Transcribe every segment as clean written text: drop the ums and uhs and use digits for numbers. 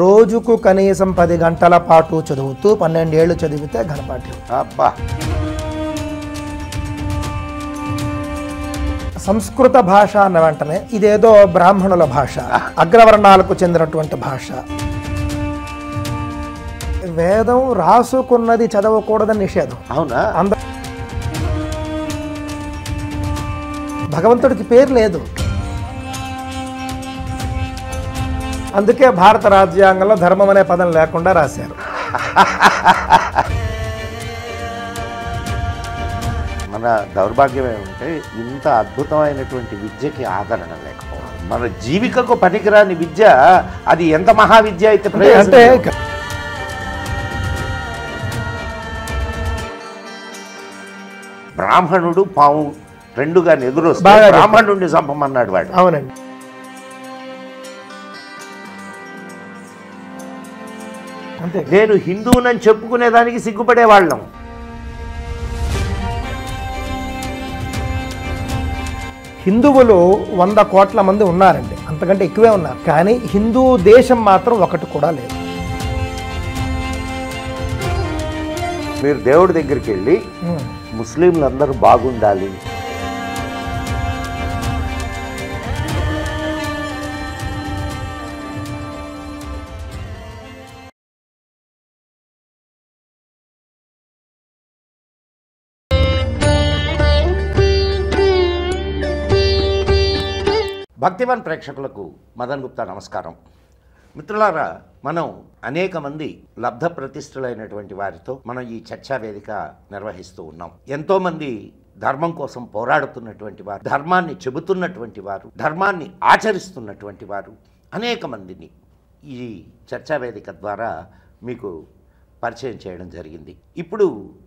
రోజుకు కనీసం 10 గంటల పాటు చదువుతూ 12 ఏళ్ళు చదివితే ఘనపాఠ్యం. అబ్బా. సంస్కృత భాష అన్న వెంటనే ఇదేదో బ్రాహ్మణుల భాష, అగ్రవర్ణాలకు చెందినటువంటి భాష. వేదం రాసుకున్నది చదవకూడదని నిషేధం. అవునా? భగవంతుడికి పేరు లేదు. అందుకే భారత రాజ్యాంగంలో ధర్మం అనే పదం లేకుండా రాశారు. మన దౌర్భాగ్యం ఏమంటే ఇంత అద్భుతమైనటువంటి విద్యకి ఆదరణ లేకపోవడం. మన జీవికకు పనికిరాని విద్య అది ఎంత మహావిద్య అయితే అంటే బ్రాహ్మణుడు పాము రెండుగా ఎదురొస్తే బ్రాహ్మణుడిని చంపమన్నాడు వాడు. అవునండి. అంతే. నేను హిందువునని చెప్పుకునేదానికి సిగ్గుపడేవాళ్ళం. హిందువులు 100 కోట్ల మంది ఉన్నారండి, అంతకంటే ఎక్కువే ఉన్నారు. కానీ హిందూ దేశం మాత్రం ఒకటి కూడా లేదు. మీరు దేవుడి దగ్గరికి వెళ్ళి ముస్లింలందరూ బాగుండాలి, భక్తివన్ ప్రేక్షకులకు మదన్ గుప్తా నమస్కారం. మిత్రులారా, మనం అనేక మంది లబ్ధ ప్రతిష్ఠులైనటువంటి వారితో మనం ఈ చర్చా వేదిక నిర్వహిస్తూ ఉన్నాం. ఎంతోమంది ధర్మం కోసం పోరాడుతున్నటువంటి వారు, ధర్మాన్ని చెబుతున్నటువంటి వారు, ధర్మాన్ని ఆచరిస్తున్నటువంటి వారు అనేక మందిని ఈ చర్చా వేదిక ద్వారా మీకు పరిచయం చేయడం జరిగింది. ఇప్పుడు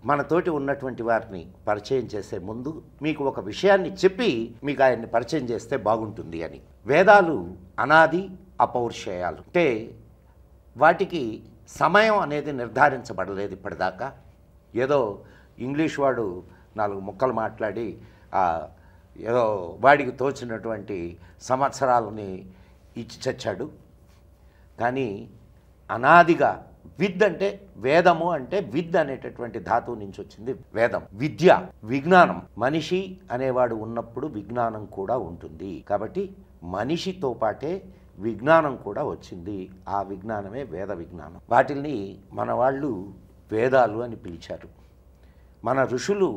మనతోటి ఉన్నటువంటి వారిని పరిచయం చేసే ముందు మీకు ఒక విషయాన్ని చెప్పి మీకు ఆయన్ని పరిచయం చేస్తే బాగుంటుంది అని. వేదాలు అనాది అపౌరుషేయాలు, అంటే వాటికి సమయం అనేది నిర్ధారించబడలేదు ఇప్పటిదాకా. ఏదో ఇంగ్లీష్ వాడు 4 ముక్కలు మాట్లాడి ఏదో వాడికి తోచినటువంటి సంవత్సరాలని ఇచ్చి చచ్చాడు. కానీ అనాదిగా విద్ అంటే వేదము అంటే విద్ అనేటటువంటి ధాతువు నుంచి వచ్చింది వేదం. విద్య, విజ్ఞానం. మనిషి అనేవాడు ఉన్నప్పుడు విజ్ఞానం కూడా ఉంటుంది. కాబట్టి మనిషితో పాటే విజ్ఞానం కూడా వచ్చింది. ఆ విజ్ఞానమే వేద విజ్ఞానం. వాటిని మన వాళ్ళు వేదాలు అని పిలిచారు. మన ఋషులు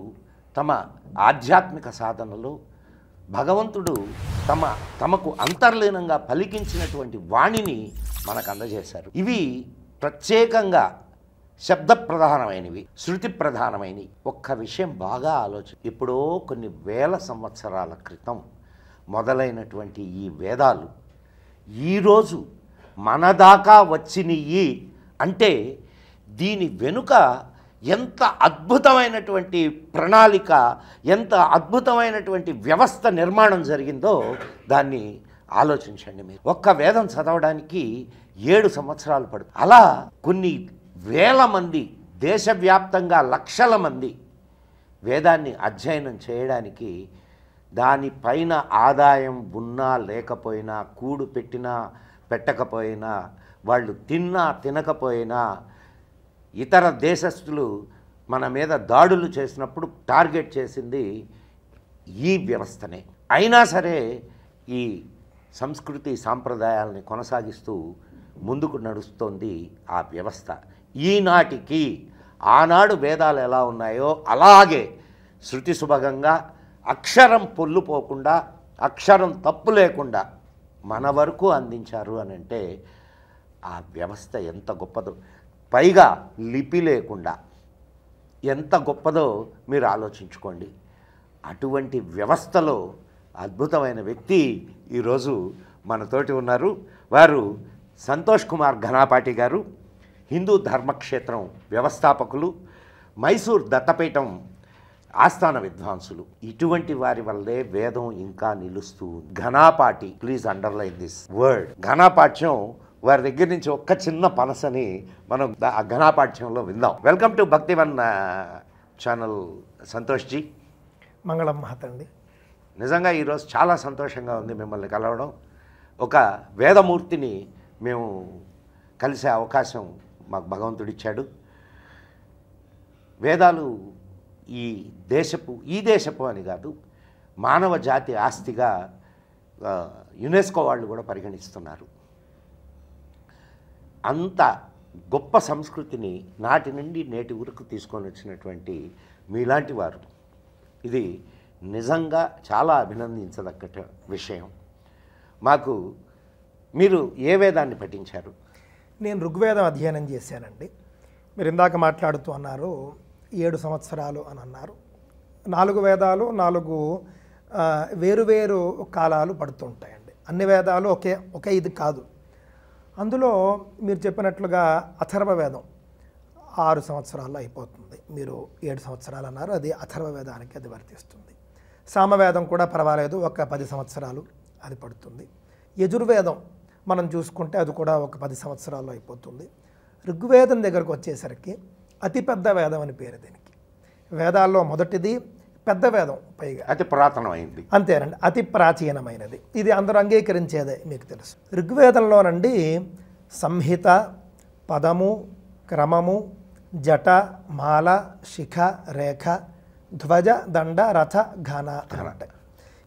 తమ ఆధ్యాత్మిక సాధనలో భగవంతుడు తమకు అంతర్లీనంగా పలికించినటువంటి వాణిని మనకు అందజేశారు. ఇవి ప్రత్యేకంగా శబ్ద ప్రధానమైనవి, శృతి ప్రధానమైనవి. ఒక్క విషయం బాగా ఆలోచన, ఎప్పుడో కొన్ని వేల సంవత్సరాల క్రితం మొదలైనటువంటి ఈ వేదాలు ఈరోజు మన దాకా వచ్చినయి అంటే దీని వెనుక ఎంత అద్భుతమైనటువంటి ప్రణాళిక, ఎంత అద్భుతమైనటువంటి వ్యవస్థ నిర్మాణం జరిగిందో దాన్ని ఆలోచించండి. మీరు ఒక్క వేదం చదవడానికి 7 సంవత్సరాలు పడుతుంది. అలా కొన్ని వేల మంది, దేశవ్యాప్తంగా లక్షల మంది వేదాన్ని అధ్యయనం చేయడానికి దానిపైన ఆదాయం ఉన్నా లేకపోయినా, కూడు పెట్టినా పెట్టకపోయినా, వాళ్ళు తిన్నా తినకపోయినా, ఇతర దేశస్థులు మన మీద దాడులు చేసినప్పుడు టార్గెట్ చేసింది ఈ వ్యవస్థనే. అయినా సరే ఈ సంస్కృతి సాంప్రదాయాలని కొనసాగిస్తూ ముందుకు నడుస్తోంది ఆ వ్యవస్థ. ఈనాటికి ఆనాడు వేదాలు ఎలా ఉన్నాయో అలాగే శృతి సుభగంగా, అక్షరం పొల్లుపోకుండా, అక్షరం తప్పు లేకుండా మన వరకు అందించారు అని అంటే ఆ వ్యవస్థ ఎంత గొప్పదో, పైగా లిపి లేకుండా ఎంత గొప్పదో మీరు ఆలోచించుకోండి. అటువంటి వ్యవస్థలో అద్భుతమైన వ్యక్తి ఈరోజు మనతోటి ఉన్నారు. వారు సంతోష్ కుమార్ ఘనాపాటి గారు, హిందూ ధర్మక్షేత్రం వ్యవస్థాపకులు, మైసూర్ దత్తపీఠం ఆస్థాన విద్వాంసులు. ఇటువంటి వారి వల్లే వేదం ఇంకా నిలుస్తూ. ఘనాపాటి, ప్లీజ్ అండర్లైన్ దిస్ వర్డ్. ఘనాపాఠ్యం వారి దగ్గర నుంచి ఒక్క చిన్న పనసని మనం ఆ ఘనాపాఠ్యంలో విందాం. Welcome to Bhaktivan channel Santosh ji. మంగళం మహతండి. నిజంగా ఈరోజు చాలా సంతోషంగా ఉంది మిమ్మల్ని కలవడం. ఒక వేదమూర్తిని మేము కలిసే అవకాశం మాకు భగవంతుడిచ్చాడు. వేదాలు ఈ దేశపు అని కాదు, మానవ జాతి ఆస్తిగా యునెస్కో వాళ్ళు కూడా పరిగణిస్తున్నారు. అంత గొప్ప సంస్కృతిని నాటి నుండి నేటి వరకు తీసుకొని వచ్చినటువంటి మీలాంటి వారు, ఇది నిజంగా చాలా అభినందించదగ్గ విషయం. మాకు మీరు ఏ వేదాన్ని పఠించారు? నేను ఋగ్వేదం అధ్యయనం చేశానండి. మీరు ఇందాక మాట్లాడుతూ అన్నారు 7 సంవత్సరాలు అని అన్నారు. 4 వేదాలు 4 వేరువేరు కాలాలు పడుతుంటాయండి. అన్ని వేదాలు ఒకే ఇది కాదు. అందులో మీరు చెప్పినట్లుగా అథర్వ వేదం 6 సంవత్సరాల్లో అయిపోతుంది. మీరు 7 సంవత్సరాలు అన్నారు, అది అథర్వ వేదానికి అది వర్తిస్తుంది. సామవేదం కూడా పర్వాలేదు, ఒక 10 సంవత్సరాలు అది పడుతుంది. యజుర్వేదం మనం చూసుకుంటే అది కూడా ఒక 10 సంవత్సరాల్లో అయిపోతుంది. ఋగ్వేదం దగ్గరకు వచ్చేసరికి అతిపెద్ద వేదం అని పేరు దీనికి. వేదాల్లో మొదటిది పెద్ద వేదం, పైగా అతి పురాతనమైంది. అంతేనండి, అతి ప్రాచీనమైనది. ఇది అందరూ అంగీకరించేదే, మీకు తెలుసు. ఋగ్వేదంలోనండి సంహిత, పదము, క్రమము, జట, మాల, శిఖ, రేఖ, ధ్వజ, దండ, రథ, ఘన అని ఉంటాయి.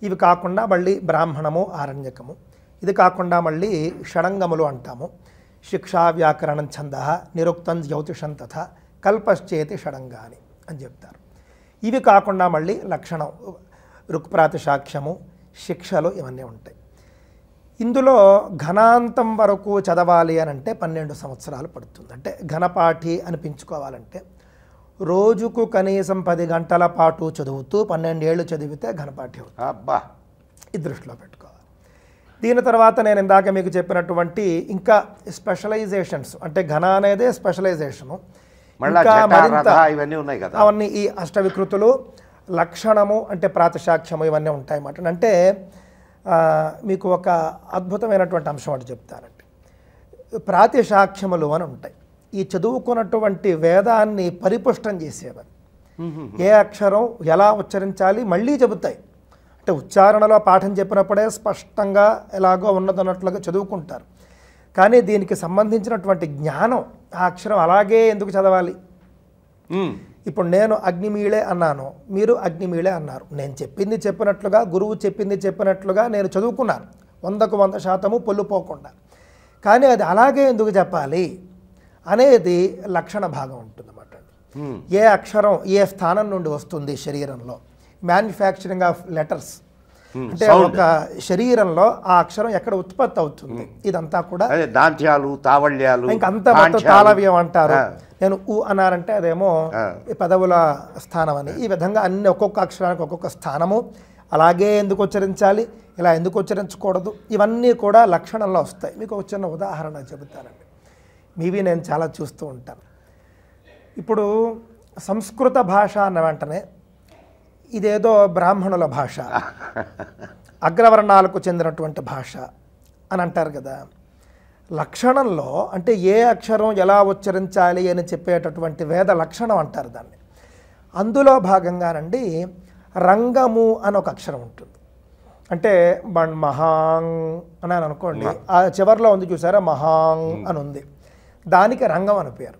ఇవి కాకుండా మళ్ళీ బ్రాహ్మణము, ఆరణ్యకము. ఇది కాకుండా మళ్ళీ షడంగములు అంటాము. శిక్షా, వ్యాకరణం, ఛంద, నిరుక్తం, జ్యోతిషం తథా కల్పశ్చేతి షడంగాని అని చెప్తారు. ఇవి కాకుండా మళ్ళీ లక్షణం, ఋక్ప్రాతిశాఖ్యము, శిక్షలు ఇవన్నీ ఉంటాయి. ఇందులో ఘనాంతం వరకు చదవాలి అని అంటే 12 సంవత్సరాలు పడుతుంది. అంటే ఘనపాఠి అనిపించుకోవాలంటే రోజుకు కనీసం 10 గంటల పాటు చదువుతూ 12 ఏళ్ళు చదివితే ఘనపాఠి అవుతుంది. అబ్బా, ఇది దృష్టిలో పెట్టుకోవాలి. దీని తర్వాత నేను ఇందాక మీకు చెప్పినటువంటి ఇంకా స్పెషలైజేషన్స్, అంటే ఘన అనేదే స్పెషలైజేషను, ఇవన్నీ ఉన్నాయి కదా, అవన్నీ ఈ అష్టవికృతులు, లక్షణము అంటే ప్రాతిశాఖ్యము, ఇవన్నీ ఉంటాయి అన్నమాట. అంటే మీకు ఒక అద్భుతమైనటువంటి అంశం ఒకటి చెప్తానండి. ప్రాతిశాఖ్యములు అని ఉంటాయి. ఈ చదువుకున్నటువంటి వేదాన్ని పరిపుష్టం చేసేవని. ఏ అక్షరం ఎలా ఉచ్చరించాలి మళ్ళీ చెబుతాయి. అంటే ఉచ్చారణలో పాఠం చెప్పినప్పుడే స్పష్టంగా ఎలాగో ఉన్నదన్నట్లుగా చదువుకుంటారు. కానీ దీనికి సంబంధించినటువంటి జ్ఞానం, ఆ అక్షరం అలాగే ఎందుకు చదవాలి? ఇప్పుడు నేను అగ్నిమీళే అన్నాను, మీరు అగ్నిమీళే అన్నారు. నేను చెప్పింది చెప్పినట్లుగా, గురువు చెప్పింది చెప్పినట్లుగా నేను చదువుకున్నాను 100కు 100% పొల్లుపోకుండా. కానీ అది అలాగే ఎందుకు చెప్పాలి అనేది లక్షణ భాగం ఉంటుందన్నమాట. ఏ అక్షరం ఏ స్థానం నుండి వస్తుంది శరీరంలో, మ్యానుఫ్యాక్చరింగ్ ఆఫ్ లెటర్స్, అంటే ఒక శరీరంలో ఆ అక్షరం ఎక్కడ ఉత్పత్తి అవుతుంది, ఇదంతా కూడా దాంత్యాలు, తావళ్యాలు, ఇంకంతా మొత్తం తాళవ్యం అంటారు. నేను ఊ అన్నారంటే అదేమో పదవుల స్థానం అని. ఈ విధంగా అన్ని ఒక్కొక్క అక్షరానికి ఒక్కొక్క స్థానము, అలాగే ఎందుకు ఉచ్చరించాలి, ఇలా ఎందుకు ఉచ్చరించకూడదు, ఇవన్నీ కూడా లక్షణంలో వస్తాయి. మీకు ఒక చిన్న ఉదాహరణ చెబుతానండి. మీవి నేను చాలా చూస్తూ ఉంటాను. ఇప్పుడు సంస్కృత భాష అన్న వెంటనే ఇదేదో బ్రాహ్మణుల భాష, అగ్రవర్ణాలకు చెందినటువంటి భాష అని అంటారు కదా. లక్షణంలో అంటే ఏ అక్షరం ఎలా ఉచ్చరించాలి అని చెప్పేటటువంటి వేద లక్షణం అంటారు దాన్ని. అందులో భాగంగానండి రంగము అని ఒక అక్షరం ఉంటుంది. అంటే మహాంగ్ అని అనుకోండి, ఆ చివరిలో ఉంది చూసారా, మహాంగ్ అని ఉంది, దానికి రంగం అని పేరు.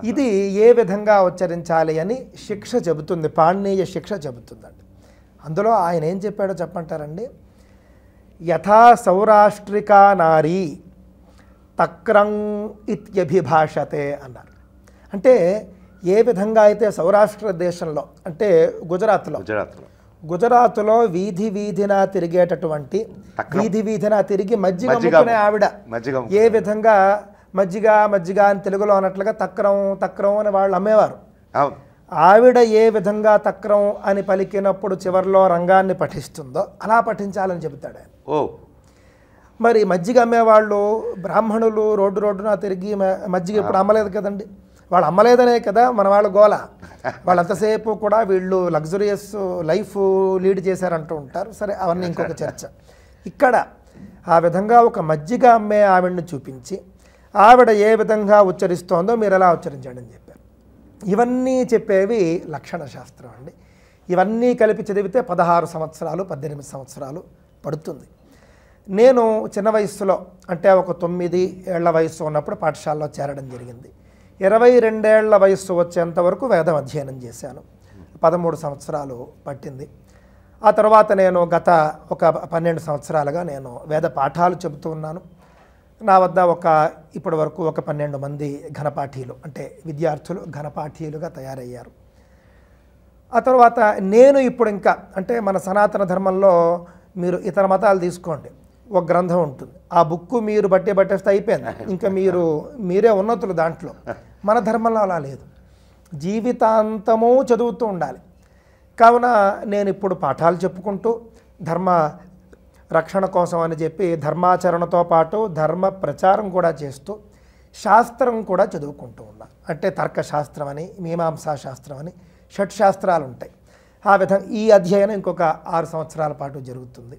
ఇది ఏ విధంగా ఉచ్చరించాలి అని శిక్ష చెబుతుంది, పాణినీయ శిక్ష చెబుతుందండి. అందులో ఆయన ఏం చెప్పాడో చెప్పంటారండి. యథా సౌరాష్ట్రికా నారీ తక్రం ఇత్యభిభాషతే అన్నారు. అంటే ఏ విధంగా అయితే సౌరాష్ట్ర దేశంలో అంటే గుజరాత్లో వీధి వీధిన తిరిగేటటువంటి, వీధి వీధిన తిరిగి మజ్జిగ అమ్ముకునే ఆవిడ ఏ విధంగా మజ్జిగ అని తెలుగులో అన్నట్లుగా తక్రం అని వాళ్ళు అమ్మేవారు. ఆవిడ ఏ విధంగా తక్రం అని పలికినప్పుడు చివరిలో రంగాన్ని పఠిస్తుందో అలా పఠించాలని చెబుతాడు ఆయన. మరి మజ్జిగ అమ్మేవాళ్ళు బ్రాహ్మణులు రోడ్డున తిరిగి మజ్జిగ ఇప్పుడు అమ్మలేదు కదండి, వాళ్ళు అమ్మలేదనే కదా మన వాళ్ళు గోల. వాళ్ళంతసేపు కూడా వీళ్ళు లగ్జరియస్ లైఫ్ లీడ్ చేశారంటూ ఉంటారు. సరే, అవన్నీ ఇంకొక చర్చ. ఇక్కడ ఆ విధంగా ఒక మజ్జిగ అమ్మే ఆవిడని చూపించి ఆవిడ ఏ విధంగా ఉచ్చరిస్తోందో మీరు ఎలా ఉచ్చరించండి అని చెప్పారు. ఇవన్నీ చెప్పేవి లక్షణ శాస్త్రం అండి. ఇవన్నీ కలిపి చదివితే 16 సంవత్సరాలు 18 సంవత్సరాలు పడుతుంది. నేను చిన్న వయస్సులో అంటే ఒక 9 ఏళ్ల వయస్సు ఉన్నప్పుడు పాఠశాలలో చేరడం జరిగింది. 22 ఏళ్ల వయస్సు వచ్చేంత వరకు వేదం అధ్యయనం చేశాను. 13 సంవత్సరాలు పట్టింది. ఆ తర్వాత నేను గత ఒక 12 సంవత్సరాలుగా నేను వేద పాఠాలు చెబుతూ ఉన్నాను. నా వద్ద ఇప్పటి వరకు ఒక 12 మంది ఘనపాఠీలు అంటే విద్యార్థులు ఘనపాఠీలుగా తయారయ్యారు. ఆ తర్వాత నేను ఇప్పుడు ఇంకా అంటే మన సనాతన ధర్మంలో మీరు ఇతర మతాలు తీసుకోండి, ఒక గ్రంథం ఉంటుంది, ఆ బుక్కు మీరు పట్టేస్తే అయిపోయింది, ఇంకా మీరే ఉన్నతులు దాంట్లో. మన ధర్మంలో అలా లేదు, జీవితాంతము చదువుతూ ఉండాలి. కావున నేను ఇప్పుడు పాఠాలు చెప్పుకుంటూ ధర్మ రక్షణ కోసం అని చెప్పి ధర్మాచరణతో పాటు ధర్మ ప్రచారం కూడా చేస్తూ శాస్త్రం కూడా చదువుకుంటూ ఉన్నా. అంటే తర్కశాస్త్రం అని, మీమాంసా శాస్త్రం అని షట్శాస్త్రాలు ఉంటాయి. ఆ విధంగా ఈ అధ్యయనం ఇంకొక 6 సంవత్సరాల పాటు జరుగుతుంది.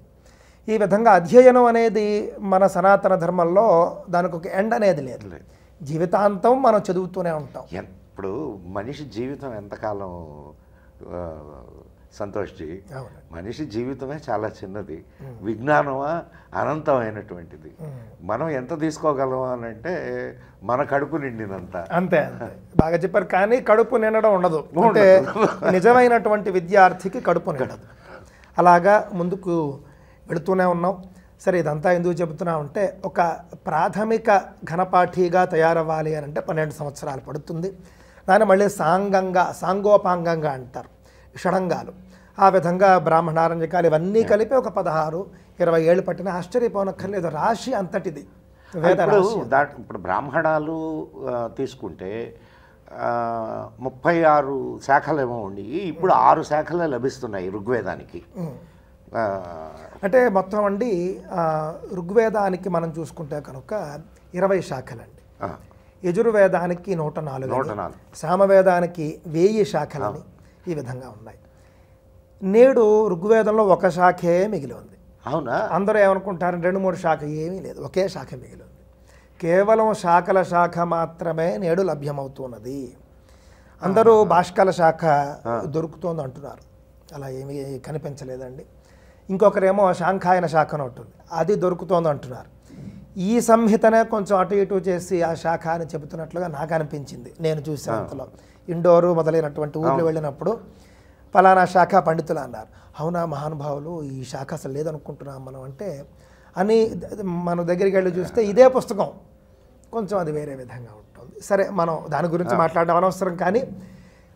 ఈ విధంగా అధ్యయనం అనేది మన సనాతన ధర్మంలో దానికి ఒక ఎండ్ అనేది లేదు, జీవితాంతం మనం చదువుతూనే ఉంటాం. ఇప్పుడు మనిషి జీవితం ఎంతకాలం సంతోష్జీ, మనిషి జీవితమే చాలా చిన్నది, విజ్ఞానమా అనంతమైనటువంటిది. మనం ఎంత తీసుకోగలం అని అంటే మన కడుపు నిండినంత. అంతే అంతే, బాగా చెప్పారు. కానీ కడుపు నిండడం ఉండదు, అంటే నిజమైనటువంటి విద్యార్థికి కడుపు నిండదు. అలాగా ముందుకు వెళుతూనే ఉన్నాం. సరే, ఇదంతా ఎందుకు చెబుతున్నాం అంటే ఒక ప్రాథమిక ఘనపాఠిగా తయారవ్వాలి అని అంటే 12 సంవత్సరాలు పడుతుంది. దాన్ని మళ్ళీ సాంగోపాంగంగా అంటారు, షడంగాలు. ఆ విధంగా బ్రాహ్మణారంజకాలు ఇవన్నీ కలిపి ఒక 16-20 ఏళ్ళు పట్టిన ఆశ్చర్యపోనక్కర్లేదు. రాశి అంతటిది వేద రాశి. ఇప్పుడు బ్రాహ్మణాలు తీసుకుంటే 36 శాఖలేమో ఉండి ఇప్పుడు 6 శాఖలే లభిస్తున్నాయి ఋగ్వేదానికి. అంటే మొత్తం అండి ఋగ్వేదానికి మనం చూసుకుంటే కనుక 20 శాఖలండి, యజుర్వేదానికి 104, సామవేదానికి 1000 శాఖలని ఈ విధంగా ఉన్నాయి. నేడు ఋగ్వేదంలో ఒక శాఖే మిగిలి ఉంది. అవునా? అందరూ ఏమనుకుంటారు 2-3 శాఖ, ఏమీ లేదు, ఒకే శాఖ మిగిలి ఉంది. కేవలం శాఖల శాఖ మాత్రమే నేడు లభ్యమవుతున్నది. అందరూ భాష్కల శాఖ దొరుకుతోంది అంటున్నారు, అలా ఏమీ కనిపించలేదండి. ఇంకొకరేమో శాంఖాయన శాఖ అని ఉంటుంది, అది దొరుకుతోంది అంటున్నారు. ఈ సంహితనే కొంచెం అటు ఇటు చేసి ఆ శాఖ అని చెబుతున్నట్లుగా నాకు అనిపించింది. నేను చూసినంతలో ఇండోరు మొదలైనటువంటి ఊర్లు వెళ్ళినప్పుడు ఫలానా శాఖ పండితులు అన్నారు. అవునా మహానుభావులు, ఈ శాఖ అసలు లేదనుకుంటున్నాం మనం అంటే అని మన దగ్గరికి వెళ్ళి చూస్తే ఇదే పుస్తకం, కొంచెం అది వేరే విధంగా ఉంటుంది. సరే, మనం దాని గురించి మాట్లాడడం అనవసరం. కానీ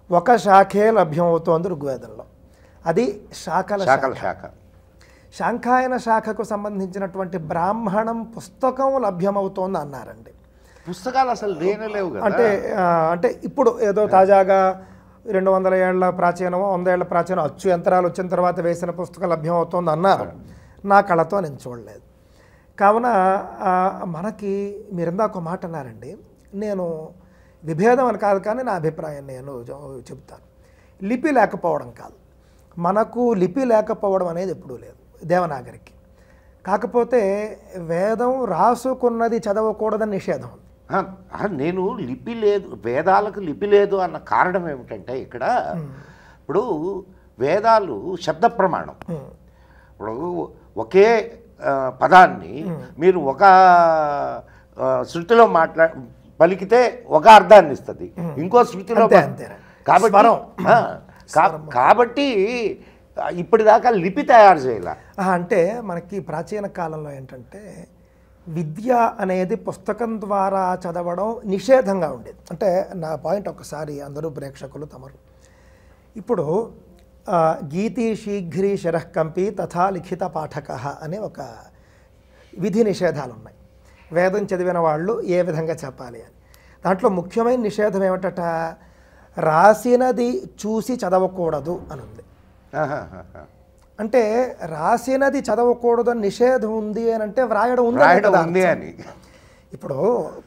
ఒక శాఖే లభ్యమవుతోంది ఋగ్వేదంలో, అది శాఖల శాఖ. శాంఖాయన శాఖకు సంబంధించినటువంటి బ్రాహ్మణం పుస్తకం లభ్యమవుతోంది అన్నారండి. పుస్తకాలు అసలు లేనేలేవు కదా. అంటే ఇప్పుడు ఏదో తాజాగా 200 ఏళ్ల ప్రాచీనమో 100 ఏళ్ల ప్రాచీనం అచ్చు యంత్రాలు వచ్చిన తర్వాత వేసిన పుస్తకం లభ్యమవుతోంది అన్నారు. నా కళతో నేను చూడలేదు. కావున మనకి మీరు ఇందాక ఒక మాట అన్నారండి, నేను విభేదం అని కాదు కానీ నా అభిప్రాయం నేను చెబుతాను. లిపి లేకపోవడం కాదు, మనకు లిపి లేకపోవడం అనేది ఎప్పుడూ లేదు దేవనాగరికి. కాకపోతే వేదం రాసుకున్నది చదవకూడదని నిషేధం ఉంది. నేను లిపి లేదు, వేదాలకు లిపి లేదు అన్న కారణం ఏమిటంటే ఇక్కడ ఇప్పుడు వేదాలు శబ్ద ప్రమాణం. ఇప్పుడు ఒకే పదాన్ని మీరు ఒక శృతిలో పలికితే ఒక అర్థాన్ని ఇస్తుంది, ఇంకో శృతిలో. కాబట్టి ఇప్పటిదాకా లిపి తయారు చేయాల. అంటే మనకి ప్రాచీన కాలంలో ఏంటంటే విద్య అనేది పుస్తకం ద్వారా చదవడం నిషేధంగా ఉండేది. అంటే నా పాయింట్ ఒకసారి అందరూ ప్రేక్షకులు తమరు ఇప్పుడు గీతి శీఘ్రీ శరఃకంపి తథా లిఖిత పాఠక అనే ఒక విధి నిషేధాలు ఉన్నాయి. వేదం చదివిన వాళ్ళు ఏ విధంగా చెప్పాలి అని. దాంట్లో ముఖ్యమైన నిషేధం ఏమిటట, రాసినది చూసి చదవకూడదు అని ఉంది. అంటే రాసినది చదవకూడదు అని నిషేధం ఉంది అని అంటే వ్రాయడం ఉంది అని. ఇప్పుడు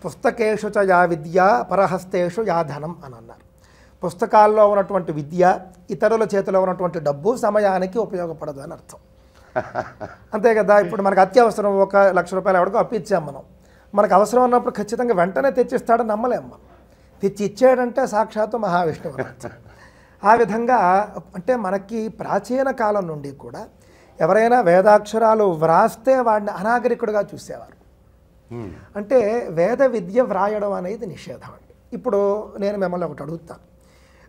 పుస్తకేషు చ యా విద్య పరహస్తేషు యా ధనం అని అన్నారు. పుస్తకాల్లో ఉన్నటువంటి విద్య, ఇతరుల చేతిలో ఉన్నటువంటి డబ్బు సమయానికి ఉపయోగపడదు అని అర్థం. అంతే కదా. ఇప్పుడు మనకు అత్యవసరం 1 లక్ష రూపాయలు ఎవరికో అప్పిచ్చాం మనం, మనకు అవసరం ఉన్నప్పుడు ఖచ్చితంగా వెంటనే తెచ్చిస్తాడని నమ్మలేం మనం. తెచ్చి ఇచ్చాడంటే సాక్షాత్తు మహావిష్ణువు అని అర్థం. ఆ విధంగా అంటే మనకి ప్రాచీన కాలం నుండి కూడా ఎవరైనా వేదాక్షరాలు వ్రాస్తే వాడిని అనాగరికుడిగా చూసేవారు. అంటే వేద విద్య వ్రాయడం అనేది నిషేధం అండి. ఇప్పుడు నేను మిమ్మల్ని ఒకటి అడుగుతాను,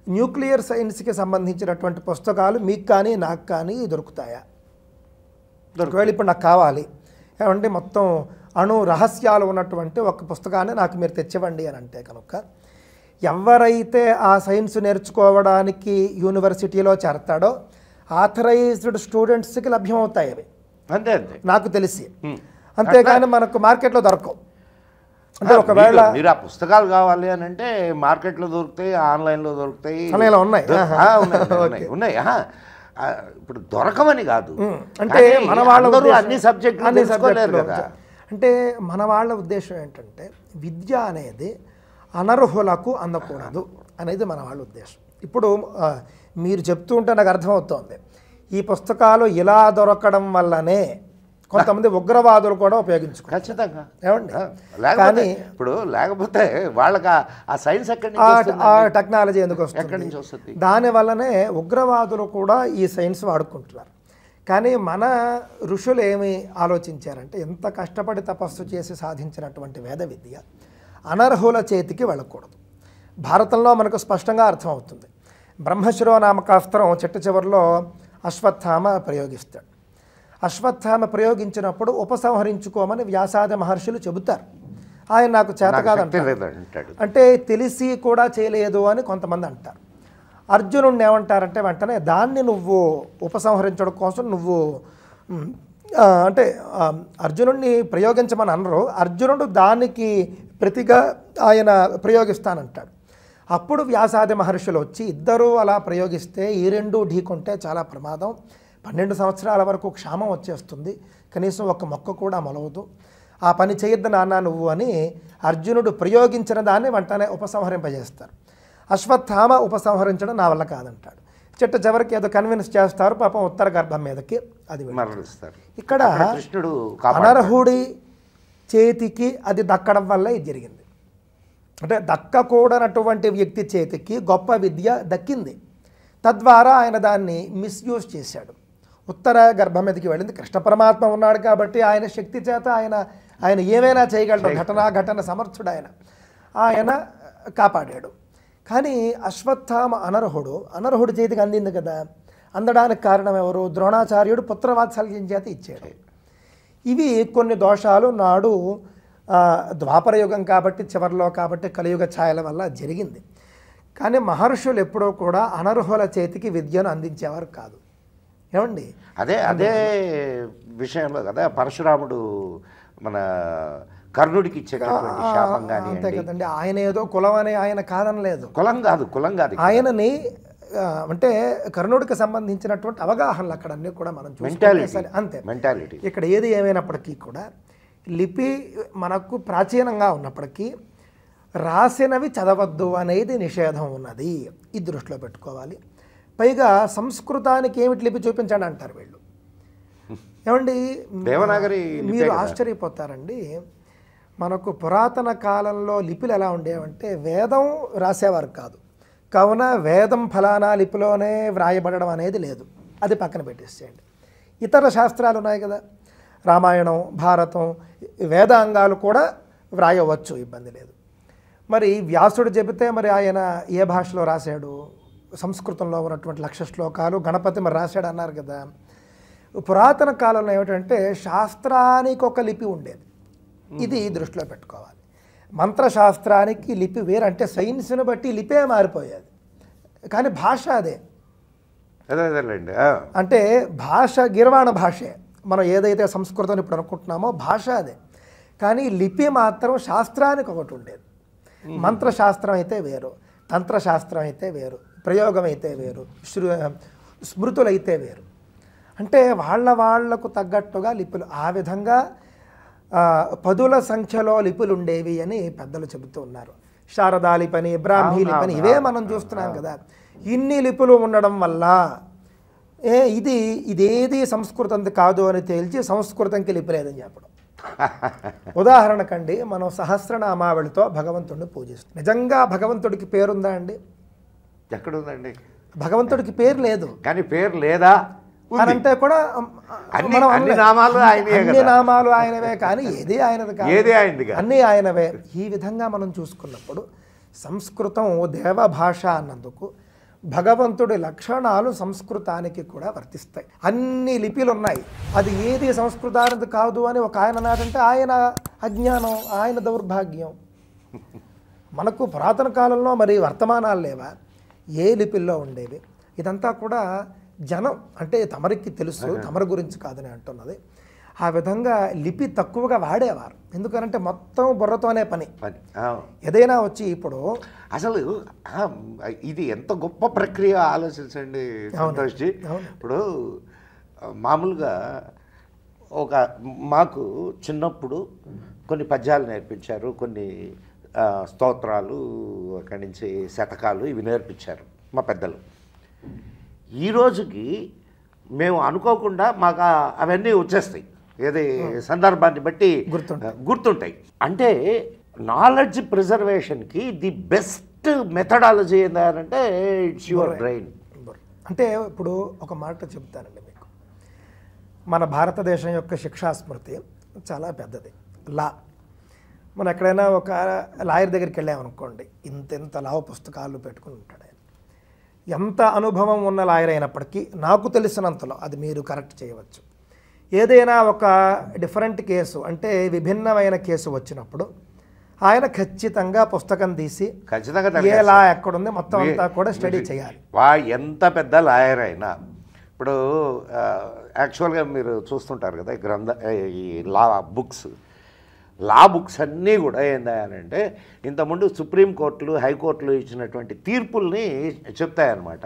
న్యూక్లియర్ సైన్స్కి సంబంధించినటువంటి పుస్తకాలు మీకు కానీ నాకు కానీ దొరుకుతాయా? ఒకవేళ ఇప్పుడు నాకు కావాలి ఏమంటే మొత్తం అణు రహస్యాలు ఉన్నటువంటి ఒక పుస్తకాన్ని నాకు మీరు తెచ్చివ్వండి అని అంటే కనుక ఎవరైతే ఆ సైన్స్ నేర్చుకోవడానికి యూనివర్సిటీలో చేరతాడో ఆథరైజ్డ్ స్టూడెంట్స్కి లభ్యమవుతాయి అవి, అంతే అంతే నాకు తెలిసి. అంతేకాని మనకు మార్కెట్లో దొరకవు. అంటే ఒకవేళ మీరు ఆ పుస్తకాలు కావాలి అని అంటే మార్కెట్లో దొరుకుతాయి, ఆన్లైన్లో దొరుకుతాయి, ఆన్లైన్లో ఉన్నాయి. ఉన్నాయి. ఇప్పుడు దొరకమని కాదు, అంటే మన వాళ్ళ అన్ని సబ్జెక్టులు తెలుసుకోలేరు కదా. అంటే మన వాళ్ళ ఉద్దేశం ఏంటంటే విద్య అనేది అనర్హులకు అందకూడదు అనేది మన వాళ్ళ ఉద్దేశం. ఇప్పుడు మీరు చెప్తూ ఉంటే నాకు అర్థమవుతోంది, ఈ పుస్తకాలు ఇలా దొరకడం వల్లనే కొంతమంది ఉగ్రవాదులు కూడా ఉపయోగించుకుంటారు. ఖచ్చితంగా ఏమండి, కానీ ఇప్పుడు లేకపోతే వాళ్ళకి ఆ సైన్స్ ఆ టెక్నాలజీ ఎందుకు వస్తుంది? దానివల్లనే ఉగ్రవాదులు కూడా ఈ సైన్స్ వాడుకుంటున్నారు. కానీ మన ఋషులు ఏమి ఆలోచించారంటే ఎంత కష్టపడి తపస్సు చేసి సాధించినటువంటి వేద విద్య అనర్హుల చేతికి వెళ్ళకూడదు. భారతంలో మనకు స్పష్టంగా అర్థమవుతుంది. బ్రహ్మశిరో నామకాస్త్రం చిట్ట చివరిలో అశ్వత్థామ ప్రయోగిస్తాడు. అశ్వత్థామ ప్రయోగించినప్పుడు ఉపసంహరించుకోమని వ్యాసాది మహర్షులు చెబుతారు. ఆయన నాకు చేత కాదంటాడు, అంటే తెలిసి కూడా చేయలేదు అని కొంతమంది అంటారు. అర్జునుడిని ఏమంటారంటే వెంటనే దాన్ని నువ్వు ఉపసంహరించడం కోసం నువ్వు అంటే అర్జునుడిని ప్రయోగించమని అనరు, అర్జునుడు దానికి ప్రతిగా ఆయన ప్రయోగిస్తానంటాడు. అప్పుడు వ్యాసాది మహర్షులు వచ్చి ఇద్దరూ అలా ప్రయోగిస్తే ఈ రెండు ఢీకొంటే చాలా ప్రమాదం, 12 సంవత్సరాల వరకు క్షామం వచ్చేస్తుంది, కనీసం ఒక మొక్క కూడా మొలవదు, ఆ పని చేయొద్దు నాన్న నువ్వు అని అర్జునుడు ప్రయోగించిన దాన్ని వెంటనే ఉపసంహరింపజేస్తారు. అశ్వత్థామ ఉపసంహరించడం నా వల్ల కాదంటాడు. చిట్ట చివరికి ఏదో కన్విన్స్ చేస్తారు, పాపం ఉత్తర గర్భం మీదకి అది మరణిస్తారు. ఇక్కడ కృష్ణుడు అనర్హుడి చేతికి అది దక్కడం వల్ల ఇది జరిగింది. అంటే దక్కకూడనటువంటి వ్యక్తి చేతికి గొప్ప విద్య దక్కింది, తద్వారా ఆయన దాన్ని మిస్యూజ్ చేశాడు. ఉత్తర గర్భం మీదకి వెళ్ళింది. కృష్ణ పరమాత్మ ఉన్నాడు కాబట్టి ఆయన శక్తి చేత ఆయన ఏమైనా చేయగలడు, ఘటన సమర్థుడు ఆయన కాపాడాడు. కానీ అశ్వత్థామ అనర్హుడి చేతికి అందింది కదా. అందడానికి కారణం ఎవరు? ద్రోణాచార్యుడు పుత్రవాత్సల్యం చేత ఇచ్చాడు. ఇవి కొన్ని దోషాలు నాడు ద్వాపరయుగం కాబట్టి చివరిలో కాబట్టి కలియుగ ఛాయల వల్ల జరిగింది. కానీ మహర్షులు ఎప్పుడూ కూడా అనర్హుల చేతికి విద్యను అందించేవారు కాదు. ఏమండి, అదే విషయంలో కదా పరశురాముడు మన కర్ణుడికి ఇచ్చేటటువంటి శాపం కానీ అంతే కదండి. ఆయన ఏదో కులం అని ఆయన కాదనలేదు, కులం కాదు ఆయనని అంటే కర్ణుడికి సంబంధించినటువంటి అవగాహనలు అక్కడ అన్నీ కూడా మనం చూసుకోవాలి. అంతే మెంటాలిటీ. ఇక్కడ ఏది ఏమైనప్పటికీ కూడా లిపి మనకు ప్రాచీనంగా ఉన్నప్పటికీ రాసినవి చదవద్దు అనేది నిషేధం ఉన్నది, ఇది దృష్టిలో పెట్టుకోవాలి. పైగా సంస్కృతానికి ఏమిటి లిపి చూపించండి అంటారు వీళ్ళు. ఏమండి, దేవనాగరి మీరు ఆశ్చర్యపోతారండి. మనకు పురాతన కాలంలో లిపిలు ఎలా ఉండేవంటే వేదం రాసేవారు కాదు, కావున వేదం ఫలానా లిపిలోనే వ్రాయబడడం అనేది లేదు, అది పక్కన పెట్టేసేయండి. ఇతర శాస్త్రాలు ఉన్నాయి కదా, రామాయణం భారతం వేదాంగాలు కూడా వ్రాయవచ్చు, ఇబ్బంది లేదు. మరి వ్యాసుడు చెబితే మరి ఆయన ఏ భాషలో రాశాడు? సంస్కృతంలో ఉన్నటువంటి 1,00,000 శ్లోకాలు గణపతి మరి రాశాడు అన్నారు కదా. పురాతన కాలంలో ఏమిటంటే శాస్త్రానికి ఒక లిపి ఉండేది, ఇది దృష్టిలో పెట్టుకోవాలి. మంత్రశాస్త్రానికి లిపి వేరు, అంటే సైన్స్ని బట్టి లిపే మారిపోయేది, కానీ భాష అదే. అంటే భాష గిర్వాణ భాషే, మనం ఏదైతే సంస్కృతం ఇప్పుడు అనుకుంటున్నామో భాష అదే, కానీ లిపి మాత్రం శాస్త్రానికి ఒకటి ఉండేది. మంత్రశాస్త్రం అయితే వేరు, తంత్రశాస్త్రం అయితే వేరు, ప్రయోగం అయితే వేరు, స్మృతులైతే వేరు. అంటే వాళ్లకు తగ్గట్టుగా లిపులు, ఆ విధంగా 10ల సంఖ్యలో లిపులు ఉండేవి అని పెద్దలు చెబుతూ ఉన్నారు. శారదా లిపని, బ్రాహ్మీ లిపని, ఇవే మనం చూస్తున్నాం కదా. ఇన్ని లిపులు ఉండడం వల్ల ఇదేది సంస్కృతంది కాదు అని తేల్చి సంస్కృతంకి లిపి లేదని చెప్పడం. ఉదాహరణకండి, మనం సహస్రనామావళితో భగవంతుడిని పూజిస్తాం. నిజంగా భగవంతుడికి పేరుందా అండి? ఎక్కడ ఉందండి? భగవంతుడికి పేరు లేదు, కానీ పేరు లేదా అని అంటే కూడా మనం అన్ని నామాలు ఆయనవే అన్ని నామాలు ఆయనవే, కానీ ఏది ఆయనది కాదు, ఏది ఆయనది కాదు, అన్నీ ఆయనవే. ఈ విధంగా మనం చూసుకున్నప్పుడు సంస్కృతం దేవభాష అన్నందుకు భగవంతుడి లక్షణాలు సంస్కృతానికి కూడా వర్తిస్తాయి. అన్ని లిపిలు ఉన్నాయి, అది ఏది సంస్కృతానికి కాదు అని ఒక ఆయన నాటంటే ఆయన అజ్ఞానం, ఆయన దౌర్భాగ్యం. మనకు పురాతన కాలంలో మరి వర్తమానాలు లేవా, ఏ లిపిల్లో ఉండేవి? ఇదంతా కూడా జనం అంటే తమరికి తెలుసు, తమరి గురించి కాదని అంటున్నది. ఆ విధంగా లిపి తక్కువగా వాడేవారు, ఎందుకనంటే మొత్తం బుర్రతోనే పని. ఏదైనా వచ్చి ఇప్పుడు అసలు ఇది ఎంత గొప్ప ప్రక్రియ ఆలోచించండి సంతోష్జీ. ఇప్పుడు మామూలుగా మాకు చిన్నప్పుడు కొన్ని పద్యాలు నేర్పించారు, కొన్ని స్తోత్రాలు, అక్కడి నుంచి శతకాలు ఇవి నేర్పించారు మా పెద్దలు. ఈ రోజుకి మేము అనుకోకుండా మాకు అవన్నీ వచ్చేస్తాయి, ఏది సందర్భాన్ని బట్టి గుర్తుంటాయి. అంటే నాలెడ్జ్ ప్రిజర్వేషన్కి ది బెస్ట్ మెథడాలజీ ఏంటంటే ఇట్స్ యువర్ బ్రెయిన్. అంటే ఇప్పుడు ఒక మాట చెప్తానండి మీకు, మన భారతదేశం యొక్క శిక్షా స్మృతి చాలా పెద్దది. మనం ఎక్కడైనా ఒక లాయర్ దగ్గరికి వెళ్ళామనుకోండి, ఇంత లావు పుస్తకాలు పెట్టుకుని ఉంటాడు ఆయన. ఎంత అనుభవం ఉన్న లాయర్ అయినప్పటికీ నాకు తెలిసినంతలో, అది మీరు కరెక్ట్ చేయవచ్చు, ఏదైనా ఒక డిఫరెంట్ కేసు అంటే విభిన్నమైన కేసు వచ్చినప్పుడు ఆయన ఖచ్చితంగా పుస్తకం తీసి ఏ లా ఎక్కడుంది మొత్తం అంతా కూడా స్టడీ చేయాలి. ఎంత పెద్ద లాయర్ అయినా ఇప్పుడు యాక్చువల్గా మీరు చూస్తుంటారు కదా ఈ లా బుక్స్ అన్నీ కూడా ఏందాయనంటే ఇంతకుముందు సుప్రీంకోర్టులు హైకోర్టులు ఇచ్చినటువంటి తీర్పుల్ని చెప్తాయన్నమాట.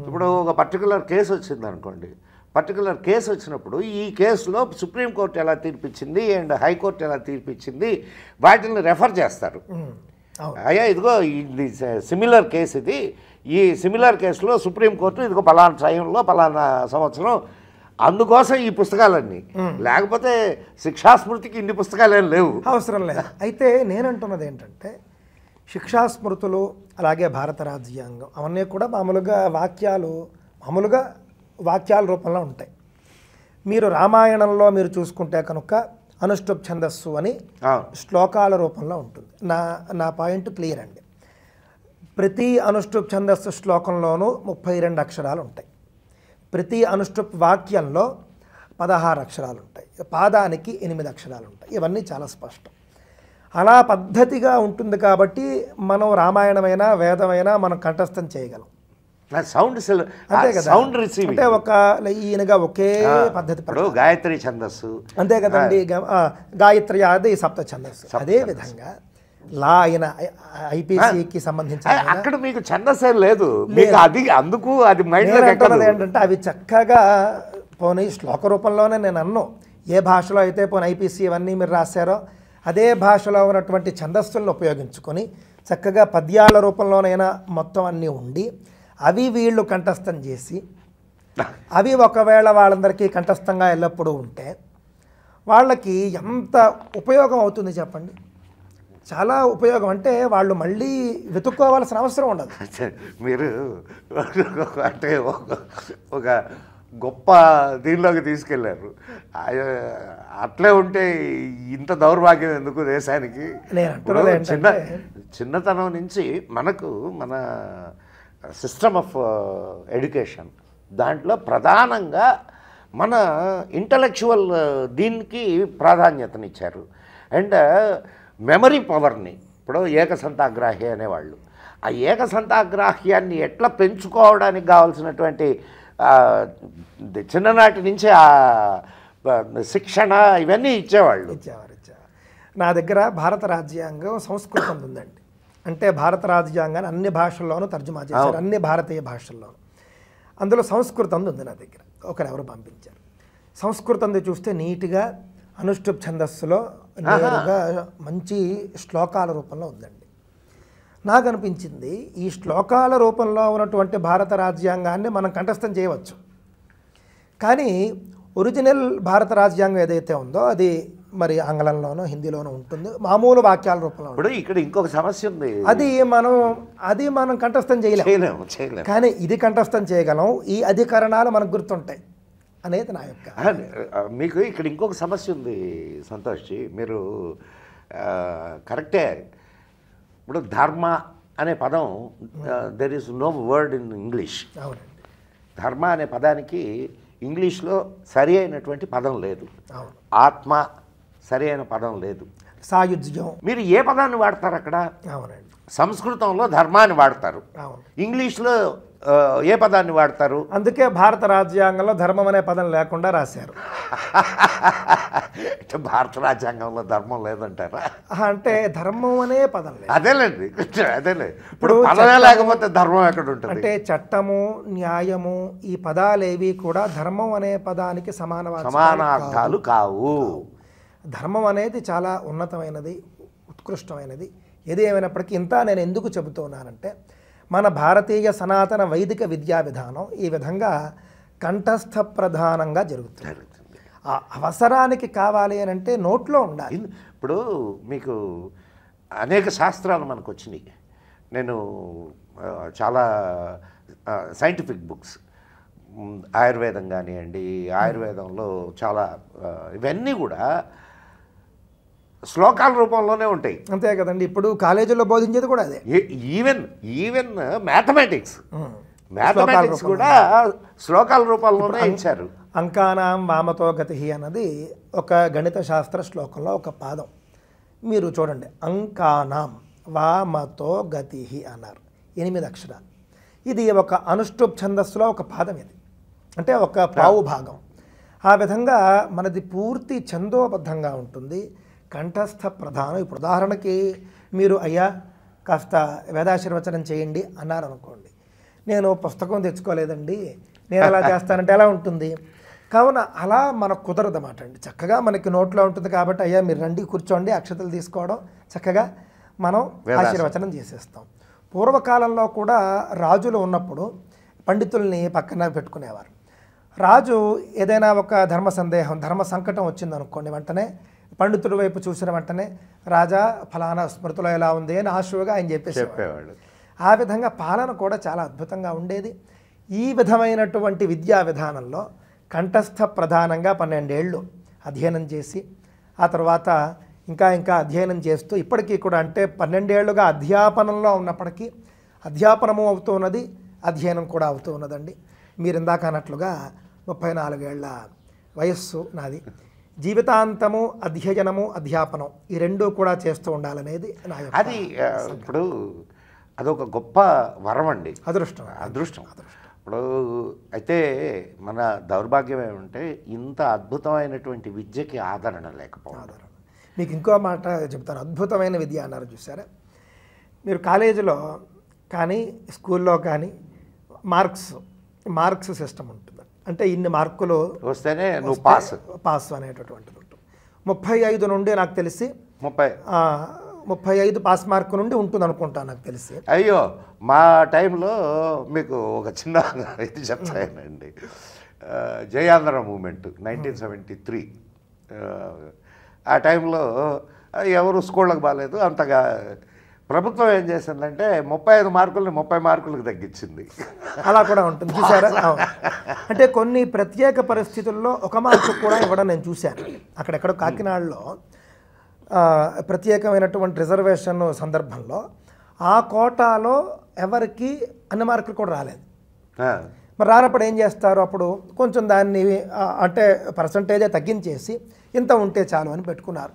ఇప్పుడు ఒక పర్టికులర్ కేసు వచ్చిందనుకోండి, పర్టికులర్ కేసు వచ్చినప్పుడు ఈ కేసులో సుప్రీంకోర్టు ఎలా తీర్పిచ్చింది అండ్ హైకోర్టు ఎలా తీర్పిచ్చింది వాటిని రెఫర్ చేస్తారు. అయ్యా ఇదిగో ఇది సిమిలర్ కేసు, ఇది ఈ సిమిలర్ కేసులో సుప్రీంకోర్టు ఇదిగో పలానా టైంలో పలానా సంవత్సరం, అందుకోసం ఈ పుస్తకాలన్నీ, లేకపోతే శిక్షాస్మృతికి ఇన్ని పుస్తకాలు ఏం లేవు, అవసరం లేదు. అయితే నేనంటున్నది ఏంటంటే శిక్షాస్మృతులు అలాగే భారత రాజ్యాంగం అవన్నీ కూడా మామూలుగా వాక్యాల రూపంలో ఉంటాయి. మీరు రామాయణంలో మీరు చూసుకుంటే కనుక అనుష్టుప్ ఛందస్సు అని శ్లోకాల రూపంలో ఉంటుంది. నా పాయింట్ క్లియర్ అండి. ప్రతి అనుష్టుప్ ఛందస్సు శ్లోకంలోనూ 32 అక్షరాలు ఉంటాయి. ప్రతి అనుష్టుప్ వాక్యంలో 16 అక్షరాలు ఉంటాయి. పాదానికి 8 అక్షరాలు ఉంటాయి. ఇవన్నీ చాలా స్పష్టం. అలా పద్ధతిగా ఉంటుంది కాబట్టి మనం రామాయణమైనా వేదమైనా మనం కంఠస్థం చేయగలం. అంతే కదా, అంటే ఒక ఈయనగా ఒకే పద్ధతి, గాయత్రి ఛందస్సు అంతే కదండి, గాయత్రి ఆది సప్త ఛందస్సు. అదే విధంగా లా అయిన ఐపీసీకి సంబంధించిన అక్కడ మీకు ఛందస్సే లేదు, అది అందుకు అది ఏంటంటే అవి చక్కగా పోనీ శ్లోక రూపంలోనే నేను అన్ను, ఏ భాషలో అయితే పోనీ ఐపీసీ ఇవన్నీ మీరు రాశారో అదే భాషలో ఉన్నటువంటి ఛందస్సులను ఉపయోగించుకొని చక్కగా పద్యాల రూపంలోనైనా మొత్తం అన్నీ ఉండి అవి వీళ్ళు కంఠస్థం చేసి అవి ఒకవేళ వాళ్ళందరికీ కంఠస్థంగా ఎల్లప్పుడూ ఉంటే వాళ్ళకి ఎంత ఉపయోగం అవుతుంది చెప్పండి. చాలా ఉపయోగం. అంటే వాళ్ళు మళ్ళీ వెతుక్కోవాల్సిన అవసరం ఉండదు. మీరు అంటే ఒక గొప్ప దీనిలోకి తీసుకెళ్ళారు. అట్లే ఉంటే ఇంత దౌర్భాగ్యం ఎందుకు దేశానికి? చిన్నతనం నుంచి మన సిస్టమ్ ఆఫ్ ఎడ్యుకేషన్ దాంట్లో ప్రధానంగా మన ఇంటలెక్చువల్ దీనికి ప్రాధాన్యతనిచ్చారు. అండ్ మెమరీ పవర్ని, ఇప్పుడు ఏకసంతాగ్రాహి అనేవాళ్ళు, ఆ ఏకసంతాగ్రాహ్యాన్ని ఎట్లా పెంచుకోవడానికి కావాల్సినటువంటి చిన్ననాటి నుంచి ఆ శిక్షణ ఇవన్నీ ఇచ్చేవాళ్ళు. నా దగ్గర భారత రాజ్యాంగం సంస్కృతం ఉందండి. అంటే భారత రాజ్యాంగాన్ని అన్ని భాషల్లోనూ తర్జుమా చేశారు, అన్ని భారతీయ భాషల్లోనూ. అందులో సంస్కృతం ఉంది నా దగ్గర, ఒకరెవరు పంపించారు. సంస్కృతంది చూస్తే నీట్గా అనుష్టుప్ ఛందస్సులో నేరుగా మంచి శ్లోకాల రూపంలో ఉందండి. నాకు అనిపించింది ఈ శ్లోకాల రూపంలో ఉన్నటువంటి భారత రాజ్యాంగాన్ని మనం కంఠస్థం చేయవచ్చు, కానీ ఒరిజినల్ భారత రాజ్యాంగం ఏదైతే ఉందో అది మరి ఆంగ్లంలోనో హిందీలోనో ఉంటుంది, మామూలు వాక్యాల రూపంలో. ఇప్పుడు ఇక్కడ ఇంకొక సమస్య ఉంది, అది మనం కంఠస్థం చేయలేము. కానీ ఇది కంఠస్థం చేయగలం. ఈ అధికరణాలు మనకు గుర్తుంటాయి. అనేది నా యొక్క మీకు ఇక్కడ ఇంకొక సమస్య ఉంది సంతోష్జీ, మీరు కరెక్టే. ఇప్పుడు ధర్మ అనే పదం there is no word in English. అవునండి. ధర్మ అనే పదానికి ఇంగ్లీష్లో సరి అయినటువంటి పదం లేదు. అవును. ఆత్మ సరి అయిన పదం లేదు. సాయుజ్యం. మీరు ఏ పదాన్ని వాడతారు అక్కడ? అవునండి. సంస్కృతంలో ధర్మాన్ని వాడతారు, అవును. ఇంగ్లీష్లో ఏ పదాన్ని వాడతారు? అందుకే భారత రాజ్యాంగంలో ధర్మం అనే పదం లేకుండా రాశారు. భారత రాజ్యాంగంలో ధర్మం లేదంటారా? అంటే ధర్మం అనే పదం లేదు. అదేలేండి, అదేలే. ఇప్పుడు పదమే లేకపోతే ధర్మం ఎక్కడ ఉంటుంది? అంటే చట్టము, న్యాయము ఈ పదాలేవి కూడా ధర్మం అనే పదానికి సమానార్థాలు కావు. ధర్మం అనేది చాలా ఉన్నతమైనది, ఉత్కృష్టమైనది. ఏది ఏమైనప్పటికీ ఇంత నేను ఎందుకు చెబుతున్నానంటే, మన భారతీయ సనాతన వైదిక విద్యా విధానం ఈ విధంగా కంఠస్థ ప్రధానంగా జరుగుతుంది. ఆ అవసరానికి కావాలి అని అంటే నోట్లో ఉండాలి. ఇప్పుడు మీకు అనేక శాస్త్రాలు మనకు వచ్చినాయి. నేను చాలా సైంటిఫిక్ బుక్స్, ఆయుర్వేదం కానివ్వండి, ఆయుర్వేదంలో చాలా ఇవన్నీ కూడా శ్లోకాల రూపంలోనే ఉంటాయి. అంతే కదండి. ఇప్పుడు కాలేజీలో బోధించేది కూడా అదే. ఈవెన్ మ్యాథమెటిక్స్ కూడా శ్లోకాల రూపంలోనే ఇచ్చారు. అంకానాం వామతో గతి అన్నది ఒక గణిత శాస్త్ర శ్లోకంలో ఒక పాదం. మీరు చూడండి, అంకానాం వామతో గతి అన్నారు. 8 అక్షరాలు. ఇది ఒక అనుష్ఠుప్ ఛందస్సులో ఒక పాదం. ఇది అంటే ఒక పావు భాగం. ఆ విధంగా మనది పూర్తి ఛందోబద్ధంగా ఉంటుంది, కంఠస్థ ప్రధానం. ఇప్పుడు ఉదాహరణకి మీరు అయ్యా కాస్త వేదాశీర్వచనం చేయండి అన్నారనుకోండి, నేను పుస్తకం తెచ్చుకోలేదండి, నేను ఎలా చేస్తానంటే ఎలా ఉంటుంది? కావున అలా మనకు కుదరదన్నమాట అండి. చక్కగా మనకి నోట్లో ఉంటుంది కాబట్టి అయ్యా మీరు రండి కూర్చోండి, అక్షతలు తీసుకోవడం, చక్కగా మనం ఆశీర్వచనం చేసేస్తాం. పూర్వకాలంలో కూడా రాజులు ఉన్నప్పుడు పండితుల్ని పక్కన పెట్టుకునేవారు. రాజు ఏదైనా ఒక ధర్మ సందేహం, ధర్మ సంకటం వచ్చిందనుకోండి, వెంటనే పండితుడి వైపు చూసిన వెంటనే రాజా ఫలానా స్మృతిలో ఎలా ఉంది అని ఆశువుగా ఆయన చెప్పేవాడు. ఆ విధంగా పాలన కూడా చాలా అద్భుతంగా ఉండేది. ఈ విధమైనటువంటి విద్యా విధానంలో కంఠస్థ ప్రధానంగా 12 ఏళ్ళు అధ్యయనం చేసి ఆ తర్వాత ఇంకా అధ్యయనం చేస్తూ ఇప్పటికీ కూడా అంటే 12 ఏళ్ళుగా అధ్యాపనంలో ఉన్నప్పటికీ అధ్యాపనము అవుతూ ఉన్నది, అధ్యయనం కూడా అవుతూ ఉన్నదండి. మీరు ఇందాక అన్నట్లుగా 34 ఏళ్ల వయస్సు నాది. జీవితాంతము అధ్యయనము, అధ్యాపనం ఈ రెండూ కూడా చేస్తూ ఉండాలనేది నా యొక్క. అది ఇప్పుడు అదొక గొప్ప వరం అండి, అదృష్టం. ఇప్పుడు అయితే మన దౌర్భాగ్యం ఏమంటే ఇంత అద్భుతమైనటువంటి విద్యకి ఆదరణ లేకపోవడం. మీకు ఇంకో మాట చెప్తాను, అద్భుతమైన విద్య అన్నారు చూసారా. మీరు కాలేజీలో కానీ స్కూల్లో కానీ మార్క్స్ సిస్టమ్ ఉంటుంది. అంటే ఇన్ని మార్కులు వస్తేనే నువ్వు పాస్ అనేటటువంటిది ఉంటుంది. 35 నుండి నాకు తెలిసి 35 పాస్ మార్కు నుండి ఉంటుంది అనుకుంటా నాకు తెలిసి. అయ్యో మా టైంలో మీకు ఒక చిన్న ఇది చెప్తానండి. జయాంధ్ర మూమెంట్ 1973 ఆ టైంలో ఎవరు స్కూళ్ళకు బాగాలేదు. అంతగా ప్రభుత్వం ఏం చేసిందంటే 35 మార్కులని 30 మార్కులకు తగ్గించింది. అలా కూడా ఉంటుంది చూసారా. అంటే కొన్ని ప్రత్యేక పరిస్థితుల్లో 1 మార్కు కూడా ఇవ్వడం నేను చూశాను. అక్కడెక్కడ కాకినాడలో ప్రత్యేకమైనటువంటి రిజర్వేషన్ సందర్భంలో ఆ కోటాలో ఎవరికి అన్ని మార్కులు కూడా రాలేదు. మరి రానప్పుడు ఏం చేస్తారు, అప్పుడు కొంచెం దాన్ని అంటే పర్సంటేజే తగ్గించేసి ఇంత ఉంటే చాలు అని పెట్టుకున్నారు.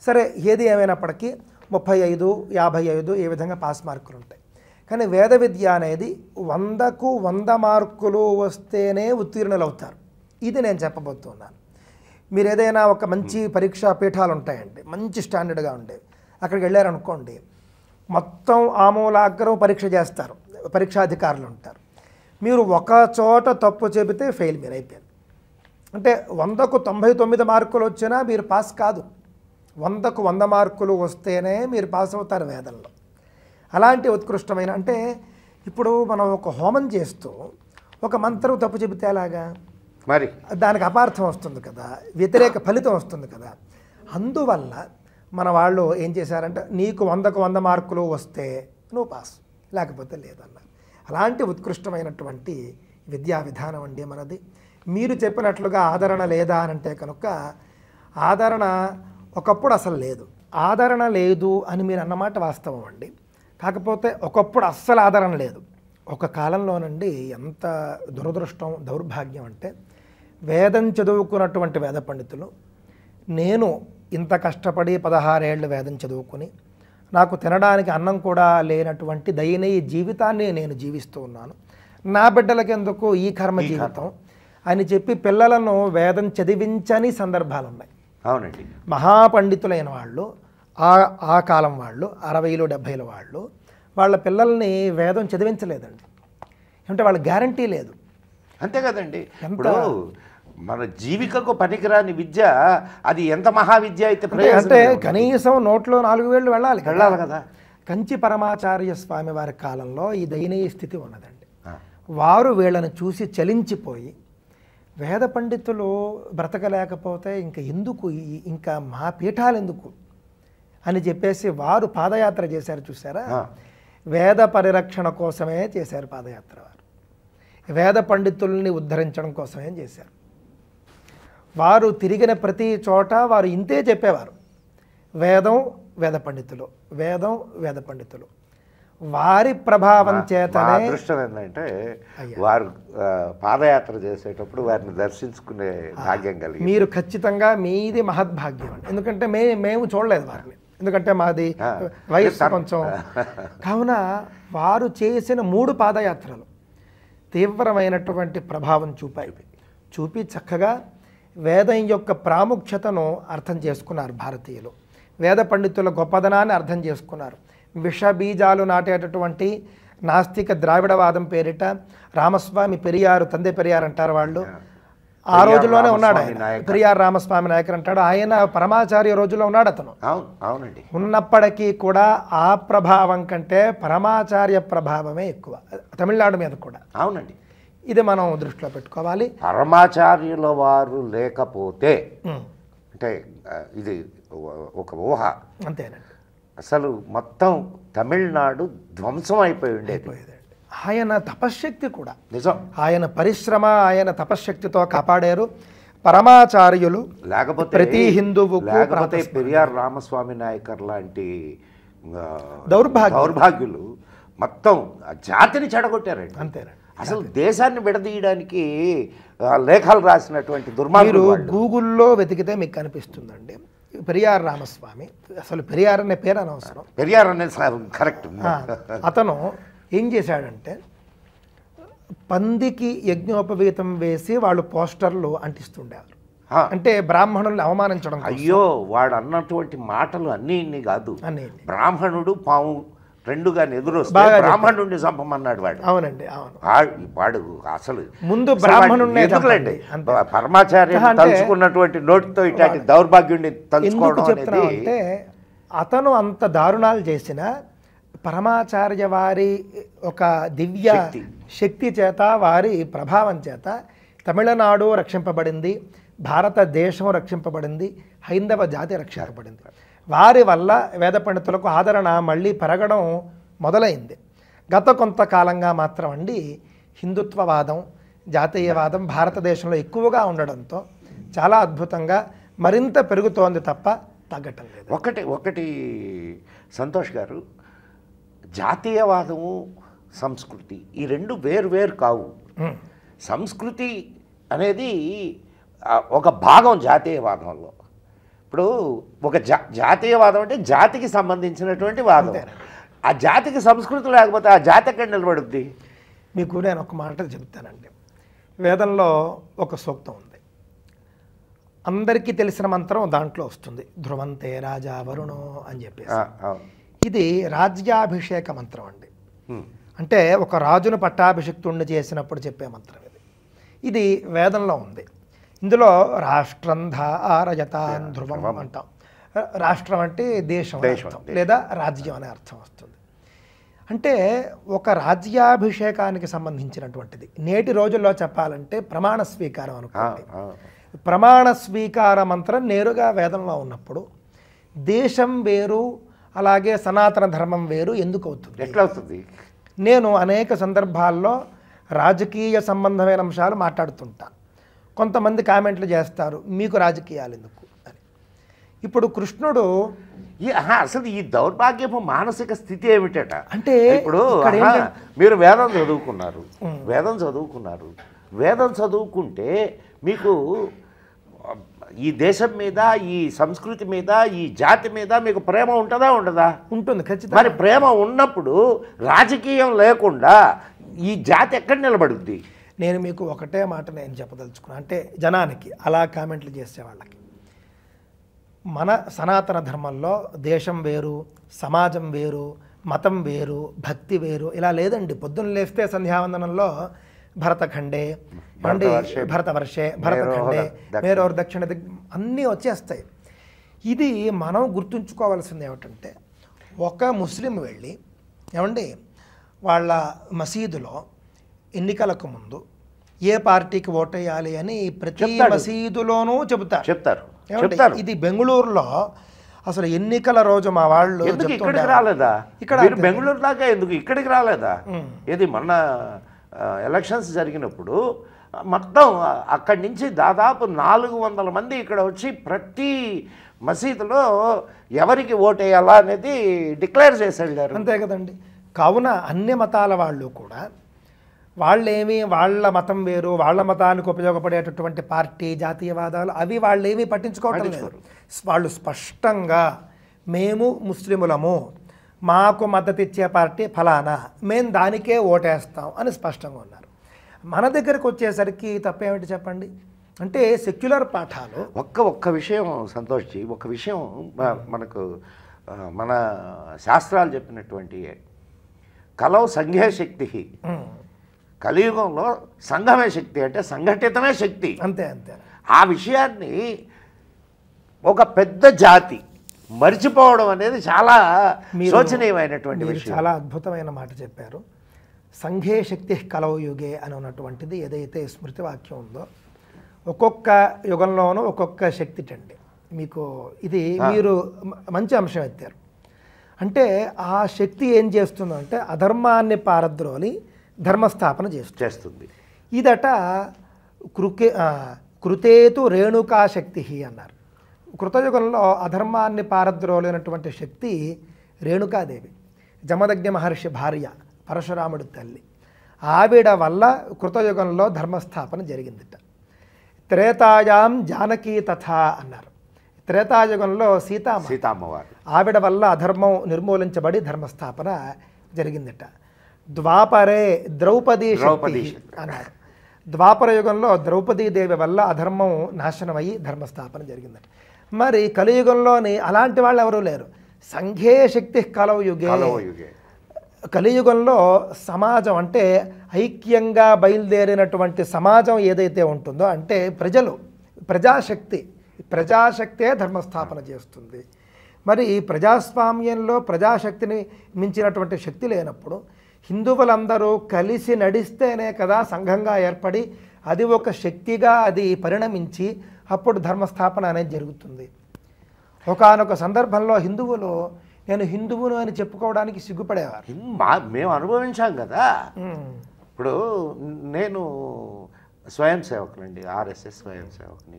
సరే ఏది ఏమైనప్పటికీ 35, 55 ఈ విధంగా పాస్ మార్కులు ఉంటాయి. కానీ వేద విద్య అనేది 100కు 100 మార్కులు వస్తేనే ఉత్తీర్ణులు అవుతారు. ఇది నేను చెప్పబోతున్నాను. మీరు ఏదైనా ఒక మంచి పరీక్షా పీఠాలు ఉంటాయండి, మంచి స్టాండర్డ్గా ఉండేవి, అక్కడికి వెళ్ళారనుకోండి, మొత్తం ఆమూలాగ్రం పరీక్ష చేస్తారు, పరీక్షాధికారులు ఉంటారు. మీరు ఒక చోట తప్పు చెబితే ఫెయిల్, మీరు అయిపోయారు. అంటే 100కు 99 మార్కులు వచ్చినా మీరు పాస్ కాదు. 100కు 100 మార్కులు వస్తేనే మీరు పాస్ అవుతారు వేదంలో. అలాంటి ఉత్కృష్టమైన అంటే ఇప్పుడు మనం ఒక హోమం చేస్తూ ఒక మంత్రం తప్పు చెబితే అలాగా మరి దానికి అపార్థం వస్తుంది కదా, వ్యతిరేక ఫలితం వస్తుంది కదా. అందువల్ల మన వాళ్ళు ఏం చేశారంటే నీకు 100కు 100 మార్కులు వస్తే నువ్వు పాస్, లేకపోతే లేదన్నారు. అలాంటి ఉత్కృష్టమైనటువంటి విద్యా విధానం అండి మనది. మీరు చెప్పినట్లుగా ఆదరణ లేదా అని అంటే కనుక ఆదరణ ఒకప్పుడు అసలు లేదు. ఆదరణ లేదు అని మీరు అన్నమాట వాస్తవం అండి. కాకపోతే ఒకప్పుడు అస్సలు ఆదరణ లేదు. ఒక కాలంలోనండి ఎంత దురదృష్టం దౌర్భాగ్యం అంటే వేదం చదువుకున్నటువంటి వేద పండితులు, నేను ఇంత కష్టపడి 16 ఏళ్ళు వేదం చదువుకుని నాకు తినడానికి అన్నం కూడా లేనటువంటి దయనీయ జీవితాన్ని నేను జీవిస్తూ ఉన్నాను, నా బిడ్డలకెందుకు ఈ కర్మ జీవితం అని చెప్పి పిల్లలను వేదం చదివించని సందర్భాలు ఉన్నాయి. అవునండి. మహాపండితులైన వాళ్ళు ఆ కాలం వాళ్ళు 60లు 70ల వాళ్ళు వాళ్ళ పిల్లల్ని వేదం చదివించలేదండి. అంటే వాళ్ళ గ్యారంటీ లేదు. అంతే కదండి. ఇప్పుడు మన జీవికకు పనికిరాని విద్య అది ఎంత మహావిద్య అయితే అంటే కనీసం నోట్లో 4 వేళ్ళు వెళ్ళాలి కదా. కంచి పరమాచార్య స్వామి వారి కాలంలో ఈ దయనీయ స్థితి ఉన్నదండి. వారు వీళ్ళని చూసి చలించిపోయి వేద పండితులు బ్రతకలేకపోతే ఇంకా ఎందుకు, ఇంకా మా పీఠాలు ఎందుకు అని చెప్పేసి వారు పాదయాత్ర చేశారు. చూసారా, వేద పరిరక్షణ కోసమే చేశారు పాదయాత్ర. వారు వేద పండితుల్ని ఉద్ధరించడం కోసమే చేశారు. వారు తిరిగిన ప్రతి చోట వారు ఇంతే చెప్పేవారు, వేదం వేద పండితులు, వేదం వేద పండితులు. వారి ప్రభావం చేతనే అదృష్టం ఏంటంటే వారు పాదయాత్ర చేసేటప్పుడు వారిని దర్శించుకునే భాగ్యం కలిగి. మీరు ఖచ్చితంగా మీది మహద్భాగ్యం అండి. ఎందుకంటే మేము చూడలేదు వారిని, ఎందుకంటే మాది వయస్సు కొంచెం. కావున వారు చేసిన 3 పాదయాత్రలు తీవ్రమైనటువంటి ప్రభావం చూపి చక్కగా వేదం యొక్క ప్రాముఖ్యతను అర్థం చేసుకున్నారు భారతీయులు. వేద పండితుల గొప్పదనాన్ని అర్థం చేసుకున్నారు. విష బీజాలు నాటేటటువంటి నాస్తిక ద్రావిడవాదం పేరిట రామస్వామి పెరియారు, తండ్రి పెరియారు అంటారు వాళ్ళు. ఆ రోజుల్లోనే ఉన్నాడు ఆయన, పెరియార్ రామస్వామి నాయకర్ అంటాడు ఆయన. పరమాచార్య రోజుల్లో ఉన్నాడు అతను. అవునండి. ఉన్నప్పటికీ కూడా ఆ ప్రభావం కంటే పరమాచార్య ప్రభావమే ఎక్కువ తమిళనాడు మీద కూడా. అవునండి. ఇది మనం దృష్టిలో పెట్టుకోవాలి. పరమాచార్యుల వారు లేకపోతే అంటే ఇది ఒక ఊహ, అంతేనండి, అసలు మొత్తం తమిళనాడు ధ్వంసం అయిపోయి ఉండేది. ఆయన తపశ్శక్తి కూడా నిజం. ఆయన పరిశ్రమ, ఆయన తపశ్శక్తితో కాపాడారు పరమాచార్యులు. లేకపోతే ప్రతి హిందువుకు పెరియార్ రామస్వామి నాయకర్ లాంటి దౌర్భాగ్యులు మొత్తం జాతిని చెడగొట్టారండి. అంతేనండి. అసలు దేశాన్ని విడదీయడానికి లేఖలు రాసినటువంటి దుర్మార్గులు. మీరు గూగుల్లో వెతికితే మీకు కనిపిస్తుందండి పెరియార్ రామస్వామి. అసలు పెరియార్ అనే పేరు అనవసరం, పెరియార్ అనే కరెక్ట్. అతను ఏం చేశాడంటే పందికి యజ్ఞోపవీతం వేసి వాళ్ళు పోస్టర్లు అంటిస్తుండేవారు. అంటే బ్రాహ్మణుల్ని అవమానించడం. అయ్యో, వాడు అన్నటువంటి మాటలు అన్నీ ఇన్ని కాదు. బ్రాహ్మణుడు పాము రెండుగా ఎదురొస్తే బ్రాహ్మణుడిని చంపమన్నాడు వాడు. అవునండి, అవును. వాడు అసలు ముందు బ్రాహ్మణుడిని పరమాచార్య తలుచుకున్నటువంటి నోటితో ఇట్లాంటి దౌర్భాగ్యుడిని తలుచుకోవడం అంటే అతను అంత దారుణాలు చేసిన పరమాచార్య వారి ఒక దివ్య శక్తి చేత, వారి ప్రభావం చేత తమిళనాడు రక్షింపబడింది, భారతదేశం రక్షింపబడింది, హైందవ జాతి రక్షింపబడింది. వారి వల్ల వేద పండితులకు ఆదరణ మళ్ళీ పెరగడం మొదలైంది. గత కొంతకాలంగా మాత్రం అండి హిందుత్వవాదం, జాతీయవాదం భారతదేశంలో ఎక్కువగా ఉండడంతో చాలా అద్భుతంగా మరింత పెరుగుతోంది తప్ప తగ్గటం లేదు. ఒకటి సంతోష్ గారు, జాతీయవాదము సంస్కృతి ఈ రెండు వేరు కావు. సంస్కృతి అనేది ఒక భాగం జాతీయవాదంలో. ఇప్పుడు ఒక జాతీయవాదం అంటే జాతికి సంబంధించినటువంటి వాదం. ఆ జాతికి సంస్కృతి లేకపోతే ఆ జాతి ఎక్కడ నిలబడుద్ది? మీకు నేను ఒక మాట చెప్తానండి. వేదంలో ఒక సూక్తం ఉంది, అందరికీ తెలిసిన మంత్రం దాంట్లో వస్తుంది, ధ్రువంతే రాజా వరుణో అని చెప్పేసి. ఇది రాజ్యాభిషేక మంత్రం అండి. అంటే ఒక రాజును పట్టాభిషిక్తుణ్ణి చేసినప్పుడు చెప్పే మంత్రం ఇది. ఇది వేదంలో ఉంది. ఇందులో రాష్ట్రం ధారయతాన్ ధ్రువం అంటాం. రాష్ట్రం అంటే దేశం అర్థం, లేదా రాజ్యం అనే అర్థం వస్తుంది. అంటే ఒక రాజ్యాభిషేకానికి సంబంధించినటువంటిది. నేటి రోజుల్లో చెప్పాలంటే ప్రమాణ స్వీకారం అనుకోండి. ప్రమాణ స్వీకార మంత్రం నేరుగా వేదంలో ఉన్నప్పుడు దేశం వేరు, అలాగే సనాతన ధర్మం వేరు ఎందుకు అవుతుంది? ఎట్లా అవుతుంది? నేను అనేక సందర్భాల్లో రాజకీయ సంబంధమైన అంశాలు మాట్లాడుతుంటా. కొంతమంది కామెంట్లు చేస్తారు మీకు రాజకీయాలు ఎందుకు అని. ఇప్పుడు కృష్ణుడు అసలు ఈ దౌర్భాగ్యపు మానసిక స్థితి ఏమిటట అంటే ఇప్పుడు ఇక్కడ మీరు వేదం చదువుకున్నారు, వేదం చదువుకుంటే మీకు ఈ దేశం మీద, ఈ సంస్కృతి మీద, ఈ జాతి మీద మీకు ప్రేమ ఉంటుందా ఉండదా? ఉంటుంది ఖచ్చితంగా. మరి ప్రేమ ఉన్నప్పుడు రాజకీయం లేకుండా ఈ జాతి ఎక్కడ నిలబడుద్ది? నేను మీకు ఒకటే మాట నేను చెప్పదలుచుకున్నాను, అంటే జనానికి అలా కామెంట్లు చేసే వాళ్ళకి, మన సనాతన ధర్మంలో దేశం వేరు, సమాజం వేరు, మతం వేరు, భక్తి వేరు ఇలా లేదండి. పొద్దున్న లేస్తే సంధ్యావందనంలో భరతఖండే అండి, భరతవర్షే, భరతఖండే, మేరోర్ దక్షిణ అన్నీ వచ్చేస్తాయి. ఇది మనం గుర్తుంచుకోవాల్సింది ఏమిటంటే, ఒక ముస్లిం వెళ్ళి ఏమండి వాళ్ళ మసీదులో ఎన్నికలకు ముందు ఏ పార్టీకి ఓటేయాలి అని ప్రతి మసీదులోనూ చెప్తారు. ఇది బెంగళూరులో అసలు ఎన్నికల రోజు మా వాళ్ళు ఇక్కడికి రాలేదా? ఇక్కడ బెంగళూరు దాకా ఎందుకు ఇక్కడికి రాలేదా? ఇది మొన్న ఎలక్షన్స్ జరిగినప్పుడు మొత్తం అక్కడి నుంచి దాదాపు 400 మంది ఇక్కడ వచ్చి ప్రతి మసీదులో ఎవరికి ఓటేయాలా అనేది డిక్లేర్ చేసి వెళ్ళారు. అంతే కదండి. కావున అన్ని మతాల వాళ్ళు కూడా వాళ్ళేమి వాళ్ళ మతం వేరు, వాళ్ళ మతానికి ఉపయోగపడేటటువంటి పార్టీ, జాతీయవాదాలు అవి వాళ్ళేమీ పట్టించుకోవటం లేదు. వాళ్ళు స్పష్టంగా మేము ముస్లిములము, మాకు మద్దతు ఇచ్చే పార్టీ ఫలానా, మేము దానికే ఓటేస్తాం అని స్పష్టంగా ఉన్నారు. మన దగ్గరకు వచ్చేసరికి తప్పేమిటి చెప్పండి? అంటే సెక్యులర్ పాఠాలు ఒక్క విషయం సంతోష్జీ, ఒక విషయం మనకు మన శాస్త్రాలు చెప్పినటువంటి కలౌ సంఘే శక్తి, కలియుగంలో సంఘమే శక్తి, అంటే సంఘటితమే శక్తి. అంతే. ఆ విషయాన్ని ఒక పెద్ద జాతి మర్చిపోవడం అనేది చాలా శోచనీయమైనటువంటి విషయం. చాలా అద్భుతమైన మాట చెప్పారు. సంఘే శక్తి కలౌ యుగే అని ఉన్నటువంటిది ఏదైతే స్మృతి వాక్యం ఉందో, ఒక్కొక్క యుగంలోనూ ఒక్కొక్క శక్తి అండి. మీకు ఇది మీరు మంచి అంశం ఎత్తారు. అంటే ఆ శక్తి ఏం చేస్తుందంటే అధర్మాన్ని పారద్రోలి ధర్మస్థాపన చేస్తుంది. ఇదట కృతేతు రేణుకా శక్తి అన్నారు. కృతయుగంలో అధర్మాన్ని పారద్రోలినటువంటి శక్తి రేణుకాదేవి, జమదగ్ని మహర్షి భార్య, పరశురాముడి తల్లి. ఆవిడ వల్ల కృతయుగంలో ధర్మస్థాపన జరిగిందిట. త్రేతాయాం జానకీ తథా అన్నారు. త్రేతాయుగంలో సీతామ్మవారు, ఆవిడ వల్ల అధర్మం నిర్మూలించబడి ధర్మస్థాపన జరిగిందిట. ద్వాపరే ద్రౌపదీ అన్నారు. ద్వాపర యుగంలో ద్రౌపదీదేవి వల్ల అధర్మం నాశనమయ్యి ధర్మస్థాపన జరిగిందట. మరి కలియుగంలోని అలాంటి వాళ్ళు ఎవరూ లేరు. సంఘే శక్తి కలౌ యుగే. కలియుగంలో సమాజం అంటే ఐక్యంగా బయలుదేరినటువంటి సమాజం ఏదైతే ఉంటుందో, అంటే ప్రజాశక్తే ధర్మస్థాపన చేస్తుంది. మరి ప్రజాస్వామ్యంలో ప్రజాశక్తిని మించినటువంటి శక్తి లేనప్పుడు హిందువులందరూ కలిసి నడిస్తేనే కదా సంఘంగా ఏర్పడి అది ఒక శక్తిగా అది పరిణమించి అప్పుడు ధర్మస్థాపన అనేది జరుగుతుంది. ఒకానొక సందర్భంలో హిందువులు నేను హిందువును అని చెప్పుకోవడానికి సిగ్గుపడేవారు. మేము అనుభవించాం కదా. ఇప్పుడు నేను స్వయం సేవకులండి, ఆర్ఎస్ఎస్ స్వయం సేవకుని.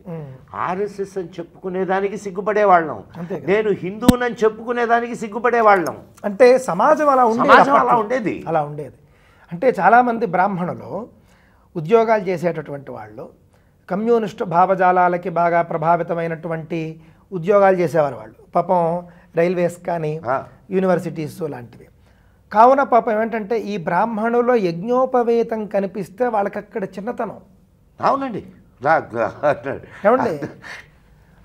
ఆర్ఎస్ఎస్ అని చెప్పుకునేదానికి సిగ్గుపడేవాళ్ళం, నేను హిందువునని చెప్పుకునేదానికి సిగ్గుపడేవాళ్ళం. అంటే సమాజం అలా ఉండేది. అంటే చాలామంది బ్రాహ్మణులు ఉద్యోగాలు చేసేటటువంటి వాళ్ళు కమ్యూనిస్టు భావజాలాలకి బాగా ప్రభావితమైనటువంటి ఉద్యోగాలు చేసేవారు. వాళ్ళు పాపం రైల్వేస్ కానీ యూనివర్సిటీస్ లాంటివి. కావున పాపం ఏంటంటే ఈ బ్రాహ్మణులో యజ్ఞోపవేతం కనిపిస్తే వాళ్ళకి అక్కడ చిన్నతనం. అవునండి, ఏమండి?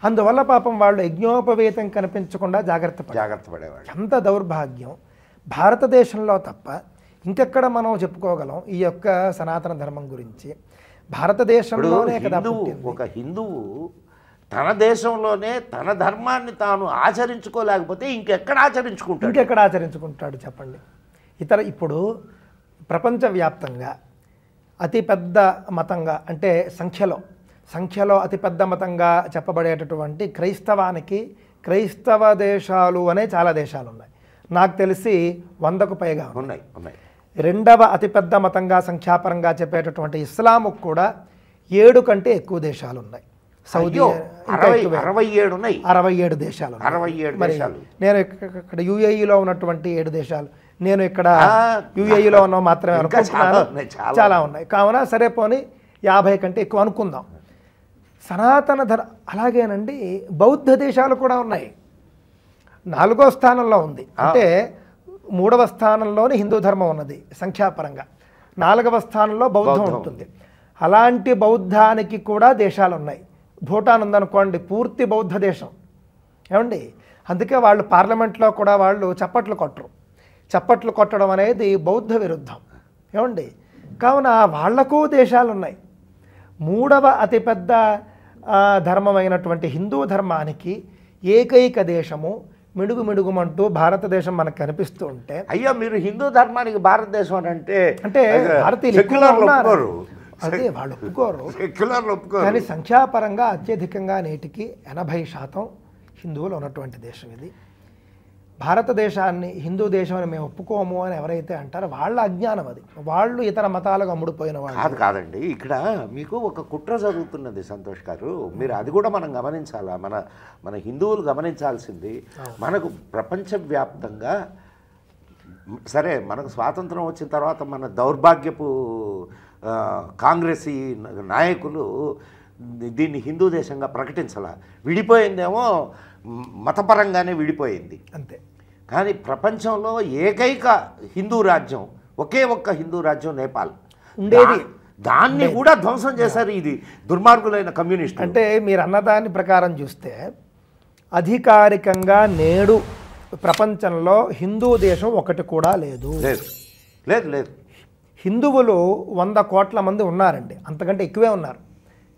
అందువల్ల పాపం వాళ్ళు యజ్ఞోపవేతం కనిపించకుండా జాగ్రత్త పడేవాళ్ళు. ఎంత దౌర్భాగ్యం! భారతదేశంలో తప్ప ఇంకెక్కడ మనం చెప్పుకోగలం ఈ యొక్క సనాతన ధర్మం గురించి? భారతదేశంలోనే కదా. ఒక హిందువు తన దేశంలోనే తన ధర్మాన్ని తాను ఆచరించుకోలేకపోతే ఇంకెక్కడ ఆచరించుకుంటాడు చెప్పండి? ఇప్పుడు ప్రపంచవ్యాప్తంగా అతిపెద్ద మతంగా, అంటే సంఖ్యలో అతిపెద్ద మతంగా చెప్పబడేటటువంటి క్రైస్తవానికి క్రైస్తవ దేశాలు అనే చాలా దేశాలు ఉన్నాయి. నాకు తెలిసి 100కు పైగా ఉన్నాయి. రెండవ అతిపెద్ద మతంగా సంఖ్యాపరంగా చెప్పేటటువంటి ఇస్లాముకు కూడా 7 కంటే ఎక్కువ దేశాలు ఉన్నాయి. సౌదీ అయ్యో, ఇంకా ఎక్కువే. 67 ఉన్నాయి. 67 దేశాలు ఉన్నాయి. 67 మరి దేశాలు. నేను ఇక్కడ యుఏఈలో ఉన్నటువంటి 7 దేశాలు, నేను ఇక్కడ యుఏఈలో ఉన్న మాత్రమే ఇంకా అనుకుంటున్నాను. చాలా ఉన్నాయి, చాలా చాలా ఉన్నాయి. కావున సరే పోనీ 50 కంటే ఎక్కువ అనుకుందాం. సనాతన ధర్మ అలాగేనండి. బౌద్ధ దేశాలు కూడా ఉన్నాయి. 4వ స్థానంలో ఉంది. అంటే 3వ స్థానంలోనే హిందూ ధర్మం ఉన్నది సంఖ్యాపరంగా, 4వ స్థానంలో బౌద్ధం ఉంటుంది. అలాంటి బౌద్ధానికి కూడా దేశాలు ఉన్నాయి. భూటాన్ ఉందనుకోండి, పూర్తి బౌద్ధ దేశం. ఏమండి, అందుకే వాళ్ళు పార్లమెంట్లో కూడా వాళ్ళు చప్పట్లు కొట్టరు. చప్పట్లు కొట్టడం అనేది బౌద్ధ విరుద్ధం. ఏమండి, కావున వాళ్లకు దేశాలు ఉన్నాయి. 3వ అతిపెద్ద ధర్మమైనటువంటి హిందూ ధర్మానికి ఏకైక దేశము మిడుగుమంటూ భారతదేశం మనకు కనిపిస్తూ ఉంటే, అయ్యో మీరు హిందూ ధర్మానికి భారతదేశం అని అంటే భారతీయులు సెక్యులర్లు ఒప్పుకోరు. అదే వాళ్ళు ఒప్పుకోరు. సెక్యులర్లు ఒప్పుకోరు. కానీ సంఖ్యాపరంగా అత్యధికంగా నేటికి 80% హిందువులు ఉన్నటువంటి దేశం ఇది. భారతదేశాన్ని హిందూ దేశం అని మేము ఒప్పుకోము అని ఎవరైతే అంటారో వాళ్ళ అజ్ఞానం అది. వాళ్ళు ఇతర మతాలకు అమ్ముడుపోయిన వాళ్ళు కాదండి. ఇక్కడ మీకు ఒక కుట్ర జరుగుతున్నది సంతోష్ గారు. మీరు అది కూడా మనం గమనించాలా. మన హిందువులు గమనించాల్సింది, మనకు ప్రపంచవ్యాప్తంగా సరే మనకు స్వాతంత్రం వచ్చిన తర్వాత మన దౌర్భాగ్యపు కాంగ్రెస్ నాయకులు దీన్ని హిందూ దేశంగా ప్రకటించాల. విడిపోయిందేమో మతపరంగానే విడిపోయింది అంతే. కానీ ప్రపంచంలో ఏకైక హిందూ రాజ్యం, ఒకే ఒక్క హిందూ రాజ్యం నేపాల్ ఉండేది. దాన్ని కూడా ధ్వంసం చేశారు ఇది దుర్మార్గులైన కమ్యూనిస్ట్. అంటే మీరు అన్నదాని ప్రకారం చూస్తే అధికారికంగా నేడు ప్రపంచంలో హిందూ దేశం ఒకటి కూడా లేదు. లేదు. హిందువులు 100 కోట్ల మంది ఉన్నారండి, అంతకంటే ఎక్కువే ఉన్నారు.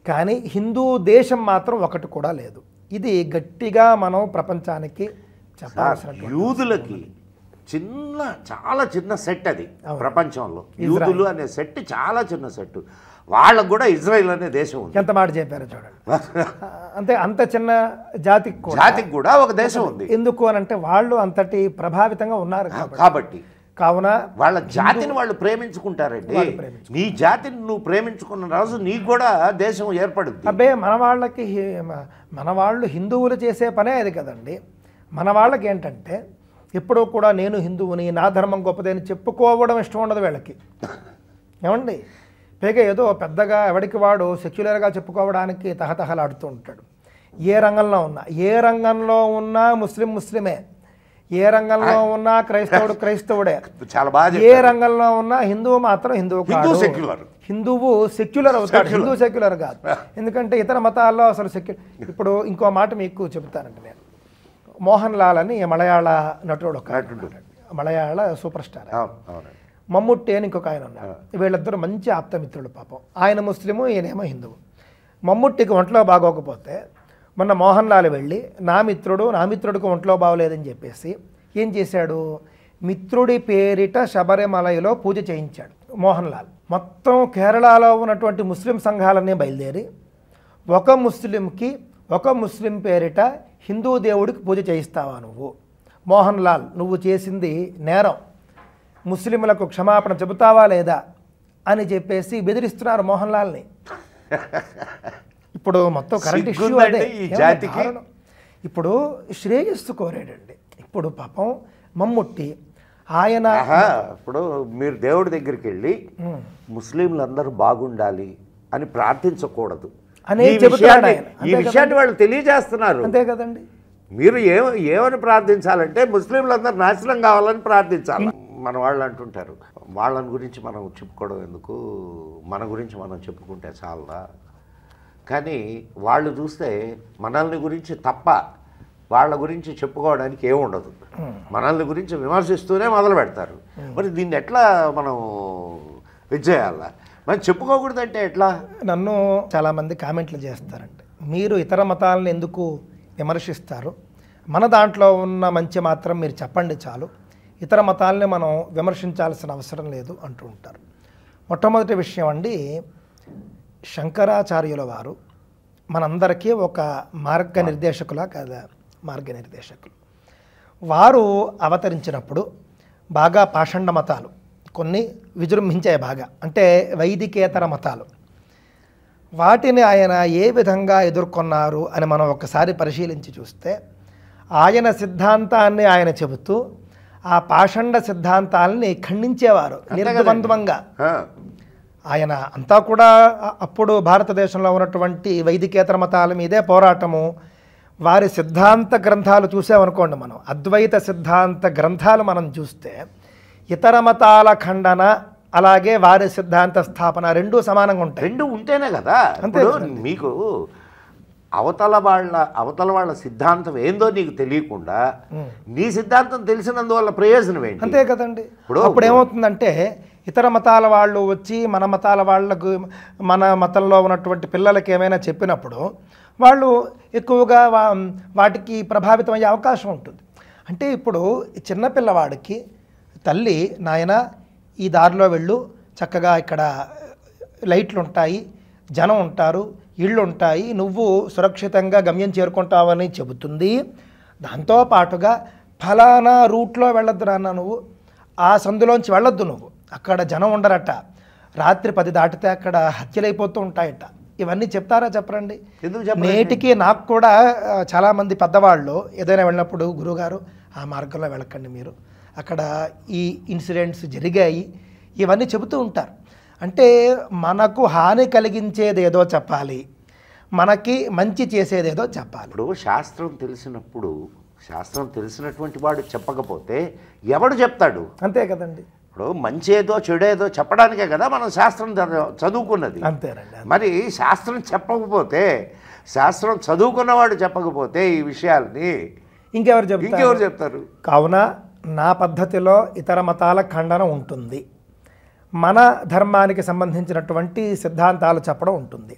కానీ హిందూ దేశం మాత్రం ఒకటి కూడా లేదు. ఇది గట్టిగా మనం ప్రపంచానికి చెప్పాల్సిన. యూదులకి చాలా చిన్న సెట్ అది ప్రపంచంలో. యూదులు అనే సెట్ చాలా చిన్న సెట్. వాళ్ళకు కూడా ఇజ్రాయిల్ అనే దేశం ఉంది. ఎంత మాట చెప్పారో చూడండి. అంత చిన్న జాతికి కూడా ఒక దేశం ఉంది. ఎందుకు అని అంటే వాళ్ళు అంతటి ప్రభావితంగా ఉన్నారు కాబట్టి. కావున వాళ్ళ జాతిని వాళ్ళు ప్రేమించుకుంటారండి. నీ జాతిని నువ్వు ప్రేమించుకున్న రోజు నీకు కూడా దేశం ఏర్పడుతుంది. అబ్బే మన వాళ్ళు హిందువులు చేసే పనే అది కదండి. మన వాళ్ళకి ఏంటంటే ఎప్పుడూ కూడా నేను హిందువుని, నా ధర్మం గొప్పదని చెప్పుకోవడం ఇష్టం ఉండదు వీళ్ళకి. ఏమండి, పైగా ఏదో పెద్దగా ఎవడికి వాడు సెక్యులర్గా చెప్పుకోవడానికి తహతహలాడుతూ ఉంటాడు. ఏ రంగంలో ఉన్నా ముస్లిమే, ఏ రంగంలో ఉన్నా క్రైస్తవుడే, చాలా బాగా. ఏ రంగంలో ఉన్నా హిందువు మాత్రం హిందువు కాదు. హిందువు సెక్యులర్ అవుతాడు, హిందూ సెక్యులర్ కాదు. ఎందుకంటే ఇతర మతాల్లో అసలు ఇప్పుడు ఇంకో మాట మీకు చెబుతానండి. నేను మోహన్ లాల్ అని మలయాళ నటుడు, మలయాళ సూపర్ స్టార్. మమ్ముట్టి అని ఇంకొక ఆయన ఉన్నారు. వీళ్ళిద్దరూ మంచి ఆప్తమిత్రులు పాపం. ఆయన ముస్లిము, ఈయనేమో హిందువు. మమ్ముట్టికి ఒంట్లో బాగోకపోతే మొన్న మోహన్ లాల్ వెళ్ళి నా మిత్రుడికి ఒంట్లో బాగోలేదని చెప్పేసి ఏం చేశాడు, మిత్రుడి పేరిట శబరిమలలో పూజ చేయించాడు మోహన్ లాల్. మొత్తం కేరళలో ఉన్నటువంటి ముస్లిం సంఘాలన్నీ బయలుదేరి ఒక ముస్లిం పేరిట హిందూ దేవుడికి పూజ చేయిస్తావా నువ్వు? మోహన్ లాల్, నువ్వు చేసింది నేరం, ముస్లింలకు క్షమాపణ చెబుతావా లేదా అని చెప్పేసి బెదిరిస్తున్నారు మోహన్ లాల్ని. ఇప్పుడు మొత్తం కరెంట్ ఇష్యూ అదే. ఇప్పుడు శ్రేయస్సు కోరాడండి. ఇప్పుడు పాపం మమ్ముట్టి ఆయన ఇప్పుడు మీరు దేవుడి దగ్గరికి వెళ్ళి ముస్లింలందరూ బాగుండాలి అని ప్రార్థించకూడదు అనే చెబుతున్నాడు ఆయన. ఈ విషయాన్ని వాళ్ళు తెలియజేస్తున్నారు. అంతే కదండి. మీరు ఏమని ప్రార్థించాలంటే ముస్లింలందరూ నాశనం కావాలని ప్రార్థించాలి. మన వాళ్ళు అంటుంటారు, వాళ్ళని గురించి మనం చెప్పుకోవడం ఎందుకు, మన గురించి మనం చెప్పుకుంటే చాలా. కానీ వాళ్ళు చూస్తే మనల్ని గురించి తప్ప వాళ్ళ గురించి చెప్పుకోవడానికి ఏముండదు. మనల్ని గురించి విమర్శిస్తూనే మొదలు పెడతారు. మరి దీన్ని ఎట్లా మనం విజయాలా? మనం చెప్పుకోకూడదంటే ఎట్లా? నన్ను చాలామంది కామెంట్లు చేస్తారంటే, మీరు ఇతర మతాలను ఎందుకు విమర్శిస్తారు, మన దాంట్లో ఉన్న మంచి మాత్రం మీరు చెప్పండి చాలు, ఇతర మతాలని మనం విమర్శించాల్సిన అవసరం లేదు అంటూ ఉంటారు. మొట్టమొదటి విషయం అండి, శంకరాచార్యుల వారు మనందరికీ ఒక మార్గనిర్దేశకులు. వారు అవతరించినప్పుడు బాగా పాషండ మతాలు కొన్ని విజృంభించాయి బాగా, అంటే వైదికేతర మతాలు. వాటిని ఆయన ఏ విధంగా ఎదుర్కొన్నారు అని మనం ఒకసారి పరిశీలించి చూస్తే ఆయన సిద్ధాంతాన్ని ఆయన చెబుతూ ఆ పాషండ సిద్ధాంతాలని ఖండించేవారు నిర్ద్వంద్వంగా. ఆయన అంతా కూడా అప్పుడు భారతదేశంలో ఉన్నటువంటి వైదికేతర మతాల మీదే పోరాటము. వారి సిద్ధాంత గ్రంథాలు చూసామనుకోండి, మనం అద్వైత సిద్ధాంత గ్రంథాలు మనం చూస్తే ఇతర మతాల ఖండన అలాగే వారి సిద్ధాంత స్థాపన రెండూ సమానంగా ఉంటాయి. రెండు ఉంటేనే కదా. ఇప్పుడు మీకు అవతల వాళ్ళ సిద్ధాంతం ఏందో నీకు తెలియకుండా నీ సిద్ధాంతం తెలిసినందువల్ల ప్రయోజనం ఏంటి? అంతే కదండి. అప్పుడు ఏమవుతుందంటే ఇతర మతాల వాళ్ళు వచ్చి మన మతాల వాళ్ళకు మన మతంలో ఉన్నటువంటి పిల్లలకి ఏమైనా చెప్పినప్పుడు వాళ్ళు ఎక్కువగా వాటికి ప్రభావితం అయ్యే అవకాశం ఉంటుంది. అంటే ఇప్పుడు చిన్నపిల్లవాడికి తల్లి, నాయన ఈ దారిలో వెళ్ళు, చక్కగా ఇక్కడ లైట్లు ఉంటాయి, జనం ఉంటారు, ఇళ్ళు ఉంటాయి, నువ్వు సురక్షితంగా గమ్యం చేరుకుంటావని చెబుతుంది. దాంతోపాటుగా ఫలానా రూట్లో వెళ్ళొద్దు నాన్న, నువ్వు ఆ సందులోంచి వెళ్ళొద్దు, నువ్వు అక్కడ జనం ఉండరట, రాత్రి 10 దాటితే అక్కడ హత్యలైపోతూ ఉంటాయట. ఇవన్నీ చెప్తారా చెప్పరండి? నేటికి నాకు కూడా చాలామంది పెద్దవాళ్ళు ఏదైనా వెళ్ళినప్పుడు, గురువుగారు ఆ మార్గంలో వెళ్ళకండి, మీరు అక్కడ ఈ ఇన్సిడెంట్స్ జరిగాయి, ఇవన్నీ చెబుతూ ఉంటారు. అంటే మనకు హాని కలిగించేదేదో చెప్పాలి, మనకి మంచి చేసేదేదో చెప్పాలి. ఇప్పుడు శాస్త్రం తెలిసినటువంటి వాడు చెప్పకపోతే ఎవడు చెప్తాడు? అంతే కదండి. ఇప్పుడు మంచి ఏదో చెడేదో చెప్పడానికే కదా మనం శాస్త్రం చదువుకున్నది. అంతేనండి. మరి శాస్త్రం చదువుకున్నవాడు చెప్పకపోతే ఈ విషయాల్ని ఇంకెవరు చెప్తారు? కావున నా పద్ధతిలో ఇతర మతాల ఖండన ఉంటుంది, మన ధర్మానికి సంబంధించినటువంటి సిద్ధాంతాలు చెప్పడం ఉంటుంది.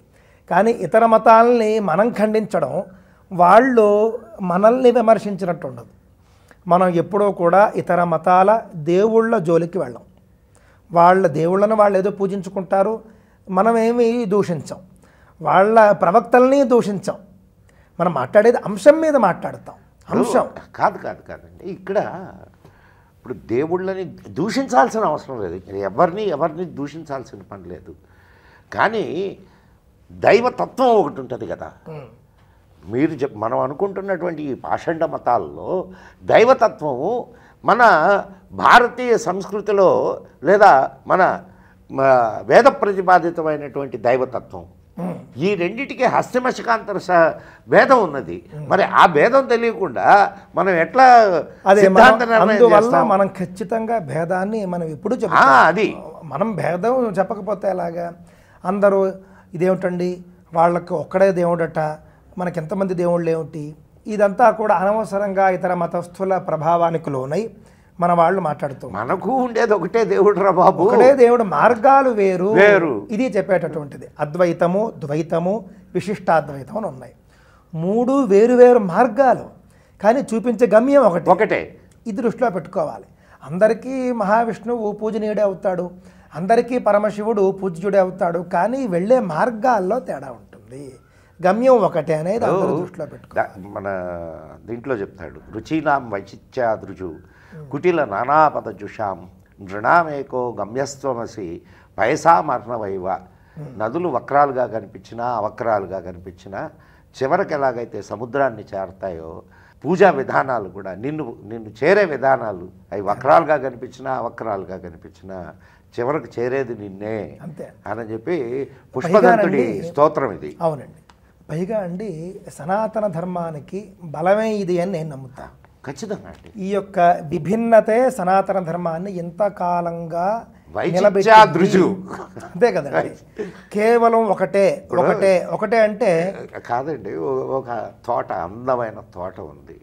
కానీ ఇతర మతాలని మనం ఖండించడం, వాళ్ళు మనల్ని విమర్శించినట్టు ఉండదు. మనం ఎప్పుడూ కూడా ఇతర మతాల దేవుళ్ళ జోలికి వెళ్ళం. వాళ్ళ దేవుళ్ళను వాళ్ళు ఏదో పూజించుకుంటారు, మనమేమి దూషించాం, వాళ్ళ ప్రవక్తల్ని దూషించాం. మనం మాట్లాడేది అంశం మీద మాట్లాడతాం. అంశం కాదండి. ఇక్కడ ఇప్పుడు దేవుళ్ళని దూషించాల్సిన అవసరం లేదు, ఎవరిని దూషించాల్సిన పని లేదు. కానీ దైవతత్వం ఒకటి ఉంటుంది కదా. మనం అనుకుంటున్నటువంటి ఈ పాషండ మతాల్లో దైవతత్వము మన భారతీయ సంస్కృతిలో లేదా మన వేద ప్రతిపాదితమైనటువంటి దైవతత్వం, ఈ రెండిటికి హస్తిమశకాంతర భేదం ఉన్నది. మరి ఆ భేదం తెలియకుండా మనం ఎట్లా అందువల్ల మనం ఖచ్చితంగా భేదాన్ని మనం ఎప్పుడు చెప్తాం. అది మనం భేదం చెప్పకపోతే ఎలాగా? అందరూ ఇదేమిటండి, వాళ్ళకు ఒక్కడే దేవుడట, మనకి ఎంతమంది దేవుళ్ళు ఏమిటి, ఇదంతా కూడా అనవసరంగా ఇతర మతస్థుల ప్రభావానికి లోనై మన వాళ్ళు మాట్లాడుతూ, మనకు ఉండేది ఒకటే దేవుడు రా బాబు, ఒకటే దేవుడు, మార్గాలు వేరు వేరు ఇది చెప్పేటటువంటిది. అద్వైతము, ద్వైతము, విశిష్టాద్వైతం అని ఉన్నాయి. 3 వేరు మార్గాలు, కానీ చూపించే గమ్యం ఒకటే. ఇది దృష్టిలో పెట్టుకోవాలి. అందరికీ మహావిష్ణువు పూజనీయుడే అవుతాడు, అందరికీ పరమశివుడు పూజ్యుడే అవుతాడు, కానీ వెళ్ళే మార్గాల్లో తేడా ఉంటుంది. గమ్యం ఒకటే అనేది అందరూ దృష్టిలో పెట్టుకోవాలి. మన దీంట్లో చెప్తాడు, రుచీనాం వైచిత్యాదృజు కుటిల నానాపద జుషాం నృణామేకో గమ్యస్త్వమసి పయసామర్ణవైవ. నదులు వక్రాలుగా కనిపించినా అవక్రాలుగా కనిపించినా చివరికి ఎలాగైతే సముద్రాన్ని చేరతాయో పూజా విధానాలు కూడా నిన్ను చేరే విధానాలు అవి వక్రాలుగా కనిపించినా అవక్రాలుగా కనిపించినా చివరికి చేరేది నిన్నే అని చెప్పి పుష్పదంతుడి స్తోత్రం ఇది. అవునండి. పైగా అండి సనాతన ధర్మానికి బలమే ఇది అని నేను నమ్ముతాను. ఖచ్చితంగా అండి. ఈ యొక్క విభిన్నతే సనాతన ధర్మాన్ని ఎంతకాలంగా అంతే కదండి. కేవలం ఒకటే అంటే కాదండి. ఒక తోట, అందమైన తోట ఉంది,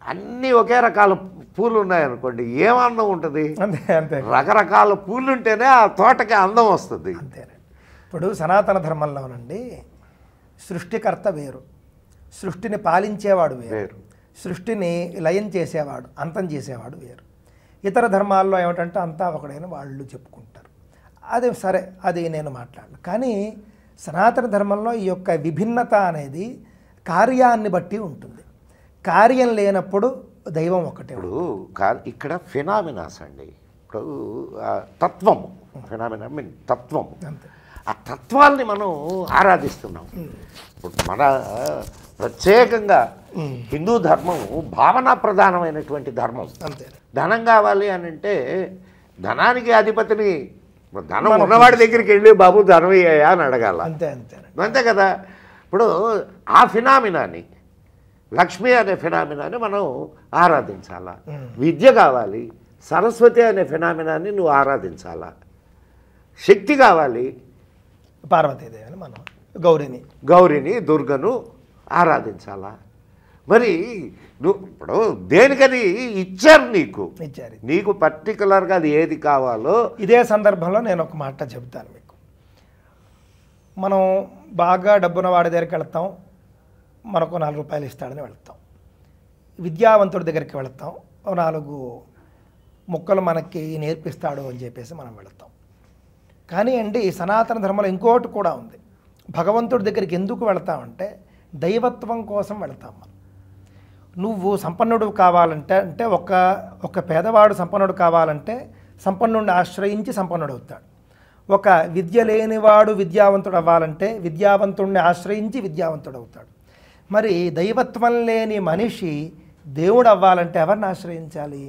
అన్నీ ఒకే రకాల పూలు ఉన్నాయనుకోండి, ఏం అందం ఉంటుంది? అంతే. రకరకాల పూలు ఉంటేనే ఆ తోటకి అందం వస్తుంది. అంతేనండి. ఇప్పుడు సనాతన ధర్మంలోనండి సృష్టికర్త వేరు, సృష్టిని పాలించేవాడు వేరు, సృష్టిని లయం చేసేవాడు, అంతం చేసేవాడు వేరు. ఇతర ధర్మాల్లో ఏమిటంటే అంతా ఒకడైనా వాళ్ళు చెప్పుకుంటారు. అది సరే, అది నేను మాట్లాడను. కానీ సనాతన ధర్మంలో ఈ యొక్క విభిన్నత అనేది కార్యాన్ని బట్టి ఉంటుంది. కార్యం లేనప్పుడు దైవం ఒకటే. ఇప్పుడు ఇక్కడ ఫినామినాస్ అండి. ఇప్పుడు తత్వము, ఫినామినా మీన్ తత్వము. ఆ తత్వాల్ని మనం ఆరాధిస్తున్నాం. ఇప్పుడు మన ప్రత్యేకంగా హిందూ ధర్మం భావనా ప్రధానమైనటువంటి ధర్మం. అంతే. ధనం కావాలి అని అంటే ధనానికి అధిపతిని, ధనం ఉన్నవాడి దగ్గరికి వెళ్ళి బాబు ధనం ఇయ్యా అని అడగాల. అంతే అంతే అంతే కదా. ఇప్పుడు ఆ ఫినామినాని, లక్ష్మి అనే ఫినామినాని మనం ఆరాధించాలా. విద్య కావాలి, సరస్వతి అనే ఫినామినాన్ని నువ్వు ఆరాధించాలా. శక్తి కావాలి, పార్వతీదేవిని మనం గౌరిని దుర్గను ఆరాధించాలా. మరి నువ్వు ఇప్పుడు దేనికని ఇచ్చారు ఇచ్చారు. నీకు పర్టికులర్గా అది ఏది కావాలో. ఇదే సందర్భంలో నేను ఒక మాట చెబుతాను మీకు. మనం బాగా డబ్బున్న వాడి దగ్గరికి వెళ్తాం, మనకు 4 రూపాయలు ఇస్తాడని వెళ్తాం. విద్యావంతుడి దగ్గరికి వెళ్తాం, 4 ముక్కలు మనకి నేర్పిస్తాడు అని చెప్పేసి మనం వెళతాం. కానీ అండి సనాతన ధర్మంలో ఇంకోటి కూడా ఉంది. భగవంతుడి దగ్గరికి ఎందుకు వెళతామంటే దైవత్వం కోసం వెళతాం మనం. నువ్వు సంపన్నుడు కావాలంటే అంటే ఒక పేదవాడు సంపన్నుడు కావాలంటే సంపన్నుడిని ఆశ్రయించి సంపన్నుడు అవుతాడు. ఒక విద్య లేనివాడు విద్యావంతుడు అవ్వాలంటే విద్యావంతుడిని ఆశ్రయించి విద్యావంతుడు అవుతాడు. మరి దైవత్వం లేని మనిషి దేవుడు అవ్వాలంటే ఎవరిని ఆశ్రయించాలి?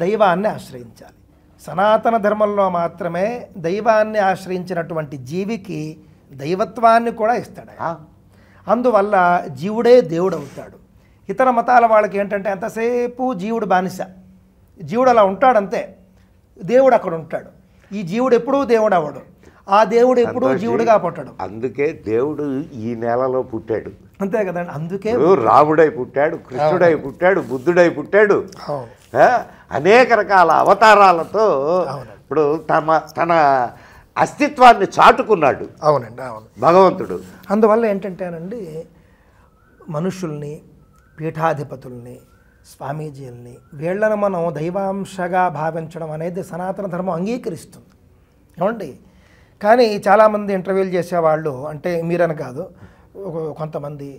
దైవాన్ని ఆశ్రయించాలి. సనాతన ధర్మంలో మాత్రమే దైవాన్ని ఆశ్రయించినటువంటి జీవికి దైవత్వాన్ని కూడా ఇస్తాడు. అందువల్ల జీవుడే దేవుడు అవుతాడు. ఇతర మతాల వాళ్ళకి ఏంటంటే ఎంతసేపు జీవుడు బానిస, జీవుడు అలా ఉంటాడంతే, దేవుడు అక్కడ ఉంటాడు. ఈ జీవుడు ఎప్పుడూ దేవుడు అవ్వడు, ఆ దేవుడు ఎప్పుడూ జీవుడుగా పుట్టాడు. అందుకే దేవుడు ఈ నెలలో పుట్టాడు. అంతే కదండి. అందుకే రాముడై పుట్టాడు, కృష్ణుడై పుట్టాడు, బుద్ధుడై పుట్టాడు. అనేక రకాల అవతారాలతో ఇప్పుడు తన అస్తిత్వాన్ని చాటుకున్నాడు. అవునండి, అవును భగవంతుడు. అందువల్ల ఏంటంటేనండి మనుషుల్ని, పీఠాధిపతుల్ని, స్వామీజీల్ని వీళ్ళను మనం దైవాంశగా భావించడం అనేది సనాతన ధర్మం అంగీకరిస్తుంది. ఏమండి? కానీ చాలామంది ఇంటర్వ్యూలు చేసేవాళ్ళు, అంటే మీరని కాదు, కొంతమంది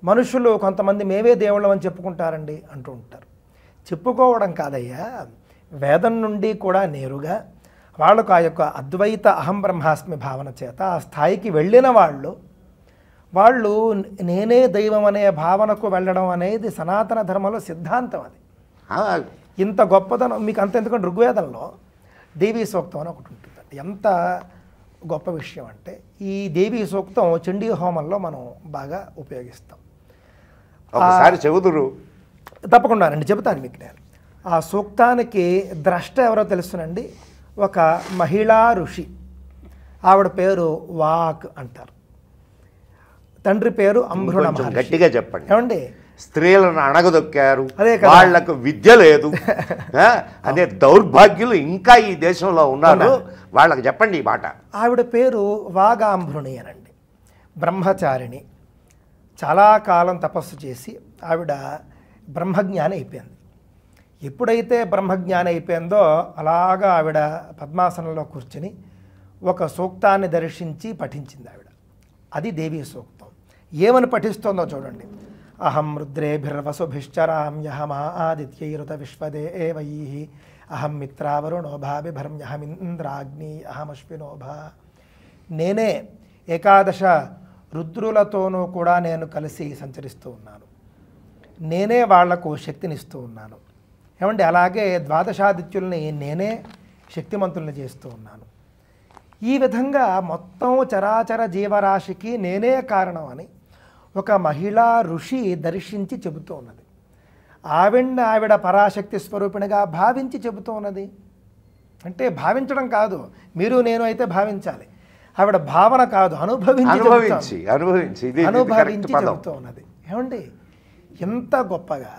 మనుషులు కొంతమంది మేమే దేవుళ్ళం అని చెప్పుకుంటారండి అంటూ ఉంటారు. చెప్పుకోవడం కాదయ్యా, వేదం నుండి కూడా నేరుగా వాళ్ళకు ఆ యొక్క అద్వైత అహం బ్రహ్మాస్మి భావన చేత ఆ స్థాయికి వెళ్ళిన వాళ్ళు నేనే దైవం అనే భావనకు వెళ్ళడం అనేది సనాతన ధర్మంలో సిద్ధాంతం. అది ఇంత గొప్పదనం మీకు అంత. ఎందుకంటే ఋగ్వేదంలో దేవీ సూక్తం అని ఒకటి ఉంటుందండి. ఎంత గొప్ప విషయం అంటే ఈ దేవీ సూక్తం చండీ హోమంలో మనం బాగా ఉపయోగిస్తాం. ఒకసారి చెబుదురు. తప్పకుండానండి, చెబుతాను మీకు నేను. ఆ సూక్తానికి ద్రష్ట ఎవరో తెలుసునండి, ఒక మహిళా ఋషి. ఆవిడ పేరు వాక్ అంటారు, తండ్రి పేరు అంభృణ మహర్షి. గట్టిగా చెప్పండి. ఏమండి? స్త్రీలను అణగదొక్కారు, అదే కదా, వాళ్లకు విద్య లేదు అనే దౌర్భాగ్యులు ఇంకా ఈ దేశంలో ఉన్నారు. వాళ్ళకి చెప్పండి ఈ మాట. ఆవిడ పేరు వాగాంభృణి అనండి. బ్రహ్మచారిణి. చాలా కాలం తపస్సు చేసి ఆవిడ బ్రహ్మజ్ఞాని అయిపోయింది. ఎప్పుడైతే బ్రహ్మజ్ఞాని అయిపోయిందో అలాగా ఆవిడ పద్మాసనంలో కూర్చుని ఒక సూక్తాన్ని దర్శించి పఠించింది ఆవిడ. అది దేవీ సూక్తం. ఏమని పఠిస్తోందో చూడండి. అహం రుద్రేభిర్వసుభిశ్చరామ్యహమా ఆదిత్యైరుత విశ్వదేవై అహం మిత్రావరుణోభా బిభర్మ్యహమింద్రాగ్ని అహమశ్వినోభా. నేనే 11 రుద్రులతోనూ కూడా నేను కలిసి సంచరిస్తూ ఉన్నాను. నేనే వాళ్లకు శక్తినిస్తూ ఉన్నాను. ఏమండి? అలాగే 12 ఆదిత్యుల్ని నేనే శక్తిమంతుల్ని చేస్తూ ఉన్నాను. ఈ విధంగా మొత్తం చరాచర జీవరాశికి నేనే కారణం అని ఒక మహిళా ఋషి దర్శించి చెబుతూ ఉన్నది. ఆవిడ పరాశక్తి స్వరూపిణిగా భావించి చెబుతూ ఉన్నది. అంటే భావించడం కాదు, మీరు నేను అయితే భావించాలి. ఆవిడ భావన కాదు, అనుభవించి చెబుతూ ఉన్నది. ఏమండి? ఎంత గొప్పగా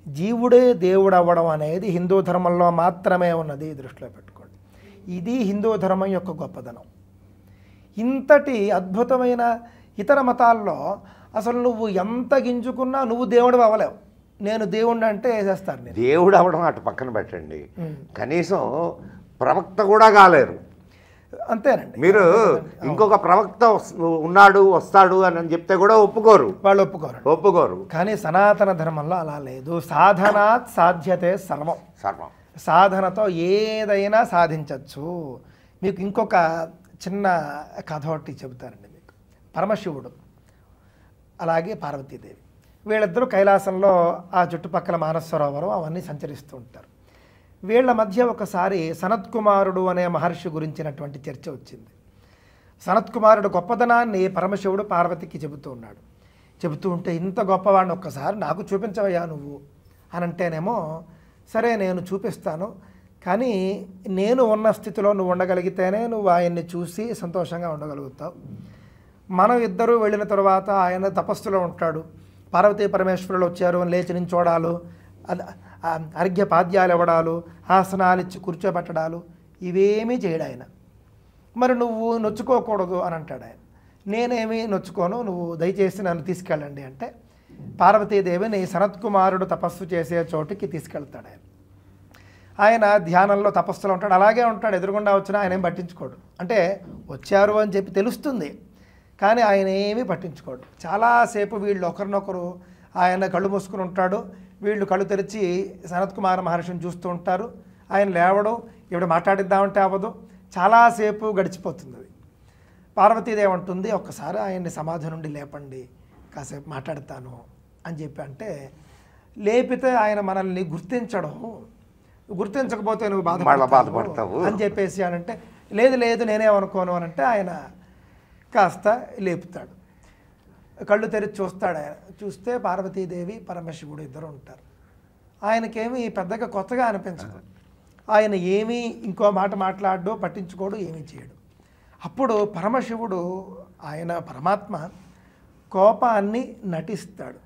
జీవుడే దేవుడు అవ్వడం అనేది హిందూ ధర్మంలో మాత్రమే ఉన్నది. దృష్టిలో పెట్టుకోండి. ఇది హిందూ ధర్మం యొక్క గొప్పదనం. ఇంతటి అద్భుతమైన ఇతర మతాల్లో అసలు నువ్వు ఎంత గింజుకున్నా నువ్వు దేవుడు అవ్వలేవు. నేను దేవుడిని అంటే వేసేస్తారు. నేను దేవుడు అవ్వడం అటు పక్కన పెట్టండి, కనీసం ప్రవక్త కూడా కాలేరు. అంతేనండి. మీరు ఇంకొక ప్రవక్త ఉన్నాడు వస్తాడు అని చెప్తే కూడా వాళ్ళు ఒప్పుకోరు. కానీ సనాతన ధర్మంలో అలా లేదు. సాధనాత్ సాధ్యతే సర్వం. సాధనతో ఏదైనా సాధించవచ్చు. మీకు ఇంకొక చిన్న కథ ఒకటి చెబుతానండి మీకు. పరమశివుడు అలాగే పార్వతీదేవి వీళ్ళిద్దరూ కైలాసంలో ఆ చుట్టుపక్కల మానస సరోవరం అవన్నీ సంచరిస్తూ ఉంటారు. వీళ్ళ మధ్య ఒకసారి సనత్కుమారుడు అనే మహర్షి గురించినటువంటి చర్చ వచ్చింది. సనత్కుమారుడు గొప్పదనాన్ని పరమశివుడు పార్వతికి చెబుతూ ఉన్నాడు. చెబుతూ ఉంటే, ఇంత గొప్పవాడిని ఒక్కసారి నాకు చూపించవయ్యా నువ్వు అని అంటేనేమో, సరే నేను చూపిస్తాను, కానీ నేను ఉన్న స్థితిలో నువ్వు ఉండగలిగితేనే నువ్వు ఆయన్ని చూసి సంతోషంగా ఉండగలుగుతావు. మనం ఇద్దరూ వెళ్ళిన తర్వాత ఆయన తపస్సులో ఉంటాడు. పార్వతీ పరమేశ్వరులు వచ్చారు అని లేచి నించోడాలు, అర్ఘ్యపాద్యాలు ఇవ్వడాలు, ఆసనాలు ఇచ్చి కూర్చోబెట్టడాలు ఇవేమీ చేయడు ఆయన. మరి నువ్వు నొచ్చుకోకూడదు అని అంటాడు ఆయన. నేనేమీ నొచ్చుకోను, నువ్వు దయచేసి నన్ను తీసుకెళ్ళండి అంటే పార్వతీదేవిని సనత్కుమారుడు తపస్సు చేసే చోటికి తీసుకెళ్తాడు ఆయన. ఆయన ధ్యానంలో తపస్సులో ఉంటాడు, అలాగే ఉంటాడు. ఎదురుగుండా వచ్చినా ఆయన ఏం పట్టించుకోడు. అంటే వచ్చారు అని చెప్పి తెలుస్తుంది, కానీ ఆయన ఏమీ పట్టించుకోడు. చాలాసేపు వీళ్ళు ఒకరినొకరు, ఆయన కళ్ళు మూసుకుని ఉంటాడు, వీళ్ళు కళ్ళు తెరిచి సనత్కుమార మహర్షిని చూస్తూ ఉంటారు. ఆయన లేవడం, ఇప్పుడు మాట్లాడిద్దామంటే అవ్వదు. చాలాసేపు గడిచిపోతుంది. పార్వతీదేవి అంటుంది, ఒక్కసారి ఆయన్ని సమాధి నుండి లేపండి, కాసేపు మాట్లాడతాను అని చెప్పి అంటే, లేపితే ఆయన మనల్ని గుర్తించకపోతే నువ్వు బాధపడతావు అని చెప్పేసి అని అంటే, లేదు లేదు నేనేమనుకోను అని అంటే ఆయన కాస్త లేపుతాడు. కళ్ళు తెరిచి చూస్తాడు. ఆయన చూస్తే పార్వతీదేవి పరమశివుడు ఇద్దరు ఉంటారు. ఆయనకేమీ పెద్దగా కొత్తగా అనిపించదు. ఆయన ఏమీ ఇంకో మాట మాట్లాడో పట్టించుకోడు, ఏమీ చేయడు. అప్పుడు పరమశివుడు, ఆయన పరమాత్మ, కోపాన్ని నటిస్తాడు.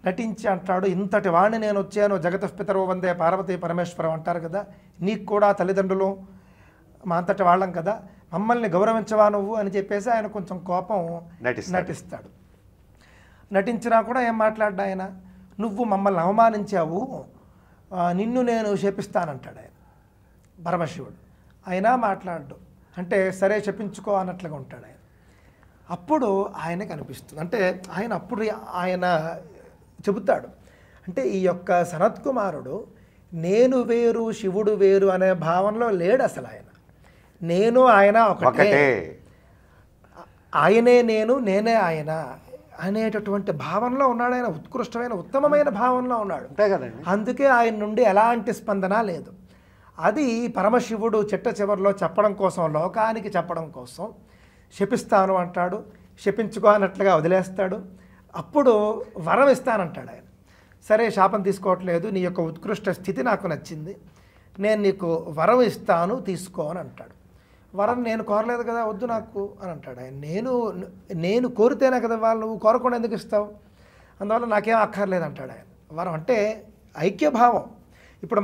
నటించి అంటాడు, ఇంతటి వాణ్ణి నేను వచ్చాను, జగతఃపితరో వందే పార్వతీ పరమేశ్వరం అంటారు కదా, నీకు కూడా తల్లిదండ్రులు మా అంతటి వాళ్ళం కదా, మమ్మల్ని గౌరవించవా నువ్వు అని చెప్పేసి ఆయన కొంచెం కోపం నటిస్తాడు. నటించినా కూడా ఏం మాట్లాడ్డా ఆయన, నువ్వు మమ్మల్ని అవమానించావు, నిన్ను నేను శపిస్తానంటాడు ఆయన పరమశివుడు. అయినా మాట్లాడు, అంటే సరే శపించుకో అన్నట్లుగా ఉంటాడు ఆయన. అప్పుడు ఆయనకు అనిపిస్తుంది, అంటే ఆయన చెబుతాడు, అంటే ఈ యొక్క సనత్కుమారుడు నేను వేరు శివుడు వేరు అనే భావనలో లేడు అసలు. ఆయన నేను ఆయన ఒకటే, ఆయనే నేను నేనే ఆయన అనేటటువంటి భావనలో ఉన్నాడు. ఆయన ఉత్కృష్టమైన ఉత్తమమైన భావనలో ఉన్నాడు. అందుకే ఆయన నుండి ఎలాంటి స్పందన లేదు. అది పరమశివుడు చిట్ట చివరిలో చెప్పడం కోసం, లోకానికి చెప్పడం కోసం శపిస్తాను అంటాడు. శపించుకో అన్నట్లుగా వదిలేస్తాడు. అప్పుడు వరం ఇస్తానంటాడు ఆయన. సరే శాపం తీసుకోవట్లేదు, నీ యొక్క ఉత్కృష్ట స్థితి నాకు నచ్చింది, నేను నీకు వరం ఇస్తాను తీసుకో అని అంటాడు. వరం నేను కోరలేదు కదా, వద్దు నాకు అని అంటాడు ఆయన. నేను కోరితేనే కదా వాళ్ళు, నువ్వు కోరకుండా ఎందుకు ఇస్తావు, అందువల్ల నాకేం అక్కర్లేదు అంటాడు ఆయన. వరం అంటే ఐక్యభావం. ఇప్పుడు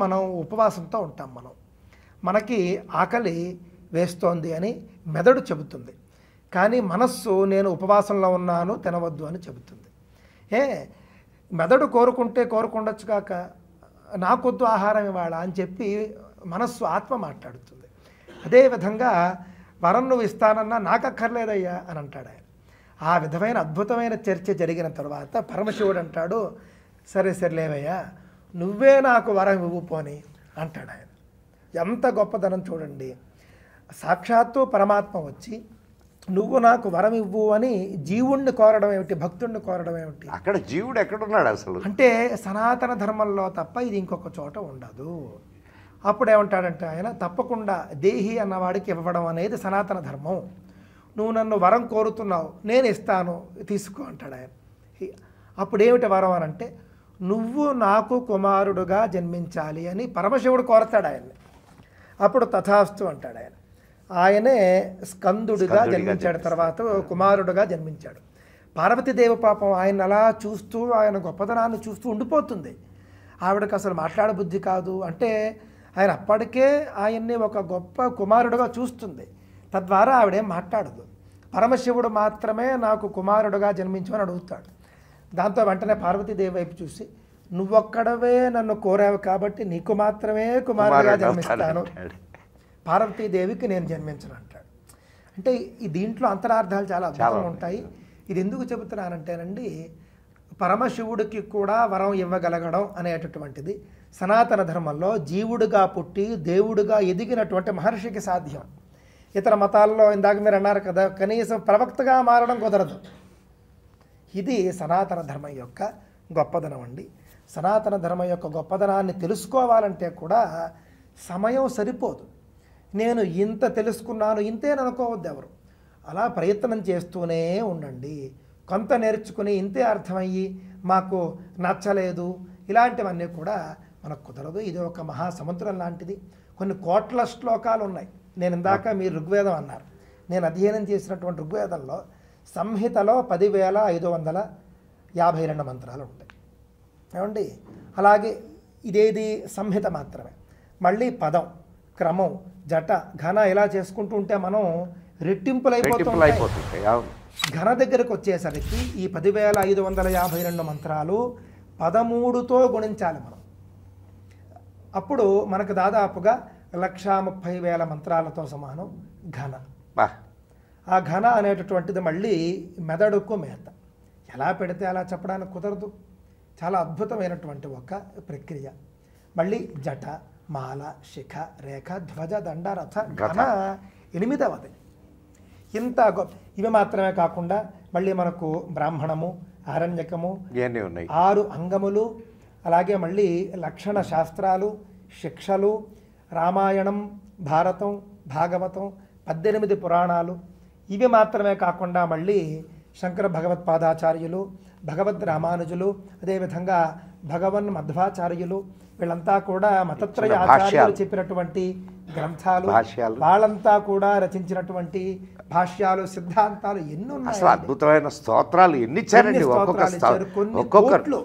మనం ఉపవాసంతో ఉంటాం, మనకి ఆకలి వేస్తోంది అని మెదడు చెబుతుంది, కానీ మనస్సు నేను ఉపవాసంలో ఉన్నాను తినవద్దు అని చెబుతుంది. మెదడు కోరుకుండొచ్చు కాక నాకొద్దు ఆహారం ఇవాళ అని చెప్పి మనస్సు ఆత్మ మాట్లాడుతుంది. అదేవిధంగా వరం నువ్వు ఇస్తానన్నా నాకు అక్కర్లేదయ్యా అని అంటాడు ఆయన. ఆ విధమైన అద్భుతమైన చర్చ జరిగిన తర్వాత పరమశివుడు అంటాడు, సరే సరేలేవయ్యా, నువ్వే నాకు వరం ఇవ్వు పోని అంటాడు ఆయన. ఎంత గొప్పదనం చూడండి. సాక్షాత్తు పరమాత్మ వచ్చి నువ్వు నాకు వరం ఇవ్వు అని జీవుణ్ణి కోరడం ఏమిటి, భక్తుణ్ణి కోరడం ఏమిటి? అక్కడ జీవుడు ఎక్కడున్నాడు అసలు? అంటే సనాతన ధర్మంలో తప్ప ఇది ఇంకొక చోట ఉండదు. అప్పుడేమంటాడంటే ఆయన, తప్పకుండా దేహి అన్నవాడికి ఇవ్వడం అనేది సనాతన ధర్మం. నువ్వు నన్ను వరం కోరుతున్నావు, నేను ఇస్తాను తీసుకో అంటాడు ఆయన. అప్పుడేమిటి వరం అని అంటే, నువ్వు నాకు కుమారుడుగా జన్మించాలి అని పరమశివుడు కోరతాడు ఆయన్ని. అప్పుడు తథాస్తు అంటాడు ఆయన. ఆయనే స్కందుడిగా జన్మించాడు, తర్వాత కుమారుడుగా జన్మించాడు. పార్వతీదేవి పాపం ఆయన అలా చూస్తూ, ఆయన గొప్పతనాన్ని చూస్తూ ఉండిపోతుంది. ఆవిడకి అసలు మాట్లాడబుద్ధి కాదు. అంటే ఆయన అప్పటికే ఆయన్ని ఒక గొప్ప కుమారుడుగా చూస్తుంది, తద్వారా ఆవిడేం మాట్లాడదు. పరమశివుడు మాత్రమే నాకు కుమారుడుగా జన్మించమని అడుగుతాడు. దాంతో వెంటనే పార్వతీదేవి వైపు చూసి, నువ్వొక్కడవే నన్ను కోరావు కాబట్టి నీకు మాత్రమే కుమారుడుగా జన్మిస్తాను, పార్వతీదేవికి నేను జన్మించను అంటాడు. అంటే ఈ దీంట్లో అంతరార్థాలు చాలా అద్భుతంగా ఉంటాయి. ఇది ఎందుకు చెబుతున్నానంటేనండి, పరమశివుడికి కూడా వరం ఇవ్వగలగడం అనేటటువంటిది సనాతన ధర్మంలో జీవుడిగా పుట్టి దేవుడిగా ఎదిగినటువంటి మహర్షికి సాధ్యం. ఇతర మతాల్లో ఇందాక మీరు అన్నారు కదా, కనీసం ప్రవక్తగా మారడం కుదరదు. ఇది సనాతన ధర్మం యొక్క గొప్పదనం అండి. సనాతన ధర్మం యొక్క గొప్పదనాన్ని తెలుసుకోవాలంటే కూడా సమయం సరిపోదు. నేను ఇంత తెలుసుకున్నాను ఇంతేననుకోవద్దు ఎవరు. అలా ప్రయత్నం చేస్తూనే ఉండండి. కొంత నేర్చుకుని ఇంతే అర్థమయ్యి మాకు నచ్చలేదు ఇలాంటివన్నీ కూడా మనకు కుదరదు. ఇది ఒక మహాసముద్రం లాంటిది. కొన్ని కోట్ల శ్లోకాలు ఉన్నాయి. నేను ఇందాక మీరు ఋగ్వేదం అన్నారు. నేను అధ్యయనం చేసినటువంటి ఋగ్వేదంలో సంహితలో 10,552 మంత్రాలు ఉంటాయి ఏమండి. అలాగే ఇదేది సంహిత మాత్రమే. మళ్ళీ పదం, క్రమం, జట, ఘన ఇలా చేసుకుంటూ ఉంటే మనం రెట్టింపులైపోతుంటాయి. ఘన దగ్గరకు వచ్చేసరికి ఈ 10,552 మంత్రాలు 13తో గుణించాలి మనం. అప్పుడు మనకు దాదాపుగా 1,30,000 మంత్రాలతో సమానం ఘన. ఆ ఘన అనేటటువంటిది మళ్ళీ మెదడుకు మేత. ఎలా పెడితే అలా చెప్పడానికి కుదరదు. చాలా అద్భుతమైనటువంటి ఒక ప్రక్రియ. మళ్ళీ జట, మాల, శిఖ, రేఖ, ధ్వజ, దండ, రథ, ఘన 8వది. ఇంత ఇవి మాత్రమే కాకుండా మళ్ళీ మనకు బ్రాహ్మణము, ఆరణ్యకము, 6 అంగములు, అలాగే మళ్ళీ లక్షణ శాస్త్రాలు, శిక్షలు, రామాయణం, భారతం, భాగవతం, 18 పురాణాలు. ఇవి మాత్రమే కాకుండా మళ్ళీ శంకర భగవత్పాదాచార్యులు, భగవద్ రామానుజులు, అదేవిధంగా భగవన్ మధ్వాచార్యులు, వీళ్ళంతా కూడా మతత్రయ ఆచార్యులు చెప్పినటువంటి గ్రంథాలు, వాళ్ళంతా కూడా రచించినటువంటి భాష్యాలు, సిద్ధాంతాలు ఎన్ని ఉన్నాయి. అద్భుతమైన స్తోత్రాలు ఎన్ని కోట్లు,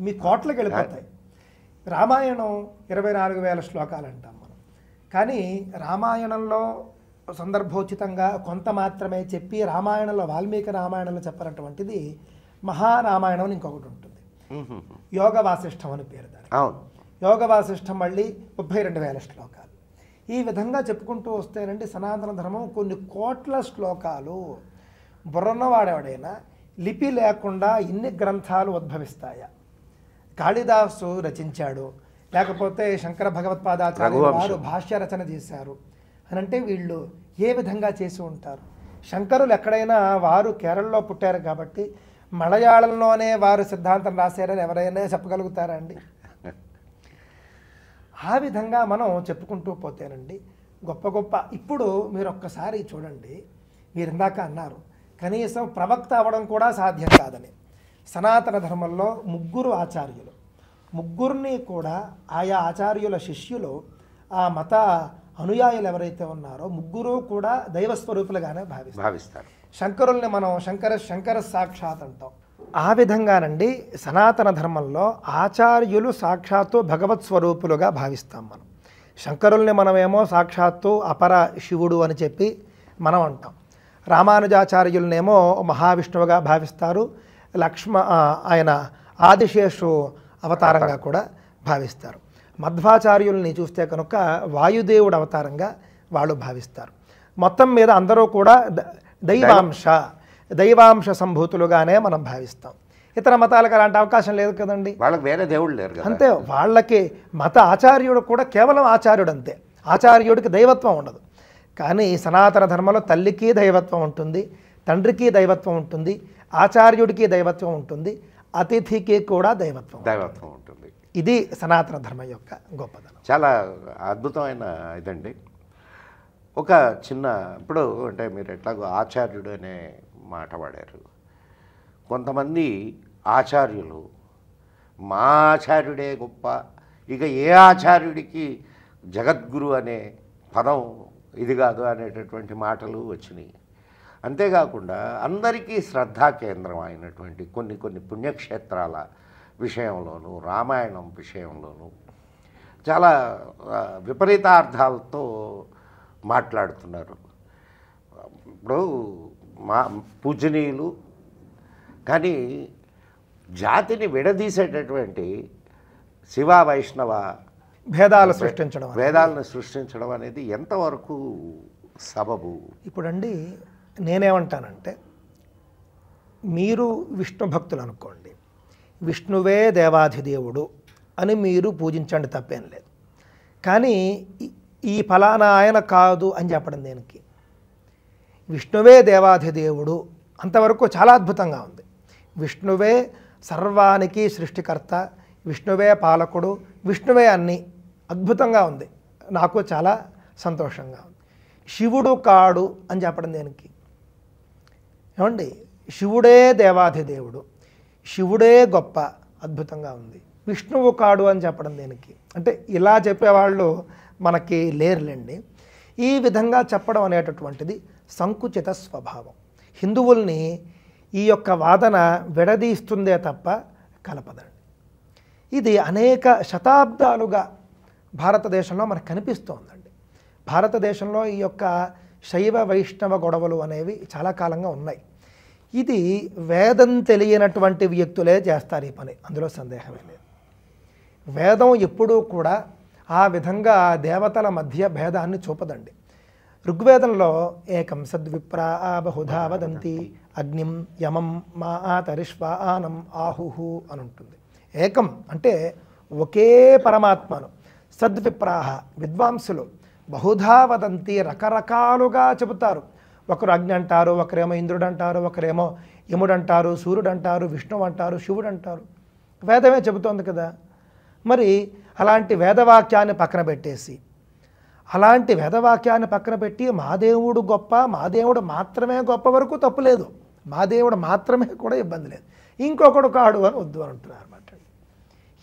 మీ కోట్లకు వెళ్ళిపోతాయి. రామాయణం 24,000 శ్లోకాలు అంటాం మనం. కానీ రామాయణంలో సందర్భోచితంగా కొంత మాత్రమే చెప్పి రామాయణంలో వాల్మీకి రామాయణంలో చెప్పినటువంటిది మహారామాయణం అని ఇంకొకటి ఉంటుంది. యోగ వాసిష్టం అని పేరు దానికి. యోగ వాసిష్టం మళ్ళీ 32,000 శ్లోకాలు. ఈ విధంగా చెప్పుకుంటూ వస్తేనండి సనాతన ధర్మం కొన్ని కోట్ల శ్లోకాలు. బుర్రన్నవాడెవడైనా లిపి లేకుండా ఇన్ని గ్రంథాలు ఉద్భవిస్తాయా? కాళిదాసు రచించాడు, లేకపోతే శంకర భగవత్పాదాచార్యులు వారు భాష్య రచన చేశారు అని అంటే వీళ్ళు ఏ విధంగా చేసి ఉంటారు? శంకరులు ఎక్కడైనా వారు కేరళలో పుట్టారు కాబట్టి మలయాళంలోనే వారు సిద్ధాంతం రాశారని ఎవరైనా చెప్పగలుగుతారా అండి? ఆ విధంగా మనం చెప్పుకుంటూ పోతేనండి గొప్ప గొప్ప. ఇప్పుడు మీరు ఒక్కసారి చూడండి, మీరు ఇందాక అన్నారు కనీసం ప్రవక్త అవ్వడం కూడా సాధ్యం కాదని. సనాతన ధర్మంలో 3 ఆచార్యులు, 3 కూడా ఆయా ఆచార్యుల శిష్యులు, ఆ మత అనుయాయులు ఎవరైతే ఉన్నారో 3 కూడా దైవస్వరూపులుగానే భావిస్తారు. శంకరుల్ని మనం శంకర సాక్షాత్ అంటాం. ఆ విధంగానండి సనాతన ధర్మంలో ఆచార్యులు సాక్షాత్తు భగవత్ స్వరూపులుగా భావిస్తాం మనం. శంకరుల్ని మనమేమో సాక్షాత్తు అపర శివుడు అని చెప్పి మనం అంటాం. రామానుజాచార్యులనేమో మహావిష్ణువుగా భావిస్తారు. ఆయన ఆదిశేషు అవతారంగా కూడా భావిస్తారు. మధ్వాచార్యుల్ని చూస్తే కనుక వాయుదేవుడు అవతారంగా వాళ్ళు భావిస్తారు. మొత్తం మీద అందరూ కూడా దైవాంశ సంభూతులుగానే మనం భావిస్తాం. ఇతర మతాలకు అలాంటి అవకాశం లేదు కదండి. వాళ్ళకి వేరే దేవుడు లేరు అంతే. వాళ్ళకి మత ఆచార్యుడు కూడా కేవలం ఆచార్యుడు అంతే. ఆచార్యుడికి దైవత్వం ఉండదు. కానీ సనాతన ధర్మంలో తల్లికి దైవత్వం ఉంటుంది, తండ్రికి దైవత్వం ఉంటుంది, ఆచార్యుడికి దైవత్వం ఉంటుంది, అతిథికి కూడా దైవత్వం ఉంటుంది. ఇది సనాతన ధర్మం యొక్క గొప్పదనం. చాలా అద్భుతమైన ఇదండి. ఒక చిన్న ఇప్పుడు అంటే మీరు ఎట్లాగో ఆచార్యుడు అనే మాట వాడారు. కొంతమంది ఆచార్యులు మా ఆచార్యుడే గొప్ప, ఇక ఏ ఆచార్యుడికి జగద్గురు అనే పదం ఇది కాదు అనేటటువంటి మాటలు వచ్చినాయి. అంతేకాకుండా అందరికీ శ్రద్ధా కేంద్రం అయినటువంటి కొన్ని పుణ్యక్షేత్రాల విషయంలోనూ రామాయణం విషయంలోనూ చాలా విపరీతార్థాలతో మాట్లాడుతున్నారు. ఇప్పుడు మా పూజనీయులు కానీ జాతిని విడదీసేటటువంటి శివ వైష్ణవ వేదాలను సృష్టించడం అనేది ఎంతవరకు సబబు? ఇప్పుడండి నేనేమంటానంటే, మీరు విష్ణు భక్తులు అనుకోండి, విష్ణువే దేవాధిదేవుడు అని మీరు పూజించండి, తప్పేం లేదు. కానీ ఈ ఫలానా ఆయన కాదు అని చెప్పడం దేనికి? విష్ణువే దేవాధిదేవుడు, అంతవరకు చాలా అద్భుతంగా ఉంది. విష్ణువే సర్వానికి సృష్టికర్త, విష్ణువే పాలకుడు, విష్ణువే అన్ని, అద్భుతంగా ఉంది. నాకు చాలా సంతోషంగా ఉంది. శివుడు కాడు అని చెప్పడం దేనికి? ఏమండి, శివుడే దేవాధిదేవుడు, శివుడే గొప్ప, అద్భుతంగా ఉంది. విష్ణువు కాడు అని చెప్పడం దేనికి? అంటే ఇలా చెప్పేవాళ్ళు మనకి లేరులేండి. ఈ విధంగా చెప్పడం అనేటటువంటిది సంకుచిత స్వభావం. హిందువుల్ని ఈ యొక్క వాదన విడదీస్తుందే తప్ప కలపదండి. ఇది అనేక శతాబ్దాలుగా భారతదేశంలో మనకు కనిపిస్తోందండి. భారతదేశంలో ఈ యొక్క శైవ వైష్ణవ గొడవలు అనేవి చాలా కాలంగా ఉన్నాయి. ఇది వేదం తెలియనటువంటి వ్యక్తులే చేస్తారు ఈ పని, అందులో సందేహమే లేదు. వేదం ఎప్పుడూ కూడా ఆ విధంగా దేవతల మధ్య భేదాన్ని చూపదండి. ఋగ్వేదంలో ఏకం సద్విప్రా బహుధా వదంతి అగ్నిం యమం మా ఆతరిష్వానం ఆహుహు అని ఉంటుంది. ఏకం అంటే ఒకే పరమాత్మను, సద్విప్రాహ విద్వాంసులు, బహుధా వదంతి రకరకాలుగా చెబుతారు. ఒకరు అగ్ని అంటారు, ఒకరేమో ఇంద్రుడు అంటారు, ఒకరేమో యముడు అంటారు, సూర్యుడు అంటారు, విష్ణువు అంటారు, శివుడు అంటారు. వేదమే చెబుతోంది కదా. మరి అలాంటి వేదవాక్యాన్ని పక్కన పెట్టేసి, అలాంటి వేదవాక్యాన్ని పక్కన పెట్టి మా దేవుడు గొప్ప, మా దేవుడు మాత్రమే గొప్ప వరకు తప్పులేదు, మా దేవుడు మాత్రమే కూడా ఇబ్బంది లేదు, ఇంకొకడు కాడు అని వద్దు అని అంటున్నారు అన్నమాట.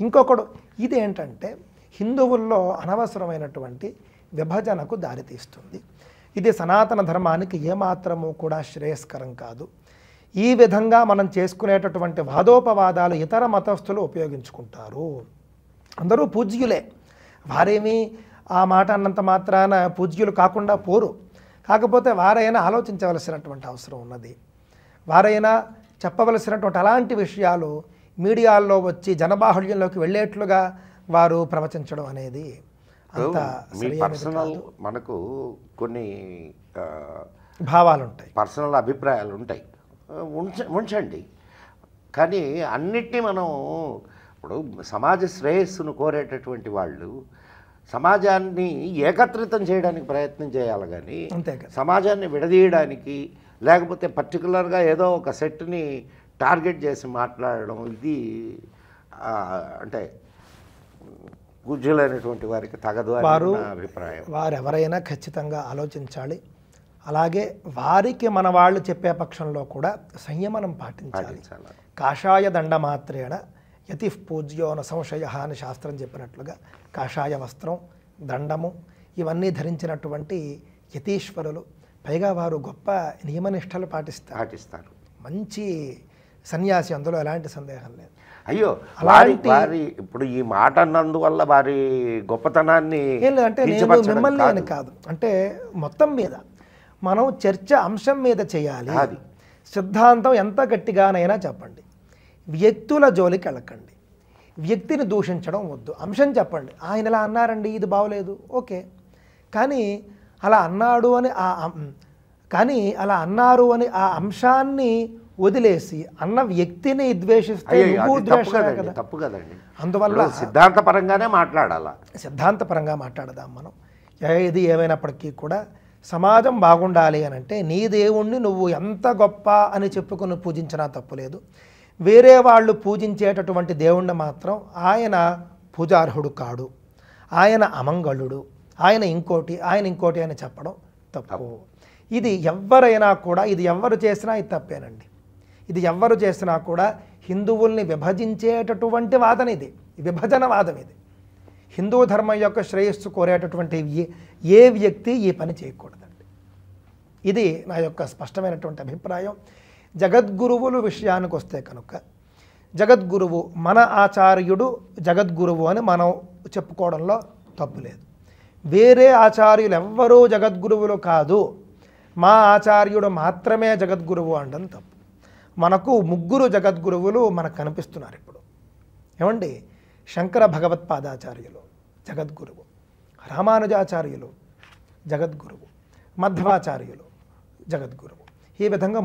ఇంకొకడు, ఇదేంటంటే హిందువుల్లో అనవసరమైనటువంటి విభజనకు దారితీస్తుంది. ఇది సనాతన ధర్మానికి ఏమాత్రము కూడా శ్రేయస్కరం కాదు. ఈ విధంగా మనం చేసుకునేటటువంటి వాదోపవాదాలు ఇతర మతస్థులు ఉపయోగించుకుంటారు. అందరూ పూజ్యులే, వారేమీ ఆ మాట అన్నంత మాత్రాన పూజ్యులు కాకుండా పోరు. కాకపోతే వారైనా ఆలోచించవలసినటువంటి అవసరం ఉన్నది. వారైనా చెప్పవలసినటువంటి అలాంటి విషయాలు మీడియాల్లో వచ్చి జనబాహుళ్యంలోకి వెళ్ళేట్లుగా వారు ప్రవచించడం అనేది అంత పర్సనల్, మనకు కొన్ని భావాలు ఉంటాయి, పర్సనల్ అభిప్రాయాలు ఉంటాయి, ఉంచండి. కానీ అన్నిటినీ మనం ఇప్పుడు సమాజ శ్రేయస్సును కోరేటటువంటి వాళ్ళు సమాజాన్ని ఏకత్రితం చేయడానికి ప్రయత్నం చేయాలి, కానీ సమాజాన్ని విడదీయడానికి లేకపోతే పర్టికులర్గా ఏదో ఒక సెట్ని టార్గెట్ చేసి మాట్లాడడం, ఇది అంటే గుజ్జులైనటువంటి వారికి తగదు అని నా అభిప్రాయం. వారెవరైనా ఖచ్చితంగా ఆలోచించాలి. అలాగే వారికి మన వాళ్ళు చెప్పే పక్షంలో కూడా సంయమనం పాటించాలి. కాషాయ దండ మాత్రేణ యతి పూజ్యో న సంశయ అని శాస్త్రం చెప్పినట్లుగా కాషాయ వస్త్రం, దండము ఇవన్నీ ధరించినటువంటి యతీశ్వరులు, పైగా వారు గొప్ప నియమనిష్టలు పాటిస్తారు. మంచి సన్యాసి, అందులో ఎలాంటి సందేహం లేదు. అయ్యో, అలాంటి ఇప్పుడు ఈ మాట అన్నందువల్ల వారి గొప్పతనాన్ని అంటే నేను మిమ్మల్ని అని కాదు, అంటే మొత్తం మీద మనం చర్చ అంశం మీద చేయాలి. అది సిద్ధాంతం ఎంత గట్టిగానైనా చెప్పండి, వ్యక్తుల జోలికి వెళ్ళకండి, వ్యక్తిని దూషించడం వద్దు, అంశం చెప్పండి. ఆయన ఇలా అన్నారండి, ఇది బాగోలేదు, ఓకే, కానీ అలా అన్నాడు అని అన్నారు అని ఆ అంశాన్ని వదిలేసి అన్న వ్యక్తిని ద్వేషిస్తే తప్పు కదండి. అందువల్ల సిద్ధాంతపరంగానే మాట్లాడాలా, సిద్ధాంతపరంగా మాట్లాడదాం మనం. ఏది ఏమైనప్పటికీ కూడా సమాజం బాగుండాలి అని అంటే నీ దేవుణ్ణి నువ్వు ఎంత గొప్ప అని చెప్పుకుని పూజించినా తప్పులేదు. వేరే వాళ్ళు పూజించేటటువంటి దేవుణ్ణి మాత్రం ఆయన పూజార్హుడు కాడు, ఆయన అమంగళుడు, ఆయన ఇంకోటి అని చెప్పడం తప్పు. ఇది ఎవ్వరైనా కూడా, ఇది ఎవ్వరు చేసినా ఇది తప్పేనండి. ఇది ఎవ్వరు చేసినా కూడా హిందువుల్ని విభజించేటటువంటి వాదన ఇది, విభజన వాదం ఇది. హిందూ ధర్మం యొక్క శ్రేయస్సు కోరేటటువంటి ఏ వ్యక్తి ఈ పని చేయకూడదండి. ఇది నా యొక్క స్పష్టమైనటువంటి అభిప్రాయం. జగద్గురువులు విషయానికి వస్తే కనుక, జగద్గురువు మన ఆచార్యుడు జగద్గురువు అని మనం చెప్పుకోవడంలో తప్పు లేదు. వేరే ఆచార్యులు ఎవ్వరూ జగద్గురువులు కాదు, మా ఆచార్యుడు మాత్రమే జగద్గురువు అనడం తప్పు. మనకు 3 జగద్గురువులు మనకు కనిపిస్తున్నారు ఇప్పుడు. ఏమండి, శంకర భగవత్పాదాచార్యులు జగద్గురువు, రామానుజాచార్యులు జగద్గురువు, మధ్వాచార్యులు జగద్గురువు. ఈ విధంగా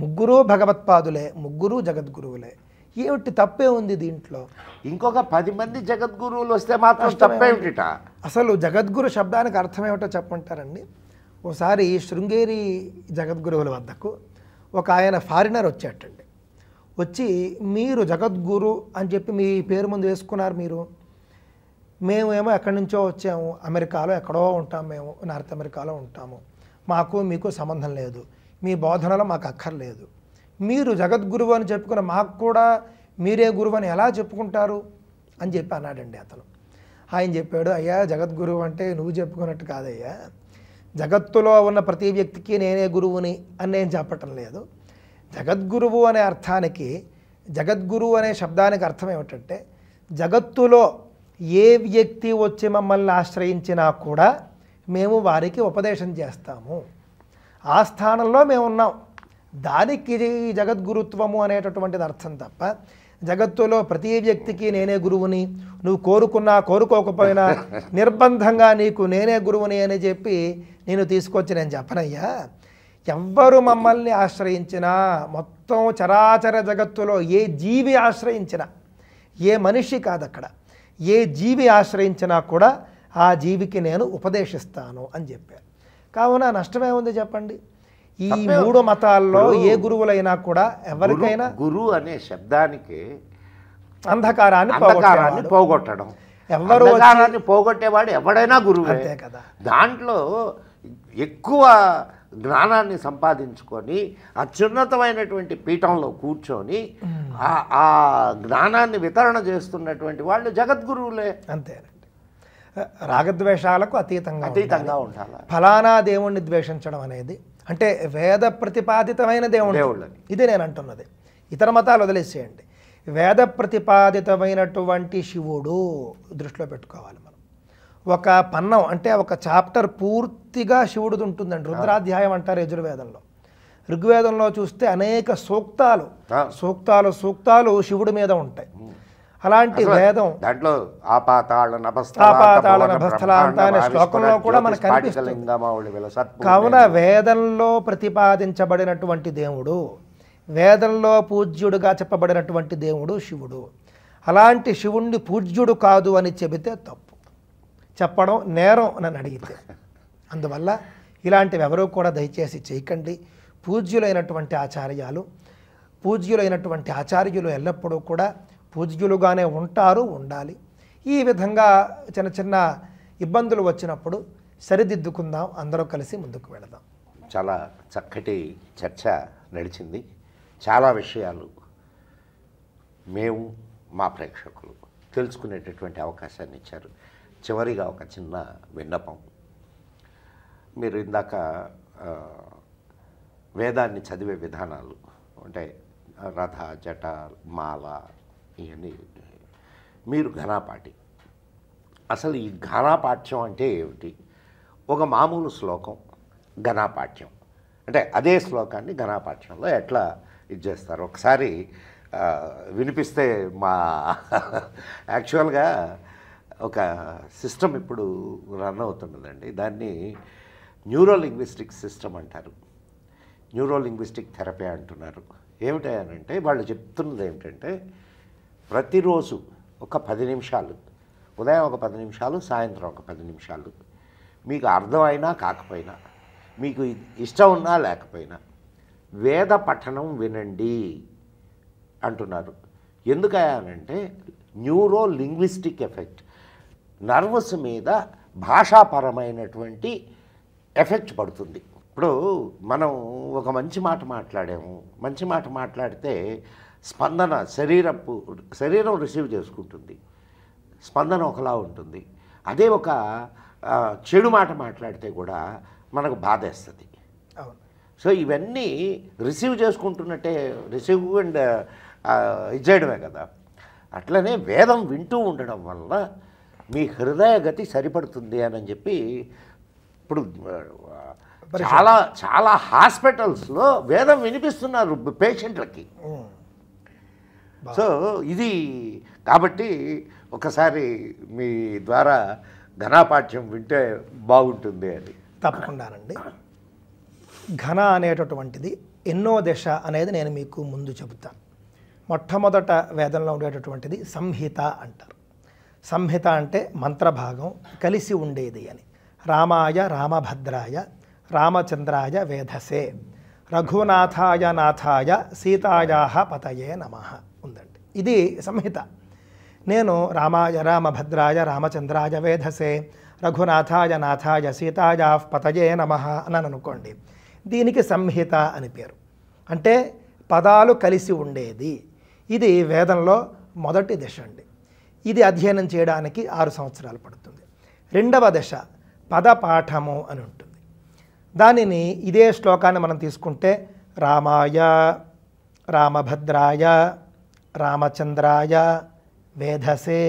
ముగ్గురు భగవత్పాదులే, 3 జగద్గురువులే. ఏమిటి తప్పే ఉంది దీంట్లో? ఇంకొక 10 మంది జగద్గురువులు వస్తే మాత్రం తప్పేమిట? అసలు జగద్గురు శబ్దానికి అర్థం ఏమిటో చెప్పమంటారండి? ఓసారి శృంగేరి జగద్గురువుల వద్దకు ఒక ఆయన ఫారినర్ వచ్చేటండి. వచ్చి మీరు జగద్గురు అని చెప్పి మీ పేరు ముందు వేసుకున్నారు మీరు, మేమేమో ఎక్కడి నుంచో వచ్చాము, అమెరికాలో ఎక్కడో ఉంటాము, మేము నార్త్ అమెరికాలో ఉంటాము, మాకు మీకు సంబంధం లేదు, మీ బోధనలో మాకు అక్కర్లేదు, మీరు జగద్గురువు అని చెప్పుకున్న మాకు కూడా మీరే గురువు అని ఎలా చెప్పుకుంటారు అని చెప్పి అన్నాడండి అతను. ఆయన చెప్పాడు, అయ్యా జగద్గురువు అంటే నువ్వు చెప్పుకున్నట్టు కాదయ్యా, జగత్తులో ఉన్న ప్రతి వ్యక్తికి నేనే గురువుని అని నేను చెప్పటం లేదు. జగద్గురువు అనే అర్థానికి, జగద్గురువు అనే శబ్దానికి అర్థం ఏమిటంటే, జగత్తులో ఏ వ్యక్తి వచ్చి మమ్మల్ని ఆశ్రయించినా కూడా మేము వారికి ఉపదేశం చేస్తాము, ఆ స్థానంలో మేము ఉన్నాం. దానికి జగద్గురుత్వము అనేటటువంటిది అర్థం తప్ప, జగత్తులో ప్రతి వ్యక్తికి నేనే గురువుని, నువ్వు కోరుకున్నా కోరుకోకపోయినా నిర్బంధంగా నీకు నేనే గురువుని అని చెప్పి నేను తీసుకొచ్చి నేను చెప్పనయ్యా. ఎవ్వరు మమ్మల్ని ఆశ్రయించినా, మొత్తం చరాచర జగత్తులో ఏ జీవి ఆశ్రయించినా, ఏ మనిషి కాదు అక్కడ, ఏ జీవి ఆశ్రయించినా కూడా ఆ జీవికి నేను ఉపదేశిస్తాను అని చెప్పారు. కావున నష్టమే ఉంది చెప్పండి? ఈ మూడు మతాల్లో ఏ గురువులైనా కూడా ఎవరికైనా గురు అనే శబ్దానికి అంధకారాన్ని పోగొట్టడం, ఎవరు పోగొట్టేవాడు ఎవడైనా గురువు అంతే కదా. దాంట్లో ఎక్కువ జ్ఞానాన్ని సంపాదించుకొని అత్యున్నతమైనటువంటి పీఠంలో కూర్చొని ఆ జ్ఞానాన్ని వితరణ చేస్తున్నటువంటి వాళ్ళు జగద్గురువులే. అంతేనండి. రాగద్వేషాలకు అతీతంగా ఉండాలి. ఫలానా దేవుణ్ణి ద్వేషించడం అనేది అంటే వేద ప్రతిపాదితమైన దేవుడు, ఇది నేను అంటున్నది. ఇతర మతాలు వదిలేసేయండి. వేద ప్రతిపాదితమైనటువంటి శివుడు దృష్టిలో పెట్టుకోవాలి మనం. ఒక పన్నం అంటే ఒక చాప్టర్ పూర్తిగా శివుడిది ఉంటుందండి. రుద్రాధ్యాయం అంటారు యజుర్వేదంలో. ఋగ్వేదంలో చూస్తే అనేక సూక్తాలు శివుడి మీద ఉంటాయి. అలాంటి వేదం దాంట్లో ఆపాతాళ నభస్థలాంత అనే శ్లోకంలో కూడా మనకు కనిపిస్తుంది. కావున వేదంలో ప్రతిపాదించబడినటువంటి దేవుడు, వేదంలో పూజ్యుడుగా చెప్పబడినటువంటి దేవుడు శివుడు. అలాంటి శివుణ్ణి పూజ్యుడు కాదు అని చెబితే తప్పు, చెప్పడం నేరం నన్ను అడిగితే. అందువల్ల ఇలాంటివి ఎవరూ కూడా దయచేసి చేయకండి. పూజ్యులైనటువంటి ఆచార్యులు ఎల్లప్పుడూ కూడా పూజ్యులుగానే ఉంటారు, ఉండాలి. ఈ విధంగా చిన్న చిన్న ఇబ్బందులు వచ్చినప్పుడు సరిదిద్దుకుందాం, అందరూ కలిసి ముందుకు వెళదాం. చాలా చక్కటి చర్చ నడిచింది. చాలా విషయాలు మేము మా ప్రేక్షకులు తెలుసుకునేటటువంటి అవకాశాన్ని ఇచ్చారు. చివరిగా ఒక చిన్న విన్నపం. మీరు ఇందాక వేదాన్ని చదివే విధానాలు అంటే రథ, జట, మాల ఇవన్నీ, మీరు ఘనాపాఠి. అసలు ఈ ఘనాపాఠ్యం అంటే ఏమిటి? ఒక మామూలు శ్లోకం ఘనాపాఠ్యం అంటే అదే శ్లోకాన్ని ఘనాపాఠ్యంలో ఎట్లా ఇది చేస్తారు ఒకసారి వినిపిస్తే మా యాక్చువల్గా ఒక సిస్టమ్ ఇప్పుడు రన్ అవుతున్నదండి. దాన్ని న్యూరో లింగ్విస్టిక్ సిస్టమ్ అంటారు, న్యూరో లింగ్విస్టిక్ థెరపీ అంటున్నారు. ఏమిటంటే వాళ్ళు చెప్తున్నది ఏమిటంటే, ప్రతిరోజు ఒక 10 నిమిషాలు, ఉదయం ఒక 10 నిమిషాలు, సాయంత్రం ఒక 10 నిమిషాలు, మీకు అర్థమైనా కాకపోయినా, మీకు ఇష్టం ఉన్నా లేకపోయినా వేద పఠనం వినండి అంటున్నారు. ఎందుకనంటే న్యూరో లింగ్విస్టిక్ ఎఫెక్ట్, నర్వస్ మీద భాషాపరమైనటువంటి ఎఫెక్ట్ పడుతుంది. ఇప్పుడు మనం ఒక మంచి మాట మాట్లాడాము, మంచి మాట మాట్లాడితే స్పందన శరీరం రిసీవ్ చేసుకుంటుంది, స్పందన ఒకలా ఉంటుంది. అదే ఒక చెడు మాట మాట్లాడితే కూడా మనకు బాధేస్తుంది. సో ఇవన్నీ రిసీవ్ చేసుకుంటున్నట్టే, రిసీవ్ అండ్ ఇచ్చేయడమే కదా. అట్లనే వేదం వింటూ ఉండడం వల్ల మీ హృదయ గతి సరిపడుతుంది అని చెప్పి ఇప్పుడు చాలా హాస్పిటల్స్లో వేదం వినిపిస్తున్నారు పేషెంట్లకి. సో ఇది కాబట్టి ఒకసారి మీ ద్వారా ఘనాపాఠ్యం వింటే బాగుంటుంది అని. తప్పకుండానండి. ఘన అనేటటువంటిది ఎన్నో దశ అనేది నేను మీకు ముందు చెబుతాను. మొట్టమొదట వేదంలో ఉండేటటువంటిది సంహిత అంటారు. సంహిత అంటే మంత్రభాగం కలిసి ఉండేది అని. రామాయ రామభద్రాయ రామచంద్రాయ వేధసే రఘునాథాయ నాథాయ సీతాయాః పతయే నమః ఉందండి. ఇది సంహిత. నేను రామభద్రాయ రామచంద్రాయ వేధసే రఘునాథాయ నాథాయ సీతాయాః పతయే నమః అని అనుకోండి. దీనికి సంహిత అని పేరు. అంటే పదాలు కలిసి ఉండేది. ఇది వేదంలో మొదటి దశ అండి. ఇది అధ్యయనం చేయడానికి 6 సంవత్సరాలు పడుతుంది. రెండవ దశ పదపాఠము అని ఉంటుంది. దానిని ఇదే శ్లోకాన్ని మనం తీసుకుంటే రామాయ రామభద్రాయ రామచంద్రాయ వేధసే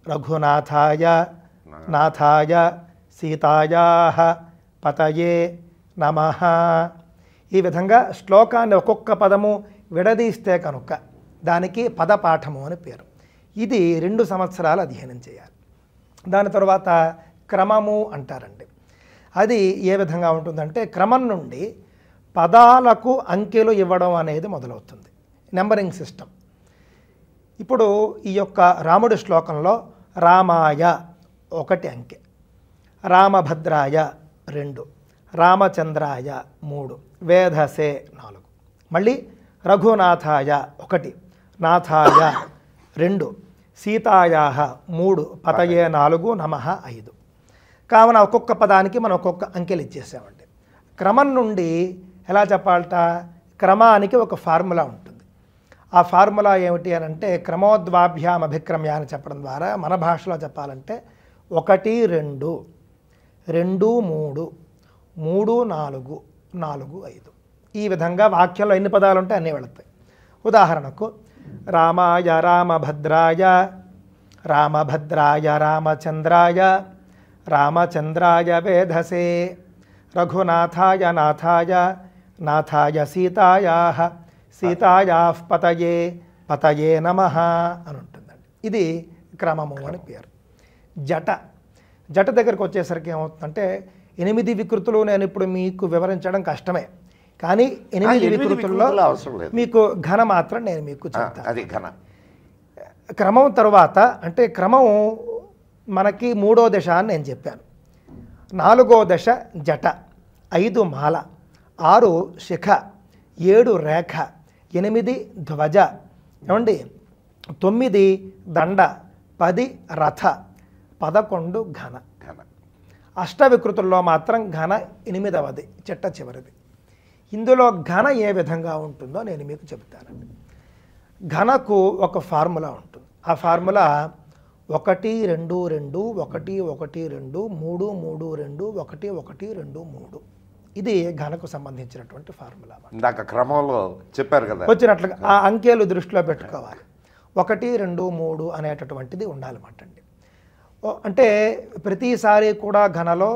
రఘునాథాయ నాథాయ సీతాయాః పతయే నమః. ఈ విధంగా శ్లోకాన్ని ఒక్కొక్క పదము విడదీస్తే కనుక దానికి పదపాఠము అని పేరు. ఇది 2 సంవత్సరాలు అధ్యయనం చేయాలి. దాని తర్వాత క్రమము అంటారండి. అది ఏ విధంగా ఉంటుందంటే క్రమం నుండి పదాలకు అంకెలు ఇవ్వడం అనేది మొదలవుతుంది. Numbering system. ఇప్పుడు ఈ యొక్క రాముడి శ్లోకంలో రామాయ 1 అంకె, రామభద్రాయ 2, రామచంద్రాయ 3, వేధసే 4, మళ్ళీ రఘునాథాయ 1, నాథాయ 2, సీతాయాః 3, పతయే 4, నమః 5. కావున ఒక్కొక్క పదానికి మనం ఒక్కొక్క అంకెలు ఇచ్చేసామండి. క్రమం నుండి ఎలా చెప్పాలట, క్రమానికి ఒక ఫార్ములా ఉంటుంది. ఆ ఫార్ములా ఏమిటి అని అంటే క్రమోద్వాభ్యాం అభిక్రమ్య అని చెప్పడం ద్వారా మన భాషలో చెప్పాలంటే 1 2, 2 3, 3 4, 4 5. ఈ విధంగా వాక్యంలో ఎన్ని పదాలు ఉంటే అన్నీ వెళతాయి. ఉదాహరణకు రామాయ రామభద్రాయ రామభద్రాయ రామచంద్రాయ రామచంద్రాయ వేధసే రఘునాథాయ నాథాయ నాథాయ సీతాయాః సీతాయాః పతయే పతయే నమః అని ఉంటుందండి. ఇది క్రమము అని పేరు. జట దగ్గరికి వచ్చేసరికి ఏమవుతుందంటే 8 వికృతులు నేను ఇప్పుడు మీకు వివరించడం కష్టమే. కానీ 8 వికృతుల్లో మీకు ఘన మాత్రం నేను మీకు చెప్తాను. అది ఘన. క్రమం తరువాత అంటే క్రమం మనకి 3వ దశ అని నేను చెప్పాను. 4వ దశ జట, 5 మాల, 6 శిఖ, 7 రేఖ, 8 ధ్వజ, ఏమండి 9 దండ, 10 రథ, 11 ఘన. అష్టవికృతుల్లో మాత్రం ఘన 8వది, చిట్ట చివరిది. ఇందులో ఘన ఏ విధంగా ఉంటుందో నేను మీకు చెబుతానండి. ఘనకు ఒక ఫార్ములా ఉంటుంది. ఆ ఫార్ములా 1 2 2 1 1 2 3 3 2 1 1 2 3. ఇది ఘనకు సంబంధించినటువంటి ఫార్ములా. ఇందాక క్రమంలో చెప్పారు కదా, వచ్చినట్లుగా ఆ అంకెలు దృష్టిలో పెట్టుకోవాలి. 1 2 3 అనేటటువంటిది ఉండాలన్నమాట అండి. అంటే ప్రతిసారి కూడా ఘనలో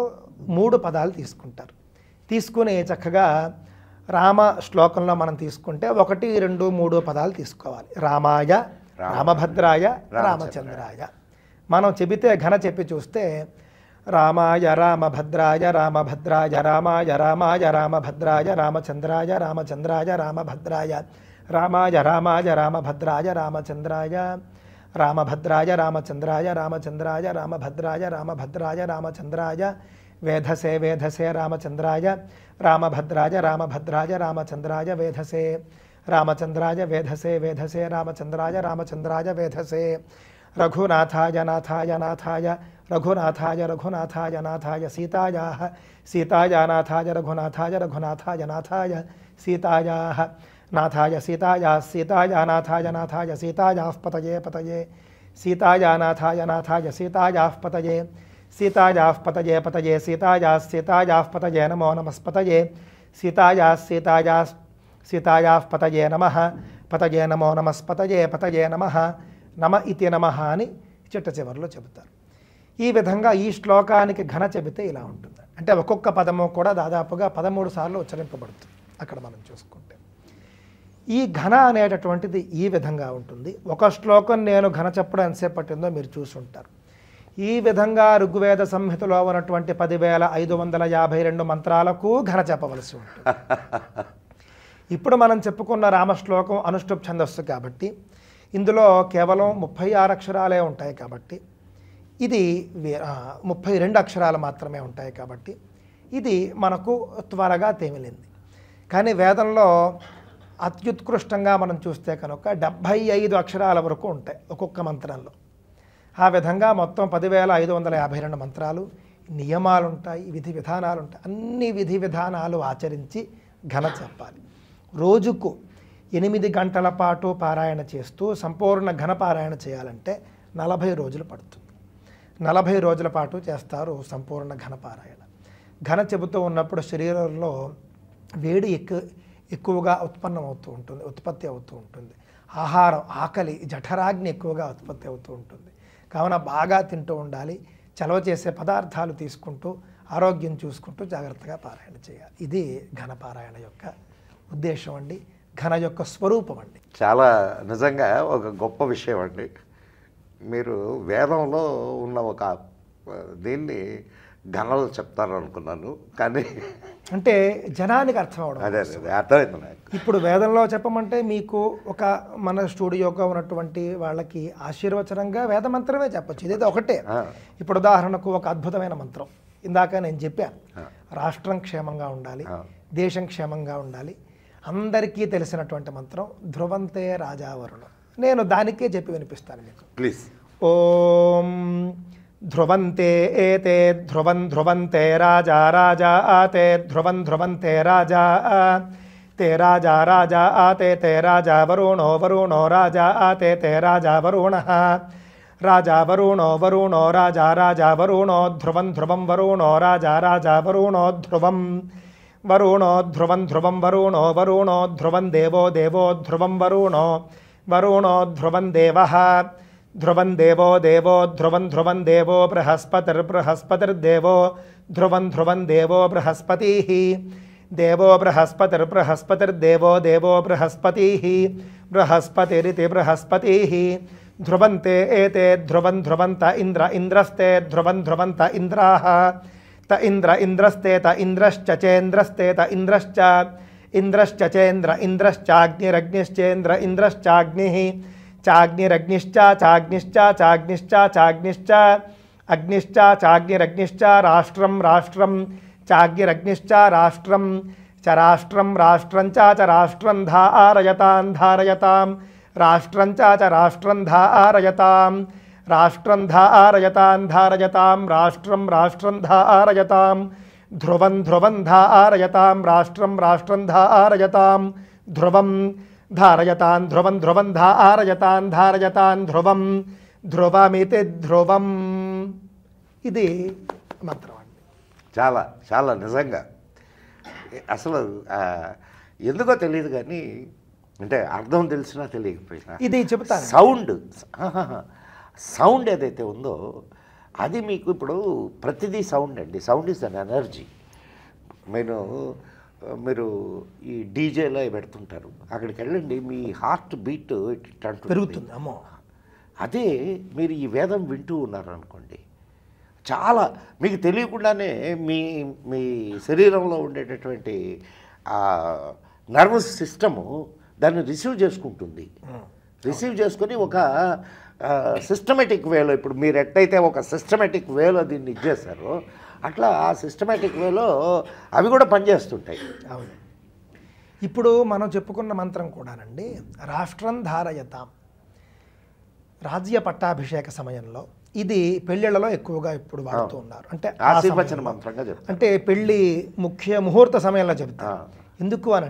3 పదాలు తీసుకుంటారు. తీసుకుని చక్కగా రామ శ్లోకంలో మనం తీసుకుంటే 1 2 3 పదాలు తీసుకోవాలి. రామాయ రామభద్రాయ రామచంద్రాయ. మనం చెబితే ఘన చెప్పి చూస్తే రామాయ రామభద్రాయ రామభద్రాయ రామాయ రామాయ రామభద్రాయ రామచంద్రాయ రామచంద్రాయ రామభద్రాయ రామాయ రామాయ రామభద్రాయ రామచంద్రాయ రామభద్రాయ రామచంద్రాయ రామచంద్రాయ రామభద్రాయ రామభద్రాయ రామచంద్రాయ వేధసే వేధసే రామచంద్రాయ రామభద్రాయ రామభద్రాయ రామచంద్రాయ వేధసే రామచంద్రాయ వేధసే వేధసే రామచంద్రాయ రామచంద్రాయ వేధసే రఘునాథాయ నాథాయ నాథాయ రఘునాథాయ రఘునాథాయ నాథాయ సీతాయాః సీతాయానాథాయ రఘునాథాయ రఘునాథాయ నాథాయ సీతాయాః నాథాయ సీతాయాః సీతాయానాథాయ నాథాయ సీతాయాః పతయే పతయే సీతాయానాథాయ నాథాయ సీతాయాః పతయే సీతాయాః పతయే పతయే సీతాయాః సీతాయాః పతయే నమో నమస్పతయే సీతాయాః సీతాయాః సీతాయాః పతయే నమః పతయే నమో నమస్పతయే పతయే నమః నమ ఇతి నమః అని చిట్ట చివరిలో చెబుతారు. ఈ విధంగా ఈ శ్లోకానికి ఘన చెబితే ఇలా ఉంటుంది. అంటే ఒక్కొక్క పదము కూడా దాదాపుగా 13 సార్లు ఉచ్చరింపబడుతుంది. అక్కడ మనం చూసుకుంటే ఈ ఘన అనేటటువంటిది ఈ విధంగా ఉంటుంది. ఒక శ్లోకం నేను ఘన చెప్పడం ఎంతసేపు పట్టిందో మీరు చూసుంటారు. ఈ విధంగా ఋగ్వేద సంహితలో ఉన్నటువంటి 10,552 మంత్రాలకు ఘన చెప్పవలసి ఉంటుంది. ఇప్పుడు మనం చెప్పుకున్న రామశ్లోకం అనుష్ఠుప్ ఛందస్సు కాబట్టి ఇందులో కేవలం 36 అక్షరాలే ఉంటాయి కాబట్టి ఇది 32 అక్షరాలు మాత్రమే ఉంటాయి కాబట్టి ఇది మనకు త్వరగా తేమిలింది. కానీ వేదంలో అత్యుత్కృష్టంగా మనం చూస్తే కనుక 75 అక్షరాల వరకు ఉంటాయి ఒక్కొక్క మంత్రంలో. ఆ విధంగా మొత్తం 10,552 మంత్రాలు, నియమాలు ఉంటాయి, విధి విధానాలు ఉంటాయి. అన్ని విధి విధానాలు ఆచరించి ఘన చెప్పాలి. రోజుకు 8 గంటల పాటు పారాయణ చేస్తూ సంపూర్ణ ఘన పారాయణ చేయాలంటే 40 రోజులు పడుతుంది. 40 రోజుల పాటు చేస్తారు సంపూర్ణ ఘన పారాయణ. ఘన చెబుతూ ఉన్నప్పుడు శరీరంలో వేడి ఎక్కువగా ఉత్పత్తి అవుతూ ఉంటుంది. ఆహారం ఆకలి జఠరాగ్ని ఎక్కువగా ఉత్పత్తి అవుతూ ఉంటుంది. కావున బాగా తింటూ ఉండాలి. చలవ చేసే పదార్థాలు తీసుకుంటూ ఆరోగ్యం చూసుకుంటూ జాగ్రత్తగా పారాయణ చేయాలి. ఇది ఘన పారాయణ యొక్క ఉద్దేశం అండి, ఘన యొక్క స్వరూపం అండి. చాలా నిజంగా ఒక గొప్ప విషయం అండి. మీరు వేదంలో ఉన్న ఒక దీన్ని ఘనలో చెప్తారు అనుకున్నాను, కానీ అంటే జనానికి అర్థం అవడం. అదే అర్థమైంది నాకు. ఇప్పుడు వేదంలో చెప్పమంటే మీకు ఒక మన స్టూడియోగా ఉన్నటువంటి వాళ్ళకి ఆశీర్వచనంగా వేద మంత్రమే చెప్పచ్చు. ఇదైతే ఒకటే. ఇప్పుడు ఉదాహరణకు ఒక అద్భుతమైన మంత్రం ఇందాక నేను చెప్పాను, రాష్ట్రం క్షేమంగా ఉండాలి, దేశం క్షేమంగా ఉండాలి. అందరికీ తెలిసినటువంటి మంత్రం ధ్రువంతే రాజావరుణం. నేను దానికే చెప్పి వినిపిస్తాను మీకు. ప్లీజ్. ఓం ధ్రువంతే ఏతే ధ్రువం ధ్రువంతే రాజా రాజా ఆతే ధ్రువం ధ్రువంతే రాజా ते राजा राजा आते ते राजा वरुणो वरुणो राजा आते ते राजा वरुणः राजा वरुणो वरुणो राजा राजा वरुणो ध्रुवं ध्रुवं वरुणो राजा राजा वरुणो ध्रुवं वरुणो ध्रुवं ध्रुवं वरुणो वरुणो ध्रुवं देवो देवो ध्रुवं वरुणो वरुणो ध्रुवं देवः ध्रुवं देवो देवो ध्रुवं ध्रुवं देवो बृहस्पतिर्बृहस्पतिर्देवो ध्रुवं ध्रुवं देवो बृहस्पतिः देवो बृहस्पतिर्बृहस्पतिर्देवो देवो बृहस्पतिः बृहस्पतिरिति बृहस्पतिः ध्रुवन्ते एते ध्रुवं ध्रुवन्त इन्द्र इन्द्रस्ते ध्रुवं ध्रुवन्त इन्द्राः त इन्द्र इन्द्रस्ते त इन्द्रश्च चेन्द्रस्ते त इन्द्रश्च इन्द्रश्च चेन्द्र इन्द्रश्चाग्निरग्निश्चेन्द्र इन्द्रश्चाग्निः चाग्निरग्निश्च चाग्निश्च चाग्निश्च चाग्निश्च अग्निश्च चाग्निरग्निश्च राष्ट्रं राष्ट्रं चाग्निरग्निश्च राष्ट्रं च राष्ट्रं राष्ट्रं च राष्ट्रं धारयतां धारयतां राष्ट्रं च राष्ट्रं धारयतां राष्ट्रं धारयतां धारयतां राष्ट्रं राष्ट्रं धारयतां ध्रुवं ध्रुवं धारयतां राष्ट्रं राष्ट्रं धारयतां ध्रुवं धारयतां ध्रुवं ध्रुवं धारयतां धारयतां ध्रुवं ध्रुवमिति ध्रुवं. ఇది మంత్రం. చాలా చాలా నిజంగా అసలు ఎందుకో తెలియదు, కానీ అంటే అర్థం తెలిసినా తెలియకపోయినా ఇది చెప్తాను. సౌండ్ ఏదైతే ఉందో అది మీకు ఇప్పుడు ప్రతిదీ సౌండ్ అండి. Sound is an energy. మీరు ఈ డీజేలో పెడుతుంటారు, అక్కడికి వెళ్ళండి, మీ హార్ట్ బీట్ పెరుగుతుంది. అమ్మో, అదే మీరు ఈ వేదం వింటూ ఉన్నారనుకోండి, చాలా మీకు తెలియకుండానే మీ శరీరంలో ఉండేటటువంటి నర్వస్ సిస్టము దాన్ని రిసీవ్ చేసుకుంటుంది. రిసీవ్ చేసుకొని ఒక సిస్టమేటిక్ వేలో, ఇప్పుడు మీరు ఎట్టయితే ఒక సిస్టమేటిక్ వేలో దీన్ని ఇచ్చేస్తారో అట్లా ఆ సిస్టమేటిక్ వేలో అవి కూడా పనిచేస్తుంటాయి. అవును. ఇప్పుడు మనం చెప్పుకున్న మంత్రం కూడానండి, రాష్ట్రం ధారయతాం, రాజ్య పట్టాభిషేక సమయంలో ఇది పెళ్ళిళ్ళలో ఎక్కువగా ఇప్పుడు వాడుతూ ఉన్నారు. అంటే ఆశీర్వచన మంత్రంగా చెప్తారు. అంటే పెళ్ళి ముఖ్య ముహూర్త సమయంలో చెప్తారు. ఎందుకు అని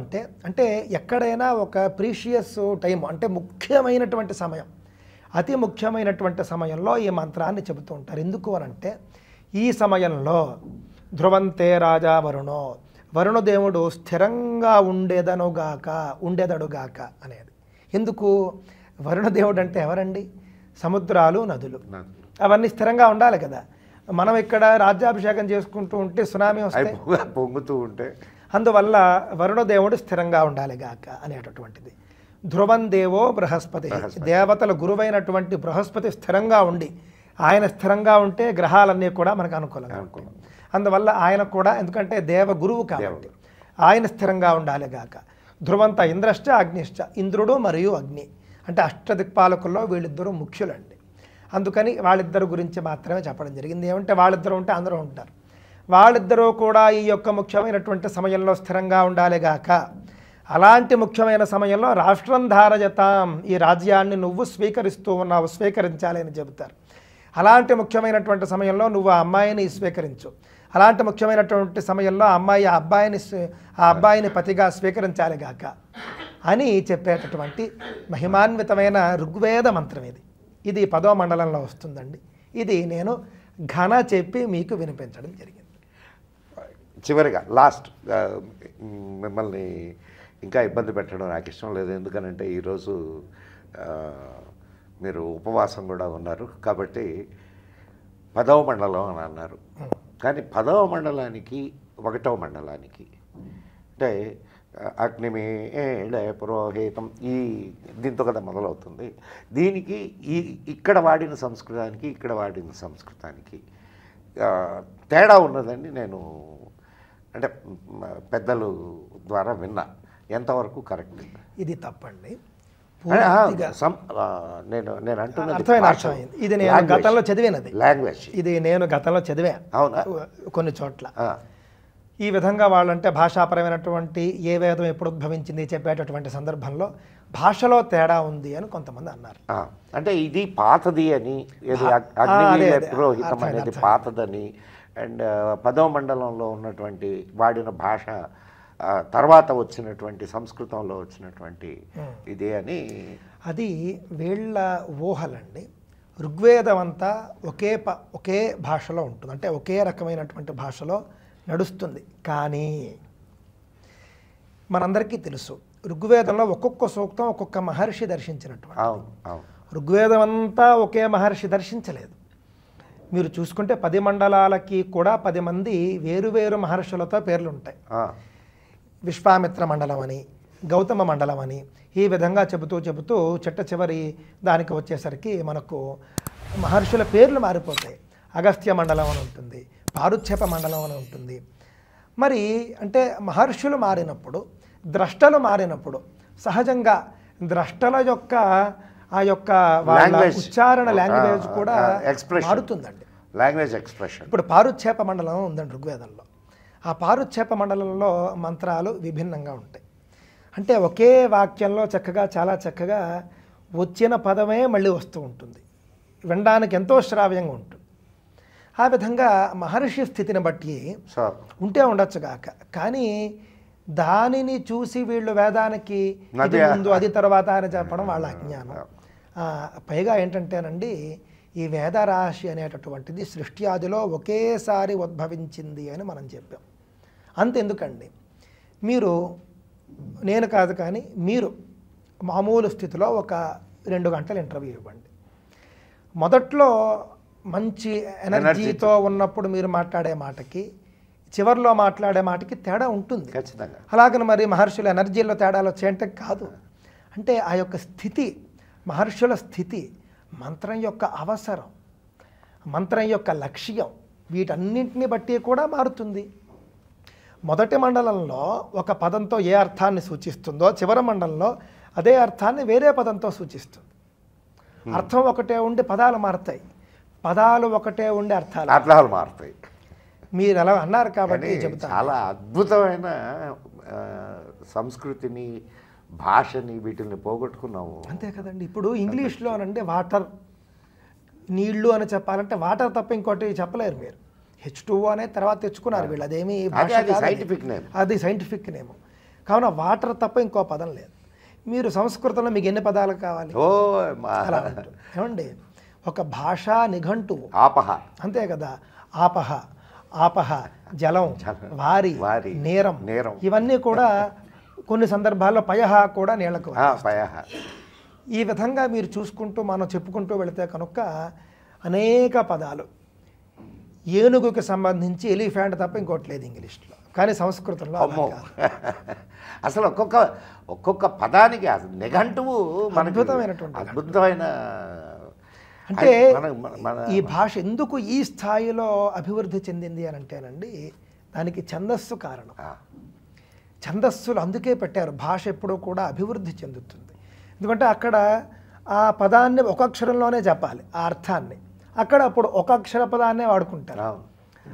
అంటే ఎక్కడైనా ఒక ప్రీషియస్ టైం, అంటే ముఖ్యమైనటువంటి సమయం, అతి ముఖ్యమైనటువంటి సమయంలో ఈ మంత్రాన్ని చెబుతూ ఉంటారు. ఎందుకు అని అంటే ఈ సమయంలో ధ్రువంతే రాజా వరుణో, వరుణదేవుడు స్థిరంగా ఉండేదడుగాక అనేది. ఎందుకు? వరుణదేవుడు అంటే ఎవరండి? సముద్రాలు, నదులు, అవన్నీ స్థిరంగా ఉండాలి కదా. మనం ఇక్కడ రాజ్యాభిషేకం చేసుకుంటూ ఉంటే సునామీ వస్తే పొంగుతూ ఉంటే, అందువల్ల వరుణదేవుడు స్థిరంగా ఉండాలి గాక అనేటటువంటిది. ధ్రువం దేవో బృహస్పతి, దేవతల గురువైనటువంటి బృహస్పతి స్థిరంగా ఉండి, ఆయన స్థిరంగా ఉంటే గ్రహాలన్నీ కూడా మనకు అనుకూలంగా ఉంటాయి. అందువల్ల ఆయన కూడా, ఎందుకంటే దేవ గురువు కాబట్టి ఆయన స్థిరంగా ఉండాలి గాక. ధ్రువంత ఇంద్రశ్చ అగ్నిశ్చ, ఇంద్రుడు మరియు అగ్ని అంటే అష్టదిక్పాలకుల్లో వీళ్ళిద్దరూ ముఖ్యులండి. అందుకని వాళ్ళిద్దరు గురించి మాత్రమే చెప్పడం జరిగింది. ఏమంటే వాళ్ళిద్దరు ఉంటే అందరూ ఉంటారు. వాళ్ళిద్దరూ కూడా ఈ యొక్క ముఖ్యమైనటువంటి సమయంలో స్థిరంగా ఉండాలిగాక. అలాంటి ముఖ్యమైన సమయంలో రాష్ట్రం ధారయతాం, ఈ రాజ్యాన్ని నువ్వు స్వీకరిస్తూ ఉన్నావు, స్వీకరించాలి అని చెబుతారు. అలాంటి ముఖ్యమైనటువంటి సమయంలో నువ్వు ఆ అమ్మాయిని స్వీకరించు. అలాంటి ముఖ్యమైనటువంటి సమయంలో అమ్మాయి ఆ అబ్బాయిని పతిగా స్వీకరించాలిగాక అని చెప్పేటటువంటి మహిమాన్వితమైన ఋగ్వేద మంత్రం ఇది. ఇది 10వ మండలంలో వస్తుందండి. ఇది నేను ఘన చెప్పి మీకు వినిపించడం జరిగింది. చివరిగా లాస్ట్, మిమ్మల్ని ఇంకా ఇబ్బంది పెట్టడం నాకు ఇష్టం లేదు. ఎందుకనంటే ఈరోజు మీరు ఉపవాసం కూడా ఉన్నారు కాబట్టి 10వ మండలం అని అన్నారు. కానీ 10వ మండలానికి 1వ మండలానికి అంటే అగ్నిమేళ పురోహితం ఈ దీంతో కదా మొదలవుతుంది. దీనికి ఇక్కడ వాడిన సంస్కృతానికి ఇక్కడ వాడిన సంస్కృతానికి తేడా ఉన్నదండి. నేను అంటే పెద్దలు ద్వారా విన్నా, ఎంతవరకు కరెక్ట్? ఇది తప్పండి. నేను అంటున్నది ఇది నేను గతంలో చదివినది లాంగ్వేజ్. ఇది నేను గతంలో చదివా అవునా కొన్ని చోట్ల. ఈ విధంగా వాళ్ళంటే భాషాపరమైనటువంటి ఏ వేదం ఎప్పుడు ఉద్భవించింది చెప్పేటటువంటి సందర్భంలో భాషలో తేడా ఉంది అని కొంతమంది అన్నారు. అంటే ఇది పాతది అని, అగ్నివీర్య పురోహితం అనేది పాతదని, అండ్ 10వ మండలంలో ఉన్నటువంటి వాడిన భాష తర్వాత వచ్చినటువంటి సంస్కృతంలో వచ్చినటువంటి ఇదే అని. అది వీళ్ళ ఊహలండి. ఋగ్వేదం అంతా ఒకే భాషలో ఉంటుంది, అంటే ఒకే రకమైనటువంటి భాషలో నడుస్తుంది. కానీ మనందరికీ తెలుసు ఋగ్వేదంలో ఒక్కొక్క సూక్తం ఒక్కొక్క మహర్షి దర్శించినటువంటి. ఋగ్వేదం అంతా ఒకే మహర్షి దర్శించలేదు. మీరు చూసుకుంటే 10 మండలాలకి కూడా 10 మంది వేరువేరు మహర్షులతో పేర్లు ఉంటాయి. విశ్వామిత్ర మండలం అని, గౌతమ మండలం అని, ఈ విధంగా చెబుతూ చిట్ట చివరి దానికి వచ్చేసరికి మనకు మహర్షుల పేర్లు మారిపోతాయి. అగస్త్య మండలం అని ఉంటుంది, పారుచ్ఛేప మండలం అని ఉంటుంది. మరి అంటే మహర్షులు మారినప్పుడు, ద్రష్టలు మారినప్పుడు సహజంగా ద్రష్టల యొక్క ఆ యొక్క వాళ్ళ ఉచ్చారణ లాంగ్వేజ్ కూడా మారుతుందండి. Language expression. ఇప్పుడు పారుచ్ఛేప మండలం ఉందండి ఋగ్వేదంలో. ఆ పారుచ్ఛేప మండలంలో మంత్రాలు విభిన్నంగా ఉంటాయి. అంటే ఒకే వాక్యంలో చాలా చక్కగా వచ్చిన పదమే మళ్ళీ వస్తూ ఉంటుంది, వినడానికి ఎంతో శ్రావ్యంగా ఉంటుంది. ఆ విధంగా మహర్షి స్థితిని బట్టి ఉంటే ఉండొచ్చుగాక. కానీ దానిని చూసి వీళ్ళు వేదానికి ఇది ముందు అది తర్వాత అని చెప్పడం వాళ్ళ అజ్ఞానం. పైగా ఏంటంటేనండి, ఈ వేదరాశి అనేటటువంటిది సృష్టి ఆదిలో ఒకేసారి ఉద్భవించింది అని మనం చెప్పాం. అంతెందుకండి, నేను కాదు కానీ మీరు మామూలు స్థితిలో ఒక 2 గంటలు ఇంటర్వ్యూ ఇవ్వండి. మొదట్లో మంచి ఎనర్జీతో ఉన్నప్పుడు మీరు మాట్లాడే మాటకి, చివరిలో మాట్లాడే మాటకి తేడా ఉంటుంది ఖచ్చితంగా. అలాగని మరి మహర్షుల ఎనర్జీలో తేడాలు వచ్చాయంటే కాదు. అంటే ఆ యొక్క స్థితి, మహర్షుల స్థితి, మంత్రం యొక్క అవసరం, మంత్రం యొక్క లక్ష్యం, వీటన్నింటిని బట్టి కూడా మారుతుంది. మొదటి మండలంలో ఒక పదంతో ఏ అర్థాన్ని సూచిస్తుందో చివరి మండలంలో అదే అర్థాన్ని వేరే పదంతో సూచిస్తుంది. అర్థం ఒకటే ఉండి పదాలు మారుతాయి, పదాలు ఒకటే ఉండి అర్థాలు మారుతాయి. మీరు అలా అన్నారు కాబట్టి చెబుతాను. చాలా అద్భుతమైన సంస్కృతిని, భాషని, వీటిని పోగొట్టుకున్నాము. అంతే కదండి. ఇప్పుడు ఇంగ్లీష్లో అనండి వాటర్, నీళ్లు అని చెప్పాలంటే వాటర్ తప్ప ఇంకోటి చెప్పలేరు మీరు. H2O అనే తర్వాత తెచ్చుకున్నారు వీళ్ళు, అదేమి అది సైంటిఫిక్ నేమ్. కావున వాటర్ తప్ప ఇంకో పదం లేదు. మీరు సంస్కృతంలో మీకు ఎన్ని పదాలు కావాలి? అలా ఉంటుంది ఏమండి. ఒక భాషా నిఘంటువు ఆపహ, అంతే కదా. ఆపహ జలం, వారి, నేరం, ఇవన్నీ కూడా కొన్ని సందర్భాల్లో పయహ కూడా నీళ్లకు. ఈ విధంగా మీరు చూసుకుంటూ మనం చెప్పుకుంటూ వెళితే కనుక అనేక పదాలు. ఏనుగుకి సంబంధించి ఎలిఫెంట్ తప్ప ఇంకోటి లేదు ఇంగ్లీష్లో, కానీ సంస్కృతంలో అసలు ఒక్కొక్క పదానికి నిఘంటువు అద్భుతమైన. అంటే ఈ భాష ఎందుకు ఈ స్థాయిలో అభివృద్ధి చెందింది అని అంటేనండి, దానికి ఛందస్సు కారణం. ఛందస్సులు అందుకే పెట్టారు. భాష ఎప్పుడూ కూడా అభివృద్ధి చెందుతుంది. ఎందుకంటే అక్కడ ఆ పదాన్ని ఒక అక్షరంలోనే చెప్పాలి, ఆ అర్థాన్ని. అక్కడ అప్పుడు ఒక అక్షర పదాన్నే వాడుకుంటారు.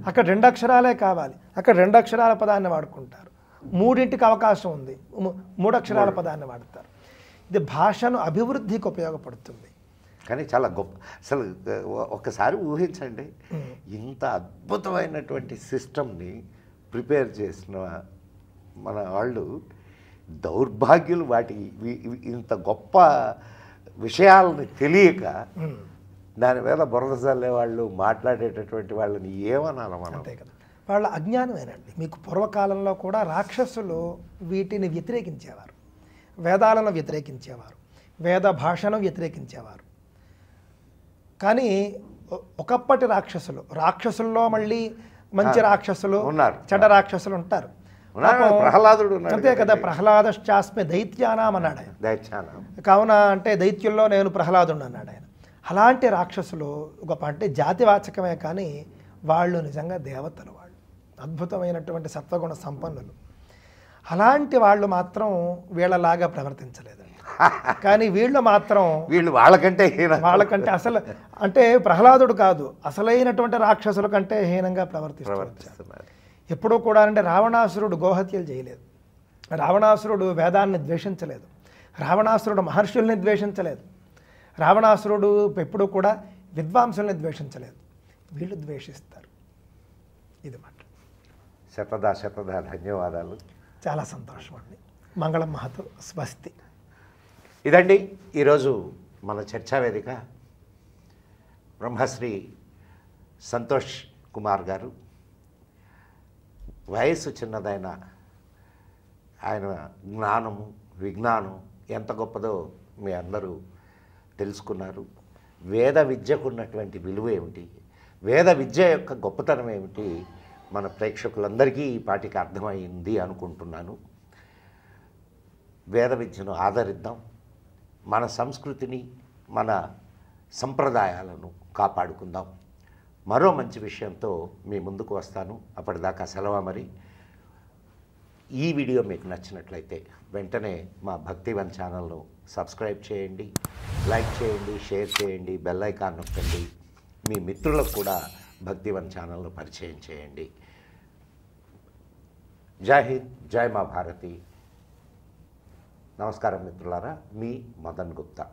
అక్కడ 2 అక్షరాలే కావాలి, అక్కడ 2 అక్షరాల పదాన్ని వాడుకుంటారు. 3ంటికి అవకాశం ఉంది, 3 అక్షరాల పదాన్ని వాడతారు. ఇది భాషను అభివృద్ధికి ఉపయోగపడుతుంది. కానీ చాలా గొప్ప, అసలు ఒకసారి ఊహించండి, ఇంత అద్భుతమైనటువంటి సిస్టమ్ని ప్రిపేర్ చేసిన మన వాళ్ళు దౌర్భాగ్యులు ఇంత గొప్ప విషయాలని తెలియక దాని మీద బురద చల్లే వాళ్ళు, మాట్లాడేటటువంటి వాళ్ళని ఏమనాలి మనం? అంతే కదా, వాళ్ళ అజ్ఞానమేనండి. మీకు పూర్వకాలంలో కూడా రాక్షసులు వీటిని వ్యతిరేకించేవారు, వేదాలను వ్యతిరేకించేవారు, వేద భాషను వ్యతిరేకించేవారు. కానీ ఒకప్పటి రాక్షసుల్లో మళ్ళీ మంచి రాక్షసులు ఉన్నారు, చెడ్డ రాక్షసులు ఉంటారు. ప్రహ్లాదుడు అంతే కదా, ప్రహ్లాదశ్చాస్మి దైత్యానాం అన్నాడు ఆయన. కావున అంటే దైత్యుల్లో నేను ప్రహ్లాదుడు అన్నాడు ఆయన. అలాంటి రాక్షసులు గొప్ప, అంటే జాతివాచకమే కానీ వాళ్ళు నిజంగా దేవతలు, వాళ్ళు అద్భుతమైనటువంటి సత్వగుణ సంపన్నులు. అలాంటి వాళ్ళు మాత్రం వీళ్ళలాగా ప్రవర్తించలేదండి. కానీ వీళ్ళు మాత్రం వాళ్ళకంటే అసలు అంటే ప్రహ్లాదుడు కాదు, అసలైనటువంటి రాక్షసుల కంటే హీనంగా ప్రవర్తిస్తున్నారు. ఎప్పుడూ కూడా అంటే రావణాసురుడు గోహత్యలు చేయలేదు, రావణాసురుడు వేదాన్ని ద్వేషించలేదు, రావణాసురుడు మహర్షుల్ని ద్వేషించలేదు, రావణాసురుడు ఎప్పుడూ కూడా విద్వాంసుల్ని ద్వేషించలేదు. వీళ్ళు ద్వేషిస్తారు. ఇది మాట. శతదా ధన్యవాదాలు. చాలా సంతోషం అండి. మంగళం మహతు. స్వస్తి. ఇదండి ఈరోజు మన చర్చా వేదిక. బ్రహ్మశ్రీ సంతోష్ కుమార్ గారు, వయస్సు చిన్నదైన ఆయన జ్ఞానము విజ్ఞానం ఎంత గొప్పదో మీ అందరూ తెలుసుకున్నారు. వేద విద్యకు ఉన్నటువంటి విలువ ఏమిటి, వేద విద్య యొక్క గొప్పతనం ఏమిటి మన ప్రేక్షకులందరికీ ఈ పాటికి అర్థమైంది అనుకుంటున్నాను. వేద విద్యను ఆదరిద్దాం, మన సంస్కృతిని మన సంప్రదాయాలను కాపాడుకుందాం. మరో మంచి విషయంతో మీ ముందుకు వస్తాను. అప్పటిదాకా సెలవు. మరి ఈ వీడియో మీకు నచ్చినట్లయితే వెంటనే మా భక్తివన్ ఛానల్ను సబ్స్క్రైబ్ చేయండి, లైక్ చేయండి, షేర్ చేయండి, బెల్ ఐకాన్ నొక్కండి. మీ మిత్రులకు కూడా భక్తివన్ ఛానల్ను పరిచయం చేయండి. జై హింద్, జై మా భారతి. నమస్కారం మిత్రులారా, మీ మదన్ గుప్తా.